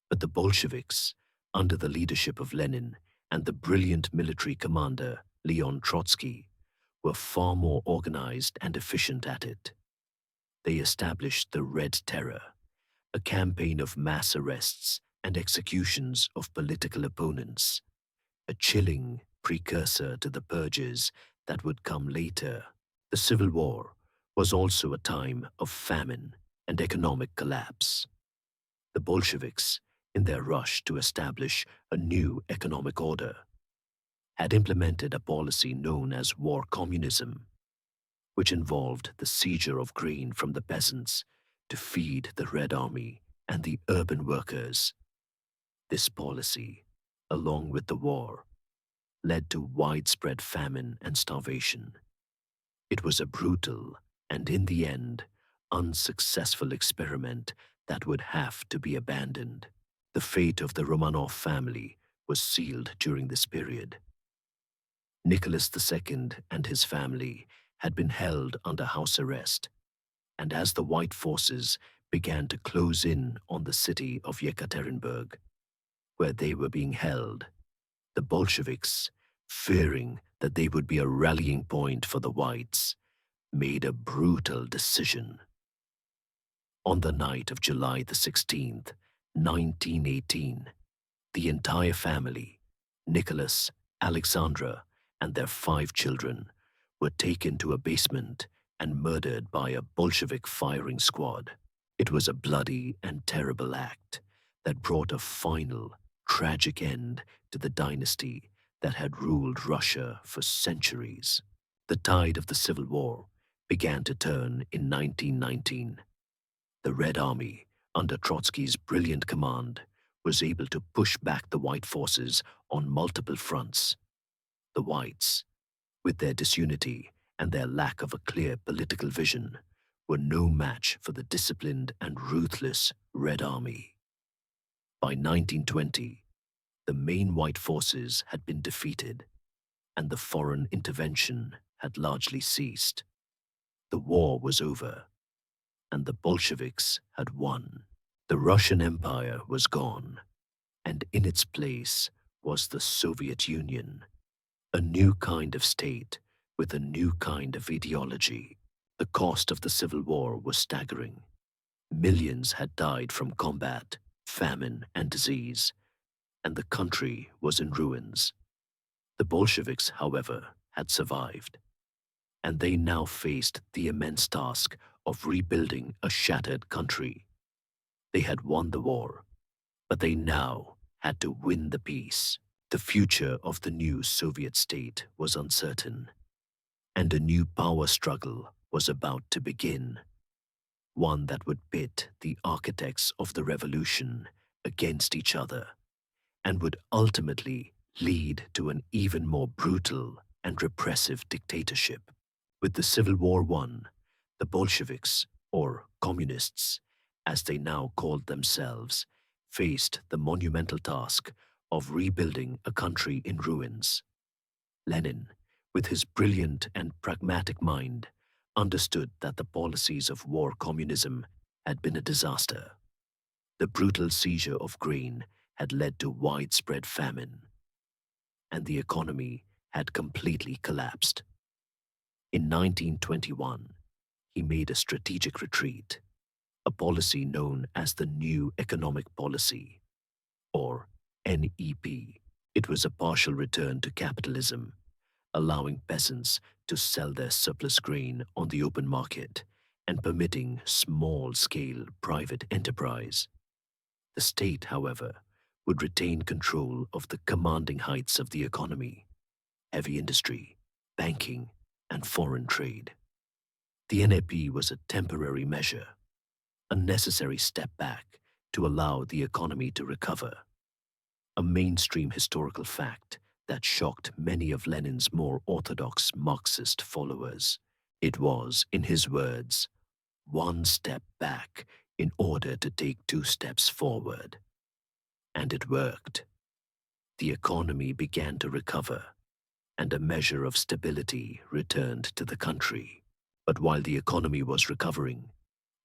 S1: But the Bolsheviks, under the leadership of Lenin and the brilliant military commander Leon Trotsky, were far more organized and efficient at it. They established the Red Terror, a campaign of mass arrests and executions of political opponents, a chilling precursor to the purges that would come later. The Civil War was also a time of famine and economic collapse. The Bolsheviks, in their rush to establish a new economic order, had implemented a policy known as war communism, which involved the seizure of grain from the peasants to feed the Red Army and the urban workers. This policy, along with the war, led to widespread famine and starvation. It was a brutal and, in the end, unsuccessful experiment that would have to be abandoned. The fate of the Romanov family was sealed during this period. Nicholas II and his family had been held under house arrest, and as the White forces began to close in on the city of Yekaterinburg, where they were being held, the Bolsheviks, fearing that they would be a rallying point for the Whites, made a brutal decision. On the night of July the 16th, 1918, the entire family, Nicholas, Alexandra, and their 5 children, were taken to a basement and murdered by a Bolshevik firing squad. It was a bloody and terrible act that brought a final, tragic end to the dynasty that had ruled Russia for centuries. The tide of the Civil War began to turn in 1919. The Red Army, under Trotsky's brilliant command, was able to push back the White forces on multiple fronts. The Whites, with their disunity and their lack of a clear political vision, were no match for the disciplined and ruthless Red Army. By 1920, the main White forces had been defeated, and the foreign intervention had largely ceased. The war was over, and the Bolsheviks had won. The Russian Empire was gone, and in its place was the Soviet Union, a new kind of state with a new kind of ideology. The cost of the Civil War was staggering. Millions had died from combat, famine, and disease, and the country was in ruins. The Bolsheviks, however, had survived, and they now faced the immense task of rebuilding a shattered country. They had won the war, but they now had to win the peace. The future of the new Soviet state was uncertain, and a new power struggle was about to begin, one that would pit the architects of the revolution against each other, and would ultimately lead to an even more brutal and repressive dictatorship. With the Civil War won, the Bolsheviks, or communists, as they now called themselves, faced the monumental task of rebuilding a country in ruins. Lenin, with his brilliant and pragmatic mind, understood that the policies of war communism had been a disaster. The brutal seizure of grain had led to widespread famine, and the economy had completely collapsed. In 1921, he made a strategic retreat, a policy known as the New Economic Policy, or NEP. It was a partial return to capitalism, allowing peasants to sell their surplus grain on the open market and permitting small-scale private enterprise. The state, however, would retain control of the commanding heights of the economy, heavy industry, banking, and foreign trade. The NAP was a temporary measure, a necessary step back to allow the economy to recover, a mainstream historical fact that shocked many of Lenin's more orthodox Marxist followers. It was, in his words, one step back in order to take two steps forward. And it worked. The economy began to recover, and a measure of stability returned to the country. But while the economy was recovering,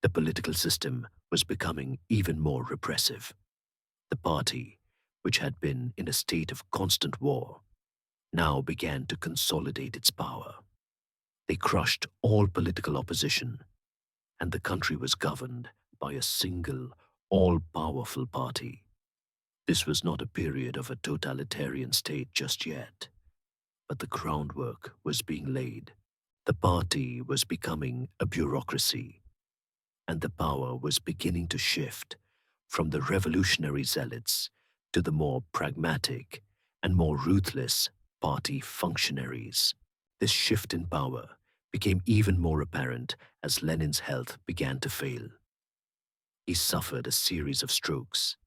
S1: the political system was becoming even more repressive. The party, which had been in a state of constant war, now began to consolidate its power. They crushed all political opposition, and the country was governed by a single, all-powerful party. This was not a period of a totalitarian state just yet, but the groundwork was being laid. The party was becoming a bureaucracy, and the power was beginning to shift from the revolutionary zealots to the more pragmatic and more ruthless party functionaries. This shift in power became even more apparent as Lenin's health began to fail. He suffered a series of strokes,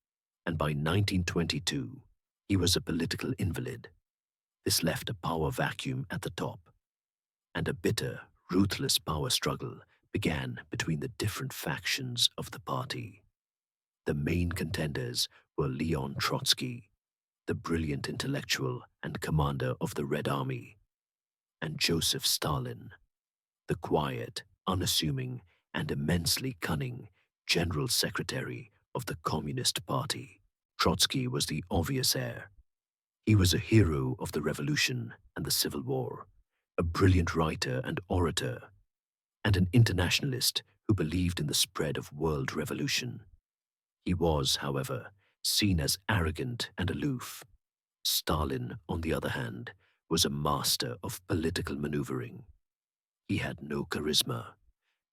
S1: and by 1922, he was a political invalid. This left a power vacuum at the top, and a bitter, ruthless power struggle began between the different factions of the party. The main contenders were Leon Trotsky, the brilliant intellectual and commander of the Red Army, and Joseph Stalin, the quiet, unassuming, and immensely cunning General Secretary of the Communist Party. Trotsky was the obvious heir. He was a hero of the Revolution and the Civil War, a brilliant writer and orator, and an internationalist who believed in the spread of world revolution. He was, however, seen as arrogant and aloof. Stalin, on the other hand, was a master of political maneuvering. He had no charisma,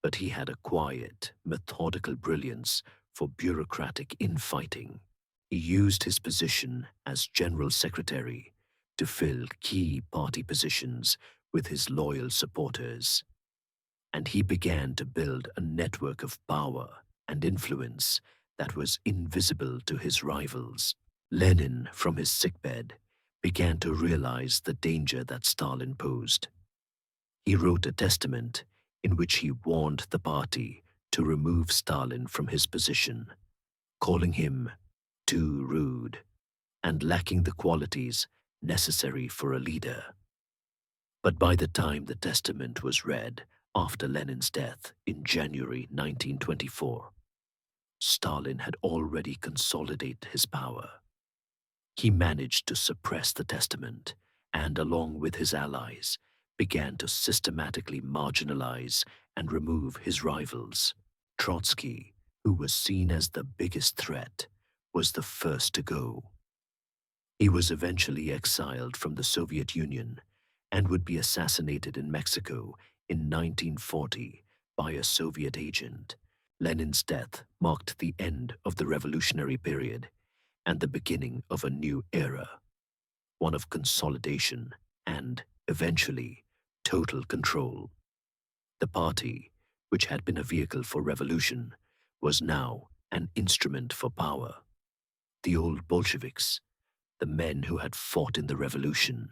S1: but he had a quiet, methodical brilliance for bureaucratic infighting. He used his position as General Secretary to fill key party positions with his loyal supporters, and he began to build a network of power and influence that was invisible to his rivals. Lenin, from his sickbed, began to realize the danger that Stalin posed. He wrote a testament in which he warned the party to remove Stalin from his position, calling him too rude and lacking the qualities necessary for a leader. But by the time the testament was read after Lenin's death in January 1924, Stalin had already consolidated his power. He managed to suppress the testament and, along with his allies, began to systematically marginalize and remove his rivals. Trotsky, who was seen as the biggest threat, was the first to go. He was eventually exiled from the Soviet Union and would be assassinated in Mexico in 1940 by a Soviet agent. Lenin's death marked the end of the revolutionary period and the beginning of a new era, one of consolidation and, eventually, total control. The party, which had been a vehicle for revolution, was now an instrument for power. The old Bolsheviks, the men who had fought in the revolution,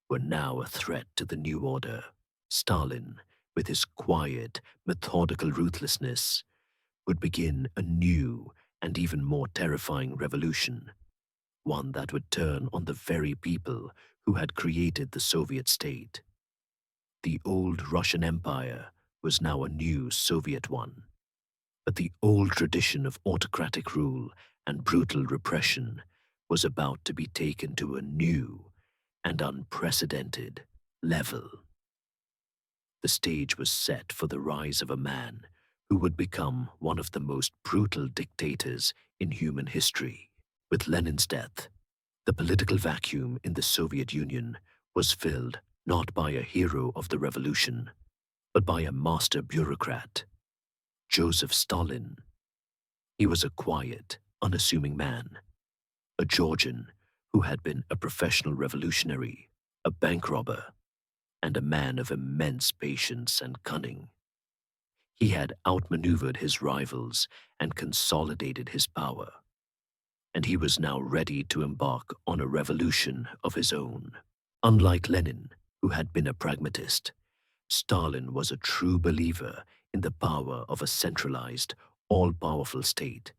S1: were now a threat to the new order. Stalin, with his quiet, methodical ruthlessness, would begin a new and even more terrifying revolution, one that would turn on the very people who had created the Soviet state. The old Russian Empire was now a new Soviet one, but the old tradition of autocratic rule and brutal repression was about to be taken to a new and unprecedented level. The stage was set for the rise of a man who would become one of the most brutal dictators in human history. With Lenin's death, the political vacuum in the Soviet Union was filled not by a hero of the revolution, but by a master bureaucrat, Joseph Stalin. He was a quiet, unassuming man, a Georgian who had been a professional revolutionary, a bank robber, and a man of immense patience and cunning. He had outmaneuvered his rivals and consolidated his power, and he was now ready to embark on a revolution of his own. Unlike Lenin, who had been a pragmatist, Stalin was a true believer in the power of a centralized, all-powerful state.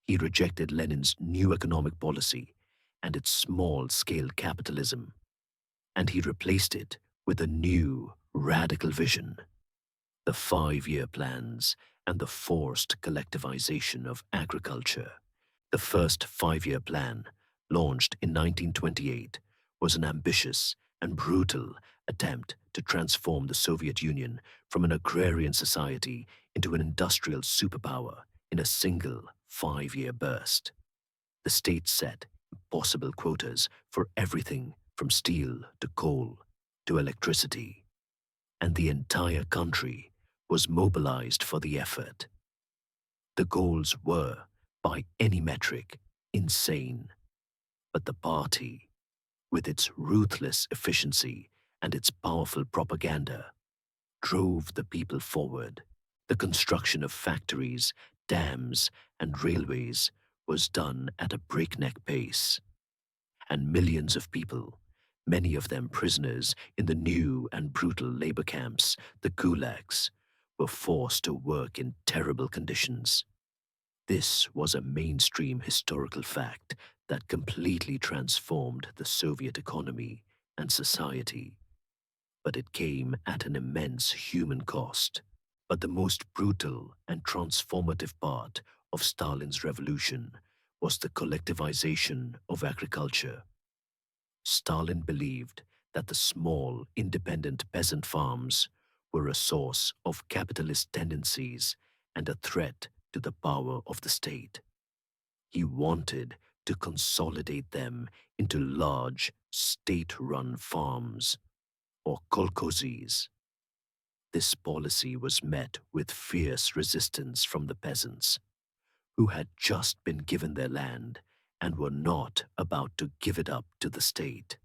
S1: He rejected Lenin's new economic policy and its small-scale capitalism, and he replaced it with a new, radical vision: the 5-year plans and the forced collectivization of agriculture. The first 5-year plan, launched in 1928, was an ambitious and brutal attempt to transform the Soviet Union from an agrarian society into an industrial superpower in a single 5-year burst. The state set impossible quotas for everything from steel to coal to electricity, and the entire country was mobilized for the effort. The goals were, by any metric, insane, but the party, with its ruthless efficiency and its powerful propaganda, drove the people forward. The construction of factories, dams, and railways was done at a breakneck pace, and millions of people, many of them prisoners in the new and brutal labor camps, the gulags, were forced to work in terrible conditions. This was a mainstream historical fact that completely transformed the Soviet economy and society, but it came at an immense human cost. But the most brutal and transformative part of Stalin's revolution was the collectivization of agriculture. Stalin believed that the small, independent peasant farms were a source of capitalist tendencies and a threat to the power of the state. He wanted to consolidate them into large, state-run farms, or kolkhozes. This policy was met with fierce resistance from the peasants, who had just been given their land and were not about to give it up to the state.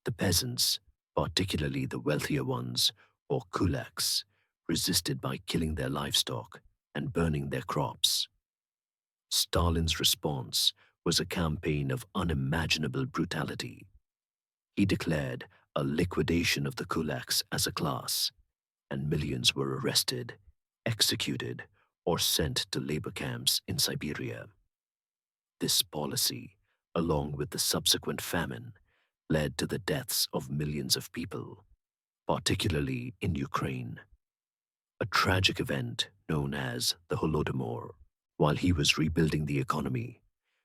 S1: The peasants, particularly the wealthier ones, or kulaks, resisted by killing their livestock and burning their crops. Stalin's response was a campaign of unimaginable brutality. He declared a liquidation of the kulaks as a class, and millions were arrested, executed, or sent to labor camps in Siberia. This policy, along with the subsequent famine, led to the deaths of millions of people, particularly in Ukraine, a tragic event known as the Holodomor. While he was rebuilding the economy,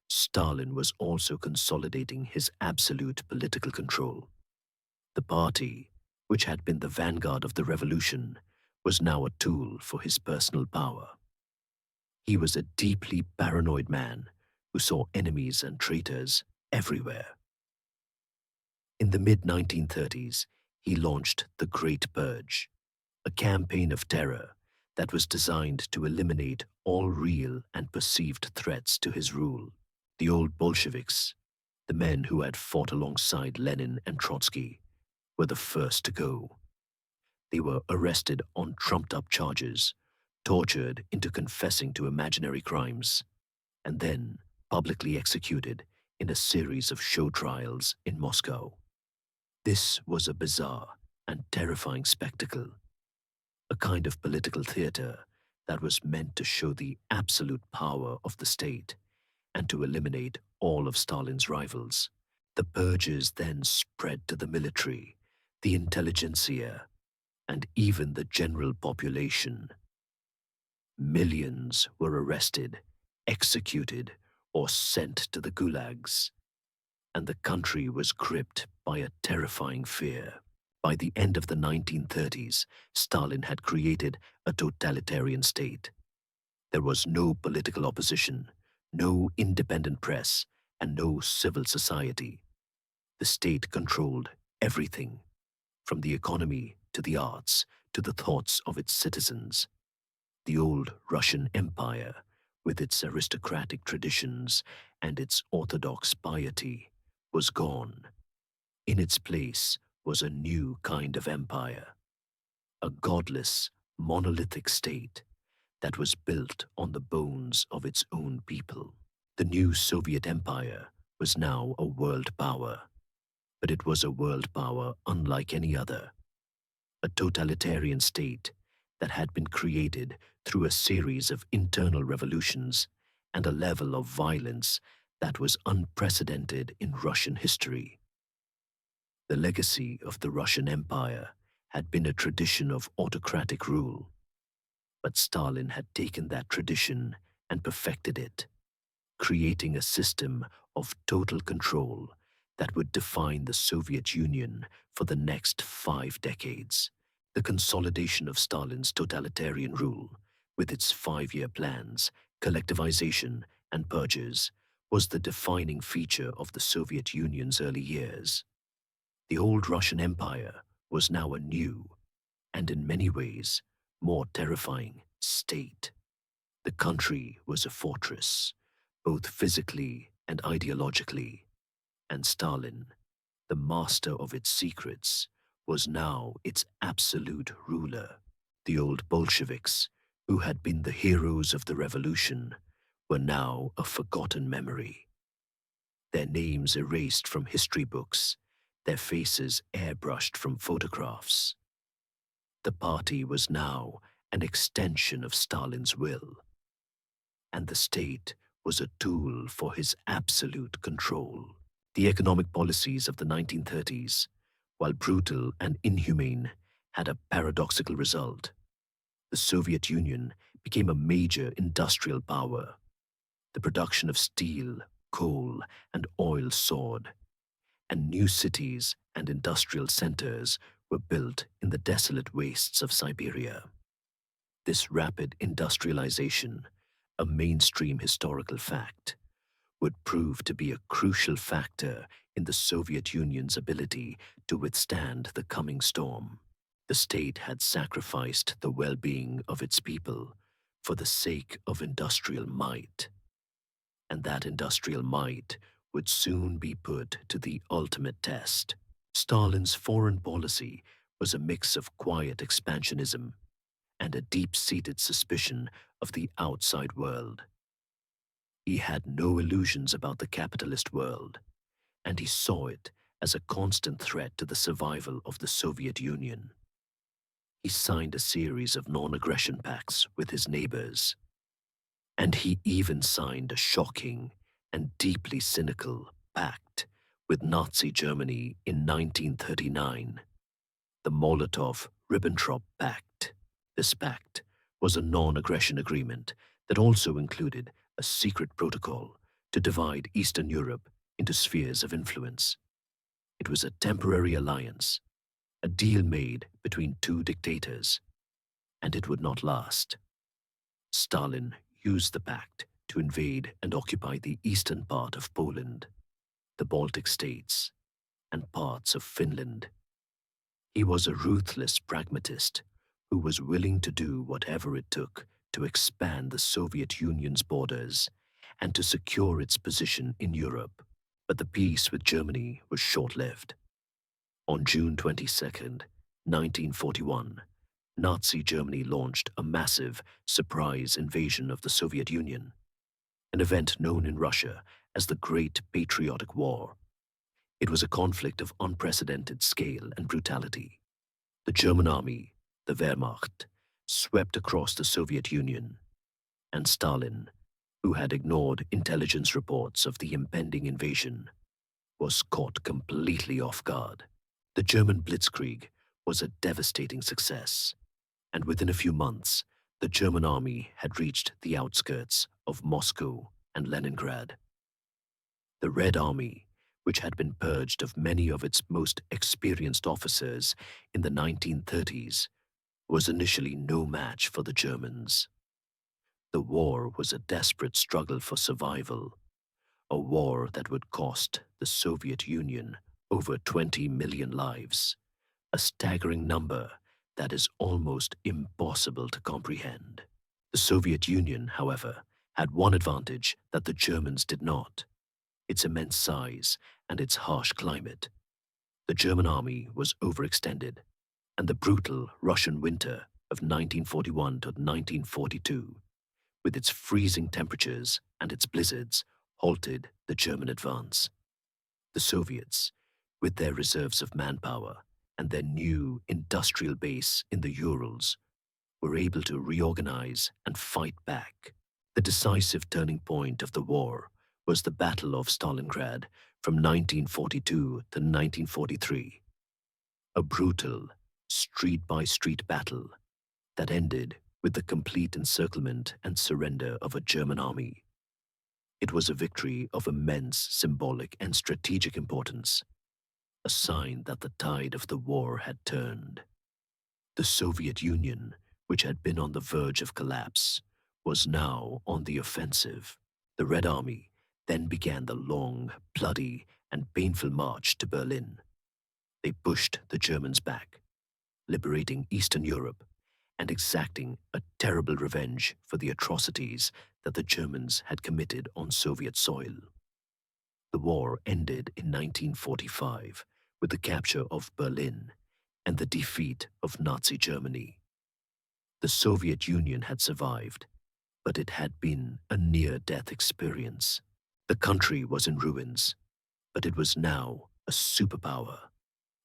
S1: Stalin was also consolidating his absolute political control. The party, which had been the vanguard of the revolution, was now a tool for his personal power. He was a deeply paranoid man who saw enemies and traitors everywhere. In the mid-1930s, he launched the Great Purge, a campaign of terror that was designed to eliminate all real and perceived threats to his rule. The old Bolsheviks, the men who had fought alongside Lenin and Trotsky, were the first to go. They were arrested on trumped-up charges, tortured into confessing to imaginary crimes, and then publicly executed in a series of show trials in Moscow. This was a bizarre and terrifying spectacle, a kind of political theater that was meant to show the absolute power of the state and to eliminate all of Stalin's rivals. The purges then spread to the military, the intelligentsia, and even the general population. Millions were arrested, executed, or sent to the gulags, and the country was gripped by a terrifying fear. By the end of the 1930s, Stalin had created a totalitarian state. There was no political opposition, no independent press, and no civil society. The state controlled everything, from the economy to the arts to the thoughts of its citizens. The old Russian Empire, with its aristocratic traditions and its orthodox piety, was gone. In its place was a new kind of empire, a godless, monolithic state that was built on the bones of its own people. The new Soviet Empire was now a world power, but it was a world power unlike any other, a totalitarian state that had been created through a series of internal revolutions and a level of violence that was unprecedented in Russian history. The legacy of the Russian Empire had been a tradition of autocratic rule, but Stalin had taken that tradition and perfected it, creating a system of total control that would define the Soviet Union for the next 5 decades. The consolidation of Stalin's totalitarian rule, with its 5-year plans, collectivization, and purges, was the defining feature of the Soviet Union's early years. The old Russian Empire was now a new, and in many ways, more terrifying state. The country was a fortress, both physically and ideologically, and Stalin, the master of its secrets, was now its absolute ruler. The old Bolsheviks, who had been the heroes of the revolution, were now a forgotten memory. Their names erased from history books, their faces airbrushed from photographs. The party was now an extension of Stalin's will, and the state was a tool for his absolute control. The economic policies of the 1930s, while brutal and inhumane, had a paradoxical result. The Soviet Union became a major industrial power. The production of steel, coal, and oil soared, and new cities and industrial centers were built in the desolate wastes of Siberia. This rapid industrialization, a mainstream historical fact, would prove to be a crucial factor in the Soviet Union's ability to withstand the coming storm. The state had sacrificed the well-being of its people for the sake of industrial might, and that industrial might would soon be put to the ultimate test. Stalin's foreign policy was a mix of quiet expansionism and a deep-seated suspicion of the outside world. He had no illusions about the capitalist world, and he saw it as a constant threat to the survival of the Soviet Union. He signed a series of non-aggression pacts with his neighbors, and he even signed a shocking and deeply cynical pact with Nazi Germany in 1939, the Molotov-Ribbentrop Pact. This pact was a non-aggression agreement that also included a secret protocol to divide Eastern Europe into spheres of influence. It was a temporary alliance, a deal made between two dictators, and it would not last. Stalin used the pact to invade and occupy the eastern part of Poland, the Baltic states, and parts of Finland. He was a ruthless pragmatist who was willing to do whatever it took to expand the Soviet Union's borders and to secure its position in Europe. But the peace with Germany was short-lived. On June 22, 1941, Nazi Germany launched a massive, surprise invasion of the Soviet Union, an event known in Russia as the Great Patriotic War. It was a conflict of unprecedented scale and brutality. The German army, the Wehrmacht, swept across the Soviet Union, and Stalin, who had ignored intelligence reports of the impending invasion, was caught completely off guard. The German blitzkrieg was a devastating success, and within a few months, the German army had reached the outskirts of Moscow and Leningrad. The Red Army, which had been purged of many of its most experienced officers in the 1930s, was initially no match for the Germans. The war was a desperate struggle for survival, a war that would cost the Soviet Union over 20 million lives, a staggering number that is almost impossible to comprehend. The Soviet Union, however, had one advantage that the Germans did not: its immense size and its harsh climate. The German army was overextended, and the brutal Russian winter of 1941 to 1942, with its freezing temperatures and its blizzards, halted the German advance. The Soviets, with their reserves of manpower and their new industrial base in the Urals, were able to reorganize and fight back. The decisive turning point of the war was the Battle of Stalingrad from 1942 to 1943, a brutal, street-by-street battle that ended with the complete encirclement and surrender of a German army. It was a victory of immense symbolic and strategic importance, a sign that the tide of the war had turned. The Soviet Union, which had been on the verge of collapse, was now on the offensive. The Red Army then began the long, bloody, and painful march to Berlin. They pushed the Germans back, liberating Eastern Europe and exacting a terrible revenge for the atrocities that the Germans had committed on Soviet soil. The war ended in 1945 with the capture of Berlin and the defeat of Nazi Germany. The Soviet Union had survived, but it had been a near-death experience. The country was in ruins, but it was now a superpower,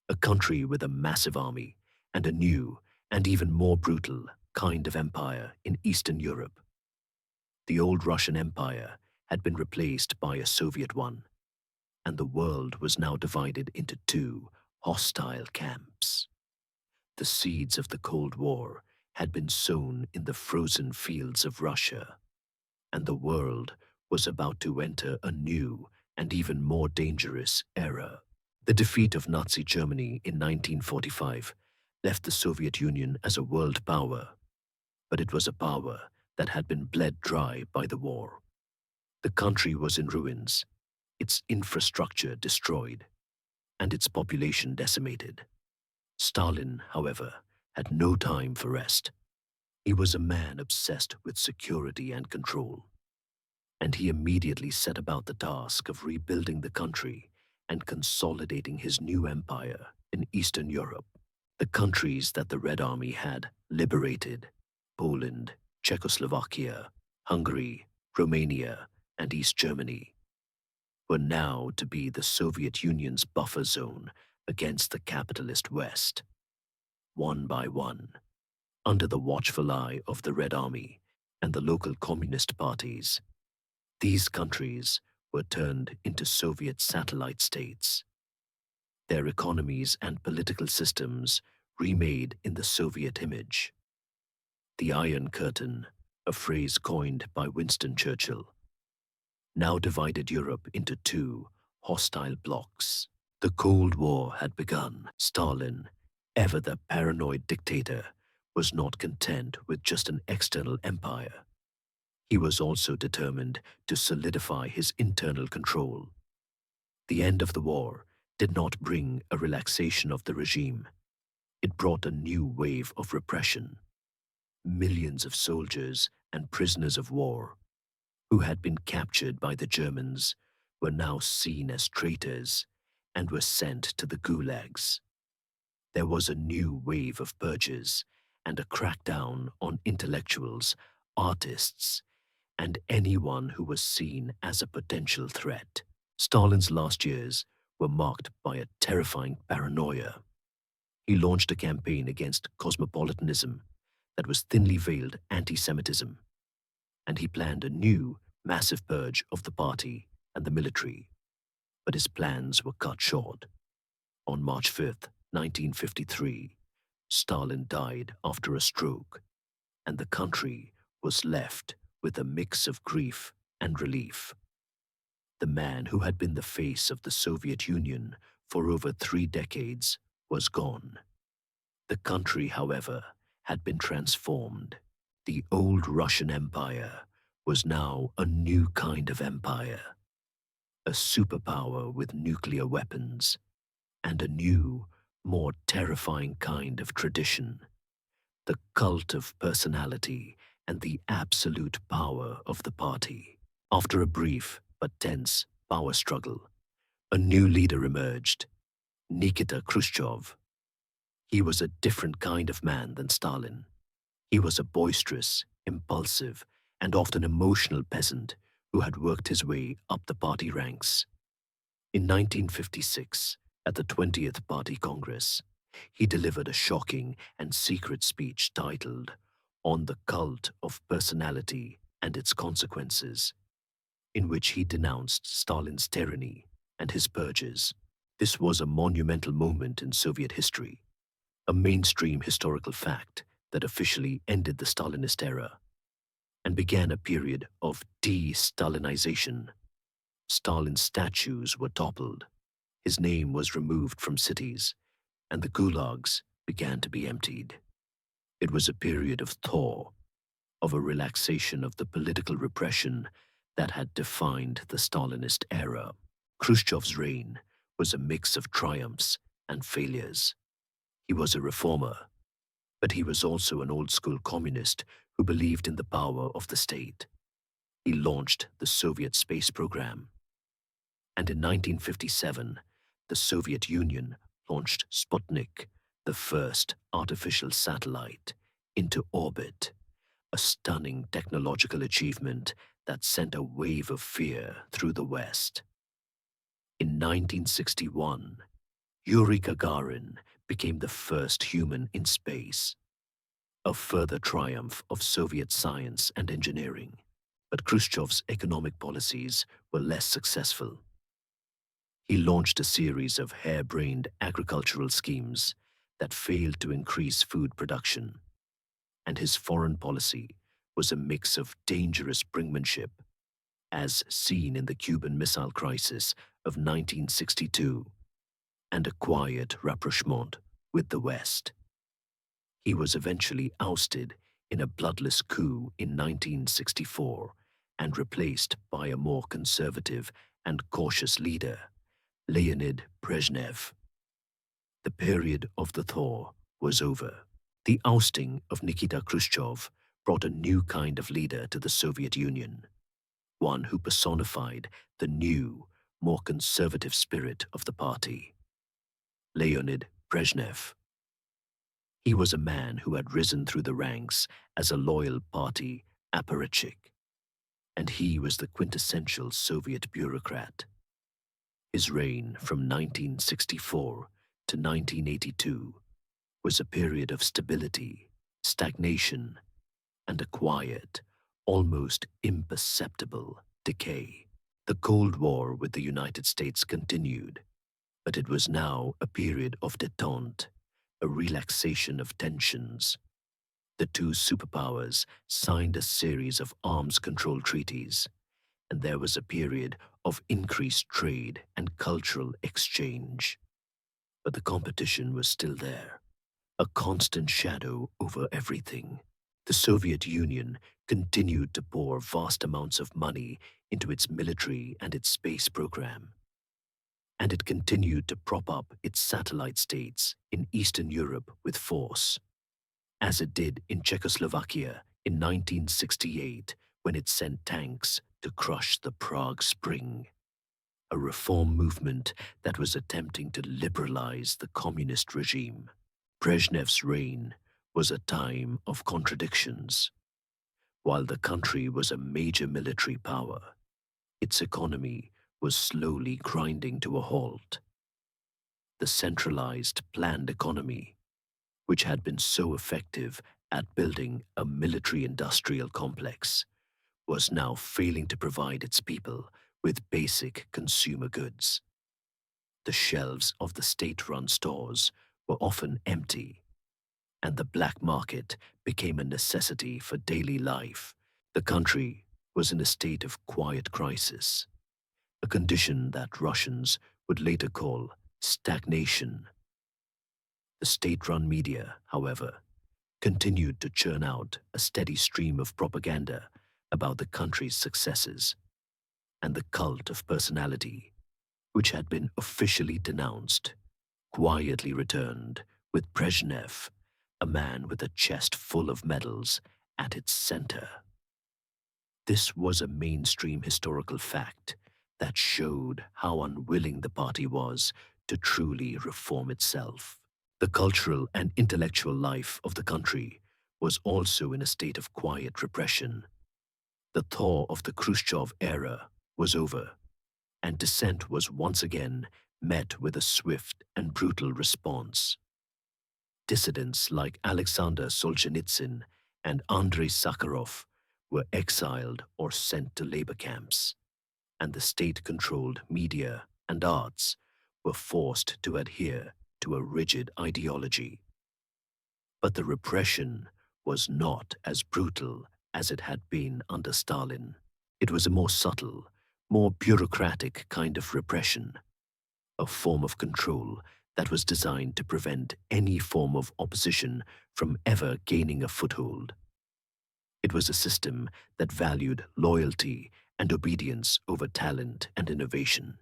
S1: a country with a massive army and a new and even more brutal kind of empire in Eastern Europe. The old Russian Empire had been replaced by a Soviet one, and the world was now divided into two hostile camps. The seeds of the Cold War had been sown in the frozen fields of Russia, and the world was about to enter a new and even more dangerous era. The defeat of Nazi Germany in 1945 left the Soviet Union as a world power, but it was a power that had been bled dry by the war. The country was in ruins, its infrastructure destroyed, and its population decimated. Stalin, however, had no time for rest. He was a man obsessed with security and control, and he immediately set about the task of rebuilding the country and consolidating his new empire in Eastern Europe. The countries that the Red Army had liberated, Poland, Czechoslovakia, Hungary, Romania, and East Germany, were now to be the Soviet Union's buffer zone against the capitalist West. One by one, under the watchful eye of the Red Army and the local communist parties, these countries were turned into Soviet satellite states, their economies and political systems remade in the Soviet image. The Iron Curtain, a phrase coined by Winston Churchill, now divided Europe into two hostile blocs. The Cold War had begun. Stalin, ever the paranoid dictator, was not content with just an external empire. He was also determined to solidify his internal control. The end of the war did not bring a relaxation of the regime. It brought a new wave of repression. Millions of soldiers and prisoners of war who had been captured by the Germans were now seen as traitors and were sent to the gulags. There was a new wave of purges and a crackdown on intellectuals, artists, and anyone who was seen as a potential threat. Stalin's last years were marked by a terrifying paranoia. He launched a campaign against cosmopolitanism that was thinly veiled anti-Semitism, and he planned a new, massive purge of the party and the military. But his plans were cut short. On March 5th, 1953, Stalin died after a stroke, and the country was left with a mix of grief and relief. The man who had been the face of the Soviet Union for over 3 decades was gone. The country, however, had been transformed. The old Russian Empire was now a new kind of empire, a superpower with nuclear weapons, and a new, more terrifying kind of tradition, the cult of personality and the absolute power of the party. After a brief but tense power struggle, a new leader emerged, Nikita Khrushchev. He was a different kind of man than Stalin. He was a boisterous, impulsive, and often emotional peasant who had worked his way up the party ranks. In 1956, at the 20th Party Congress, he delivered a shocking and secret speech titled On the Cult of Personality and Its Consequences, in which he denounced Stalin's tyranny and his purges. This was a monumental moment in Soviet history, a mainstream historical fact that officially ended the Stalinist era and began a period of de-Stalinization. Stalin's statues were toppled, his name was removed from cities, and the gulags began to be emptied. It was a period of thaw, of a relaxation of the political repression that had defined the Stalinist era. Khrushchev's reign was a mix of triumphs and failures. He was a reformer, but he was also an old-school communist who believed in the power of the state. He launched the Soviet space program, and in 1957, the Soviet Union launched Sputnik, the first artificial satellite, into orbit, a stunning technological achievement that sent a wave of fear through the West. In 1961, Yuri Gagarin became the first human in space, a further triumph of Soviet science and engineering. But Khrushchev's economic policies were less successful. He launched a series of harebrained agricultural schemes that failed to increase food production, and his foreign policy was a mix of dangerous brinkmanship, as seen in the Cuban Missile Crisis of 1962, and a quiet rapprochement with the West. He was eventually ousted in a bloodless coup in 1964 and replaced by a more conservative and cautious leader, Leonid Brezhnev. The period of the thaw was over. The ousting of Nikita Khrushchev brought a new kind of leader to the Soviet Union, one who personified the new, more conservative spirit of the party. Leonid Brezhnev. He was a man who had risen through the ranks as a loyal party apparatchik, and he was the quintessential Soviet bureaucrat. His reign from 1964 to 1982 was a period of stability, stagnation, and a quiet, almost imperceptible decay. The Cold War with the United States continued, but it was now a period of détente, a relaxation of tensions. The two superpowers signed a series of arms control treaties, and there was a period of increased trade and cultural exchange. But the competition was still there, a constant shadow over everything. The Soviet Union continued to pour vast amounts of money into its military and its space program, and it continued to prop up its satellite states in Eastern Europe with force, as it did in Czechoslovakia in 1968 when it sent tanks to crush the Prague Spring, a reform movement that was attempting to liberalize the communist regime. Brezhnev's reign was a time of contradictions. While the country was a major military power, its economy was slowly grinding to a halt. The centralized, planned economy, which had been so effective at building a military-industrial complex, was now failing to provide its people with basic consumer goods. The shelves of the state-run stores were often empty, and the black market became a necessity for daily life. The country was in a state of quiet crisis, a condition that Russians would later call stagnation. The state-run media, however, continued to churn out a steady stream of propaganda about the country's successes and the cult of personality, which had been officially denounced. quietly returned with Brezhnev, a man with a chest full of medals, at its center. This was a mainstream historical fact that showed how unwilling the party was to truly reform itself. The cultural and intellectual life of the country was also in a state of quiet repression. The thaw of the Khrushchev era was over, and dissent was once again met with a swift and brutal response. Dissidents like Alexander Solzhenitsyn and Andrei Sakharov were exiled or sent to labor camps, and the state-controlled media and arts were forced to adhere to a rigid ideology. But the repression was not as brutal as it had been under Stalin. It was a more subtle, more bureaucratic kind of repression, a form of control that was designed to prevent any form of opposition from ever gaining a foothold. It was a system that valued loyalty and obedience over talent and innovation.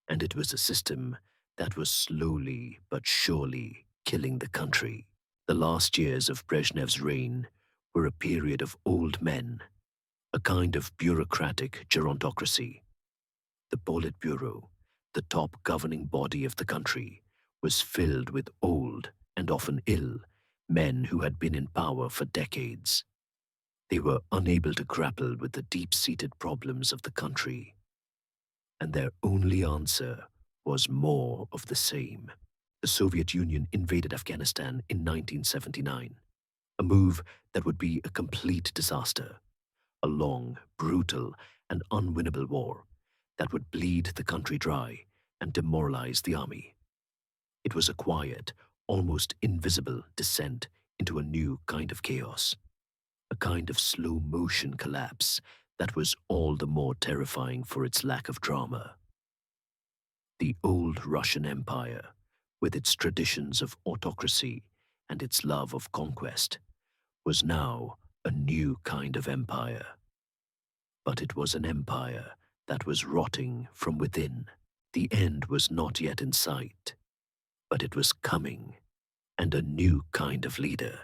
S1: And it was a system that was slowly but surely killing the country. The last years of Brezhnev's reign were a period of old men, a kind of bureaucratic gerontocracy. The Politburo, the top governing body of the country, was filled with old and often ill men who had been in power for decades. They were unable to grapple with the deep-seated problems of the country, and their only answer was more of the same. The Soviet Union invaded Afghanistan in 1979, a move that would be a complete disaster, a long, brutal, and unwinnable war that would bleed the country dry and demoralize the army. It was a quiet, almost invisible descent into a new kind of chaos, a kind of slow-motion collapse that was all the more terrifying for its lack of drama. The old Russian Empire, with its traditions of autocracy and its love of conquest, was now a new kind of empire. But it was an empire that was rotting from within. The end was not yet in sight, but it was coming, and a new kind of leader,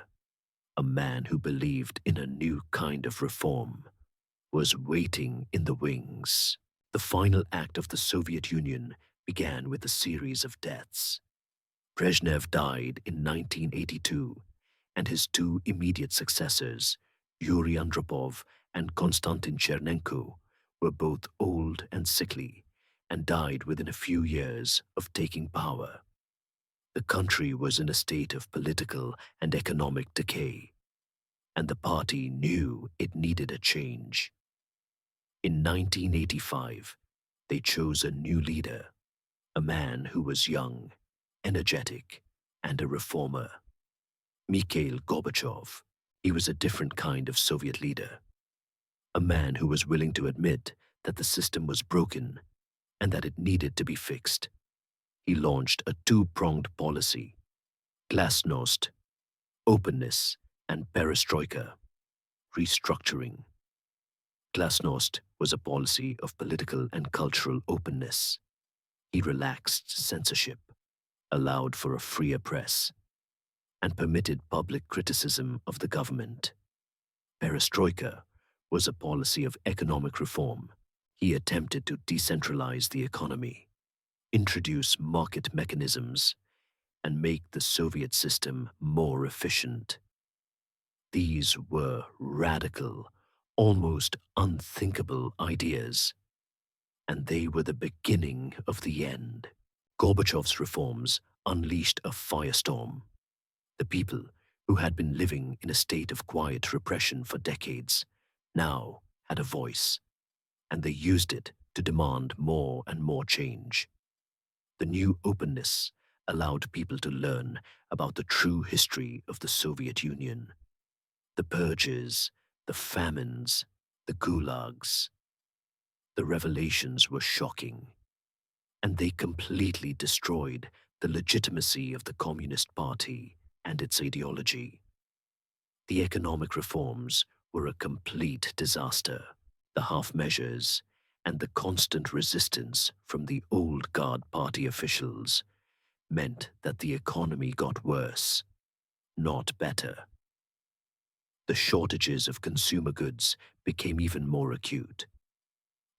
S1: a man who believed in a new kind of reform, was waiting in the wings. The final act of the Soviet Union began with a series of deaths. Brezhnev died in 1982, and his two immediate successors, Yuri Andropov and Konstantin Chernenko, were both old and sickly, and died within a few years of taking power. The country was in a state of political and economic decay, and the party knew it needed a change. In 1985, they chose a new leader, a man who was young, energetic, and a reformer. Mikhail Gorbachev. He was a different kind of Soviet leader, a man who was willing to admit that the system was broken and that it needed to be fixed. He launched a two-pronged policy: glasnost, openness, and perestroika, restructuring. Glasnost was a policy of political and cultural openness. He relaxed censorship, allowed for a freer press, and permitted public criticism of the government. Perestroika was a policy of economic reform. He attempted to decentralize the economy, introduce market mechanisms, and make the Soviet system more efficient. These were radical, almost unthinkable ideas, and they were the beginning of the end. Gorbachev's reforms unleashed a firestorm. The people, who had been living in a state of quiet repression for decades, now had a voice, and they used it to demand more and more change. The new openness allowed people to learn about the true history of the Soviet Union: the purges, the famines, the gulags. The revelations were shocking, and they completely destroyed the legitimacy of the Communist Party and its ideology. The economic reforms were a complete disaster. The half measures and the constant resistance from the old Guard Party officials meant that the economy got worse, not better. The shortages of consumer goods became even more acute,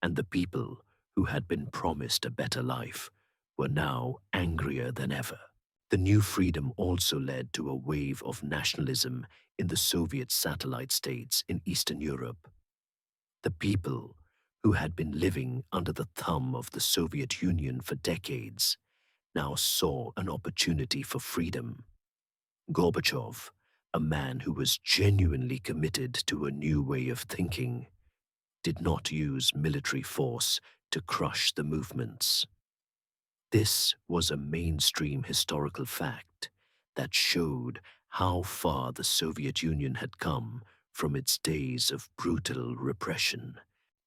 S1: and the people who had been promised a better life were now angrier than ever. The new freedom also led to a wave of nationalism in the Soviet satellite states in Eastern Europe. The people, who had been living under the thumb of the Soviet Union for decades, now saw an opportunity for freedom. Gorbachev, a man who was genuinely committed to a new way of thinking, did not use military force to crush the movements. This was a mainstream historical fact that showed how far the Soviet Union had come from its days of brutal repression.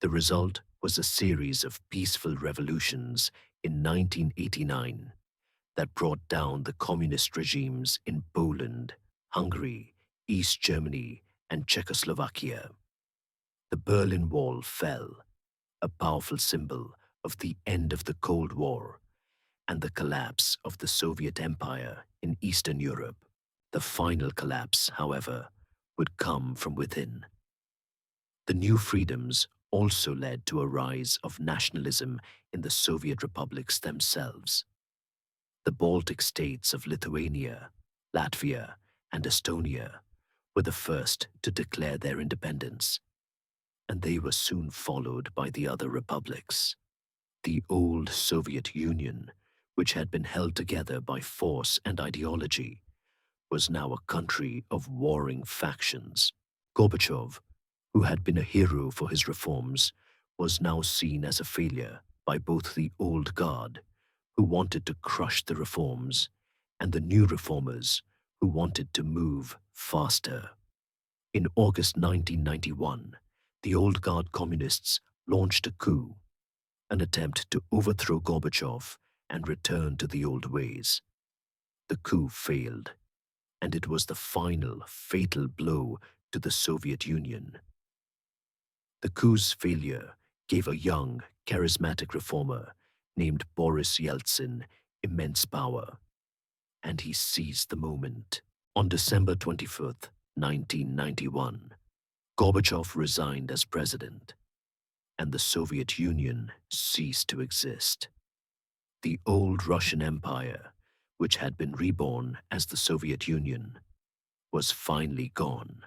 S1: The result was a series of peaceful revolutions in 1989 that brought down the communist regimes in Poland, Hungary, East Germany, and Czechoslovakia. The Berlin Wall fell, a powerful symbol of the end of the Cold War and the collapse of the Soviet Empire in Eastern Europe. The final collapse, however, would come from within. The new freedoms also led to a rise of nationalism in the Soviet republics themselves. The Baltic states of Lithuania, Latvia, and Estonia were the first to declare their independence, and they were soon followed by the other republics. The old Soviet Union, which had been held together by force and ideology, was now a country of warring factions. Gorbachev, who had been a hero for his reforms, was now seen as a failure by both the old guard, who wanted to crush the reforms, and the new reformers, who wanted to move faster. In August 1991, the old guard communists launched a coup, an attempt to overthrow Gorbachev and return to the old ways. The coup failed, and it was the final fatal blow to the Soviet Union. The coup's failure gave a young, charismatic reformer named Boris Yeltsin immense power, and he seized the moment. On December 25th, 1991, Gorbachev resigned as president, and the Soviet Union ceased to exist. The old Russian Empire, which had been reborn as the Soviet Union, was finally gone.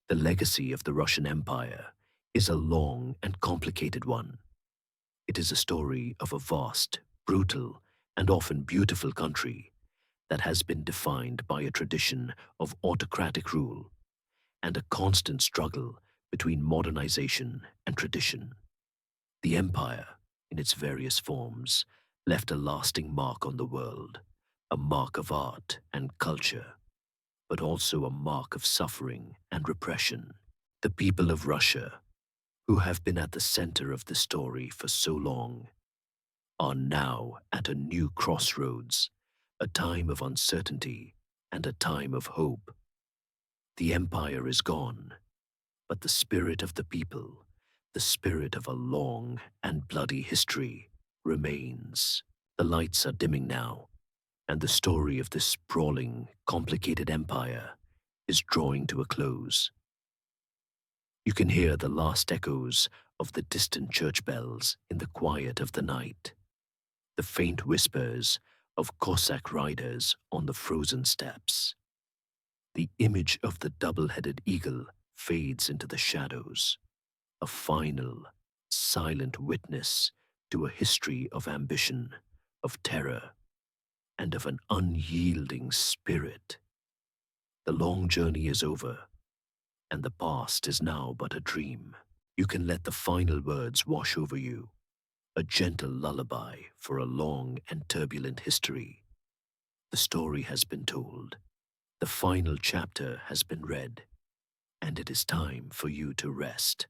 S1: The legacy of the Russian Empire is a long and complicated one. It is a story of a vast, brutal, and often beautiful country that has been defined by a tradition of autocratic rule and a constant struggle between modernization and tradition. The empire, in its various forms, left a lasting mark on the world, a mark of art and culture, but also a mark of suffering and repression. The people of Russia, who have been at the center of the story for so long, are now at a new crossroads, a time of uncertainty and a time of hope. The empire is gone, but the spirit of the people, the spirit of a long and bloody history, remains. The lights are dimming now, and the story of this sprawling, complicated empire is drawing to a close. You can hear the last echoes of the distant church bells in the quiet of the night, the faint whispers of Cossack riders on the frozen steppes. The image of the double-headed eagle fades into the shadows, a final, silent witness to a history of ambition, of terror, and of an unyielding spirit. The long journey is over, and the past is now but a dream. You can let the final words wash over you, a gentle lullaby for a long and turbulent history. The story has been told. The final chapter has been read, and it is time for you to rest.